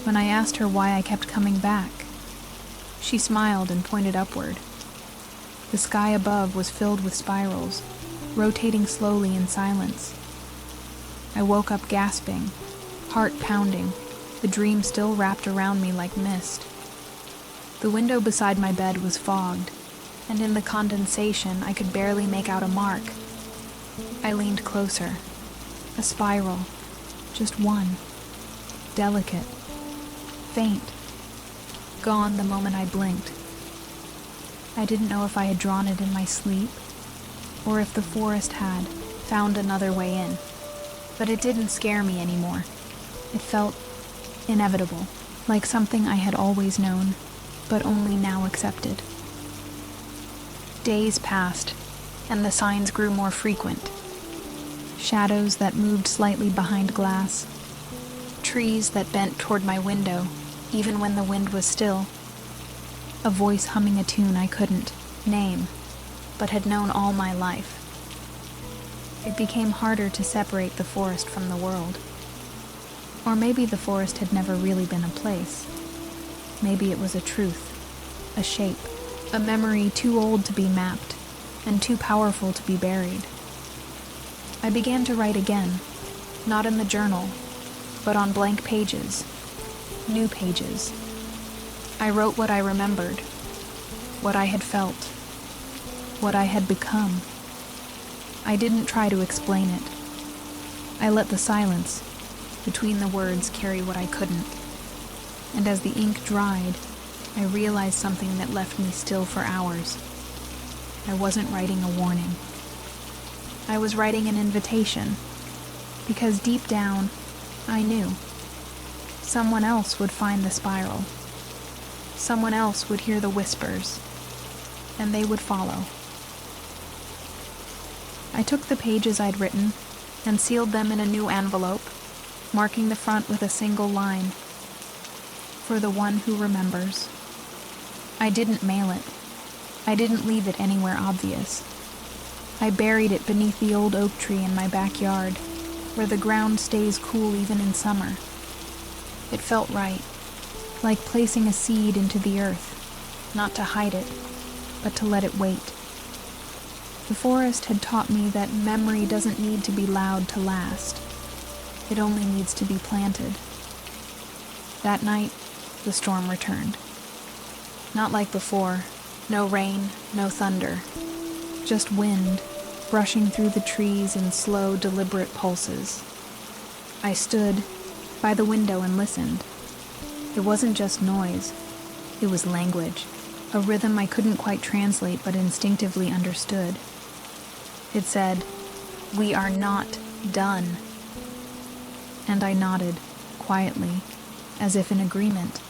When I asked her why I kept coming back, she smiled and pointed upward. The sky above was filled with spirals, rotating slowly in silence. I woke up gasping, heart pounding, the dream still wrapped around me like mist. The window beside my bed was fogged, and in the condensation I could barely make out a mark. I leaned closer. A spiral, just one, delicate, faint, gone the moment I blinked. I didn't know if I had drawn it in my sleep, or if the forest had found another way in. But it didn't scare me anymore. It felt inevitable, like something I had always known, but only now accepted. Days passed, and the signs grew more frequent. Shadows that moved slightly behind glass. Trees that bent toward my window, even when the wind was still. a voice humming a tune I couldn't name, but had known all my life. It became harder to separate the forest from the world. Or maybe the forest had never really been a place. Maybe it was a truth, a shape, a memory too old to be mapped and too powerful to be buried. I began to write again, not in the journal, but on blank pages, new pages. I wrote what I remembered, what I had felt, what I had become. I didn't try to explain it. I let the silence between the words carry what I couldn't. And as the ink dried, I realized something that left me still for hours. I wasn't writing a warning. I was writing an invitation, because deep down, I knew someone else would find the spiral. Someone else would hear the whispers, and they would follow. I took the pages I'd written and sealed them in a new envelope, marking the front with a single line, "For the one who remembers." I didn't mail it. I didn't leave it anywhere obvious. I buried it beneath the old oak tree in my backyard, where the ground stays cool even in summer. It felt right, like placing a seed into the earth, not to hide it, but to let it wait. The forest had taught me that memory doesn't need to be loud to last. It only needs to be planted. That night, the storm returned. Not like before, no rain, no thunder, just wind brushing through the trees in slow, deliberate pulses. I stood by the window and listened. It wasn't just noise, it was language, a rhythm I couldn't quite translate but instinctively understood. It said, "We are not done." And I nodded, quietly, as if in agreement.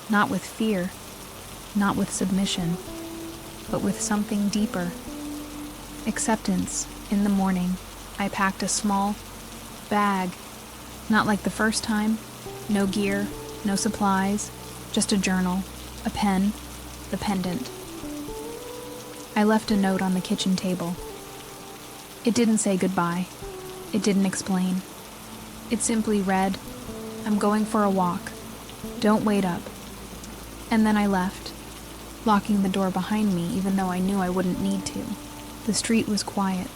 Not with fear, not with submission, but with something deeper. Acceptance. In the morning, I packed a small bag, not like the first time, no gear, no supplies, just a journal, a pen, the pendant. I left a note on the kitchen table. It didn't say goodbye. It didn't explain. It simply read, "I'm going for a walk. Don't wait up." And then I left, locking the door behind me even though I knew I wouldn't need to. The street was quiet.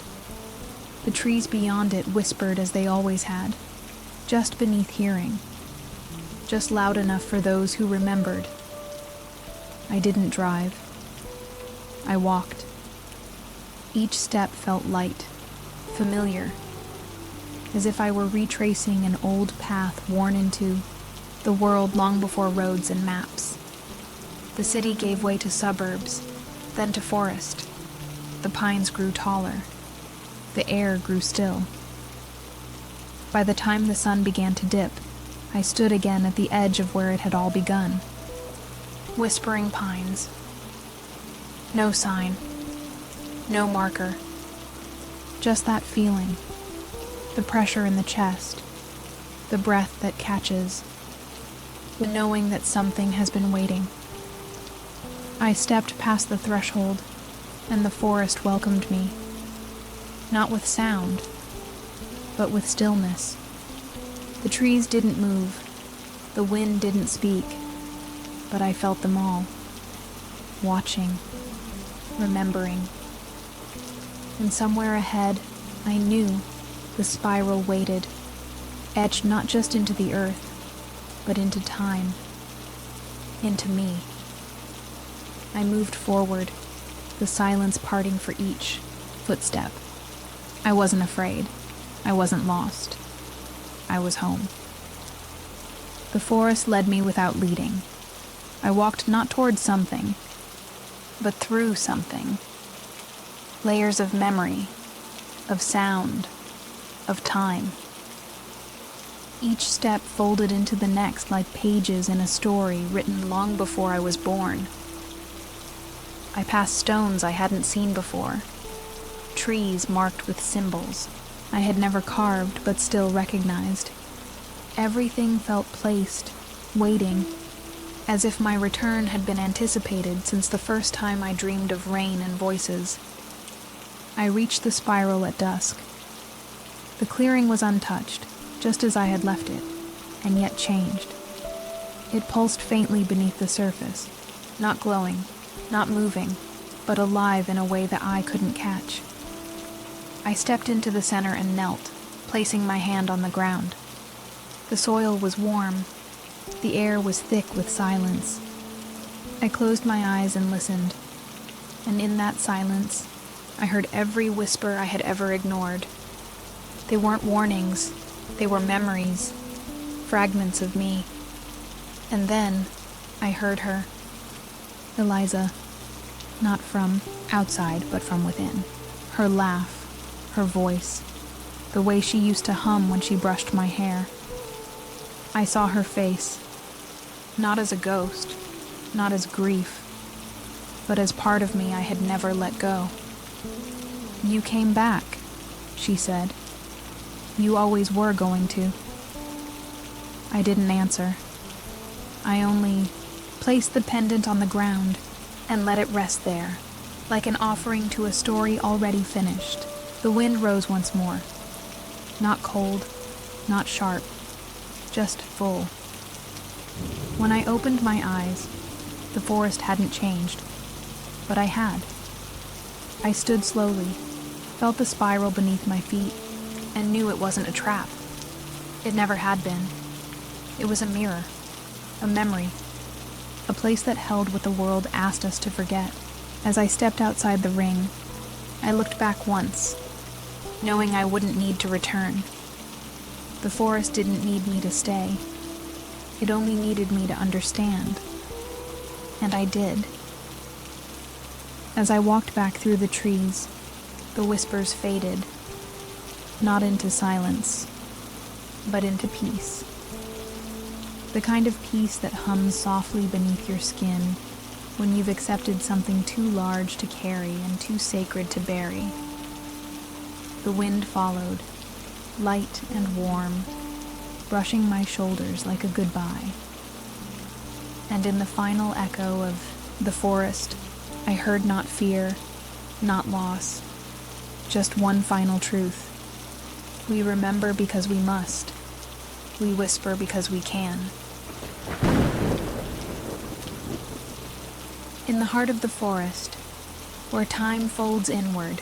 The trees beyond it whispered as they always had, just beneath hearing, just loud enough for those who remembered. I didn't drive. I walked. Each step felt light, familiar, as if I were retracing an old path worn into the world long before roads and maps. The city gave way to suburbs, then to forest. The pines grew taller. The air grew still. By the time the sun began to dip, I stood again at the edge of where it had all begun. Whispering pines. No sign. No marker. Just that feeling. The pressure in the chest. The breath that catches. The knowing that something has been waiting. I stepped past the threshold, and the forest welcomed me. Not with sound, but with stillness. The trees didn't move. The wind didn't speak. But I felt them all. Watching. Remembering. And somewhere ahead, I knew the spiral waited, etched not just into the earth, but into time. Into me. I moved forward, the silence parting for each footstep. I wasn't afraid. I wasn't lost. I was home. The forest led me without leading. I walked not towards something, but through something. Layers of memory, of sound, of time. Each step folded into the next like pages in a story written long before I was born. I passed stones I hadn't seen before, trees marked with symbols I had never carved but still recognized. Everything felt placed, waiting, as if my return had been anticipated since the first time I dreamed of rain and voices. I reached the spiral at dusk. The clearing was untouched, just as I had left it, and yet changed. It pulsed faintly beneath the surface, not glowing, not moving, but alive in a way that I couldn't catch. I stepped into the center and knelt, placing my hand on the ground. The soil was warm. The air was thick with silence. I closed my eyes and listened, and in that silence, I heard every whisper I had ever ignored. They weren't warnings, they were memories, fragments of me. And then, I heard her. Eliza, not from outside, but from within. Her laugh, her voice, the way she used to hum when she brushed my hair. I saw her face, not as a ghost, not as grief, but as part of me I had never let go. "You came back," she said. "You always were going to." I didn't answer. I only placed the pendant on the ground and let it rest there, like an offering to a story already finished. The wind rose once more. Not cold, not sharp, just full. When I opened my eyes, the forest hadn't changed, but I had. I stood slowly, felt the spiral beneath my feet, and knew it wasn't a trap. It never had been. It was a mirror, a memory, a place that held what the world asked us to forget. As I stepped outside the ring, I looked back once, knowing I wouldn't need to return. The forest didn't need me to stay. It only needed me to understand. And I did. As I walked back through the trees, the whispers faded, not into silence, but into peace. The kind of peace that hums softly beneath your skin when you've accepted something too large to carry and too sacred to bury. The wind followed, light and warm, brushing my shoulders like a goodbye. And in the final echo of the forest, I heard not fear, not loss, just one final truth. We remember because we must. We whisper because we can. In the heart of the forest, where time folds inward,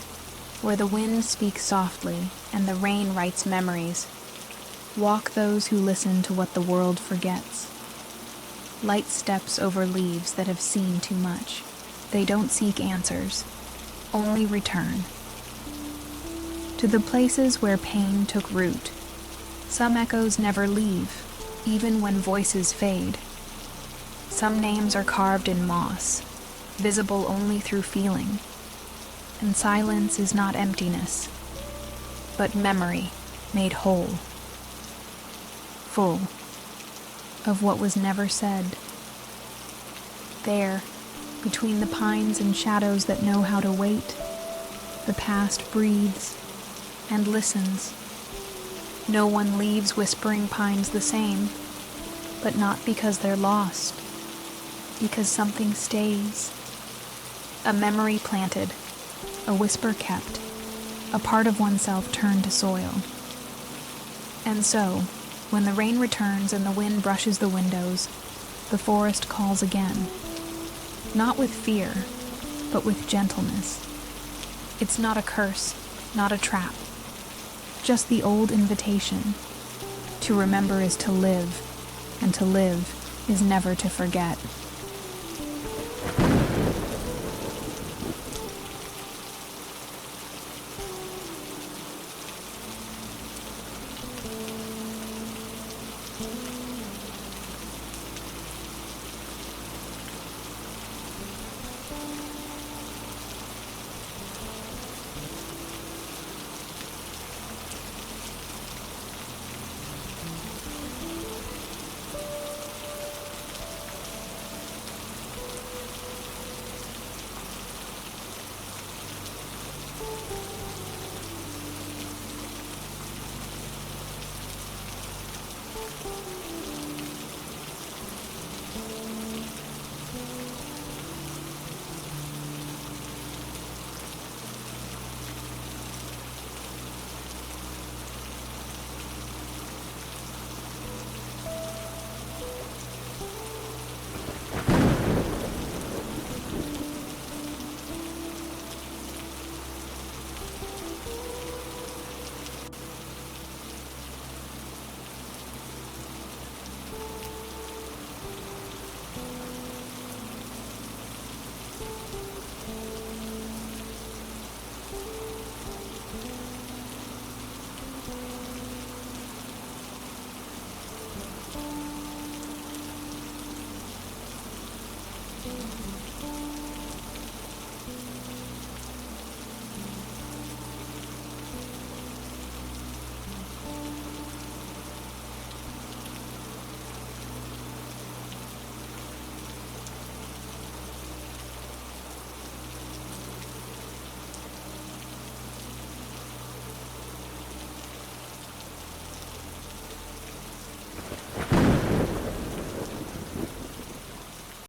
where the wind speaks softly and the rain writes memories, walk those who listen to what the world forgets. Light steps over leaves that have seen too much. They don't seek answers, only return. To the places where pain took root, some echoes never leave, even when voices fade. Some names are carved in moss, visible only through feeling. And silence is not emptiness, but memory made whole. Full of what was never said. There, between the pines and shadows that know how to wait, the past breathes and listens. No one leaves whispering pines the same, but not because they're lost, because something stays. A memory planted, a whisper kept, a part of oneself turned to soil. And so, when the rain returns and the wind brushes the windows, the forest calls again. Not with fear, but with gentleness. It's not a curse, not a trap. Just the old invitation. To remember is to live, and to live is never to forget.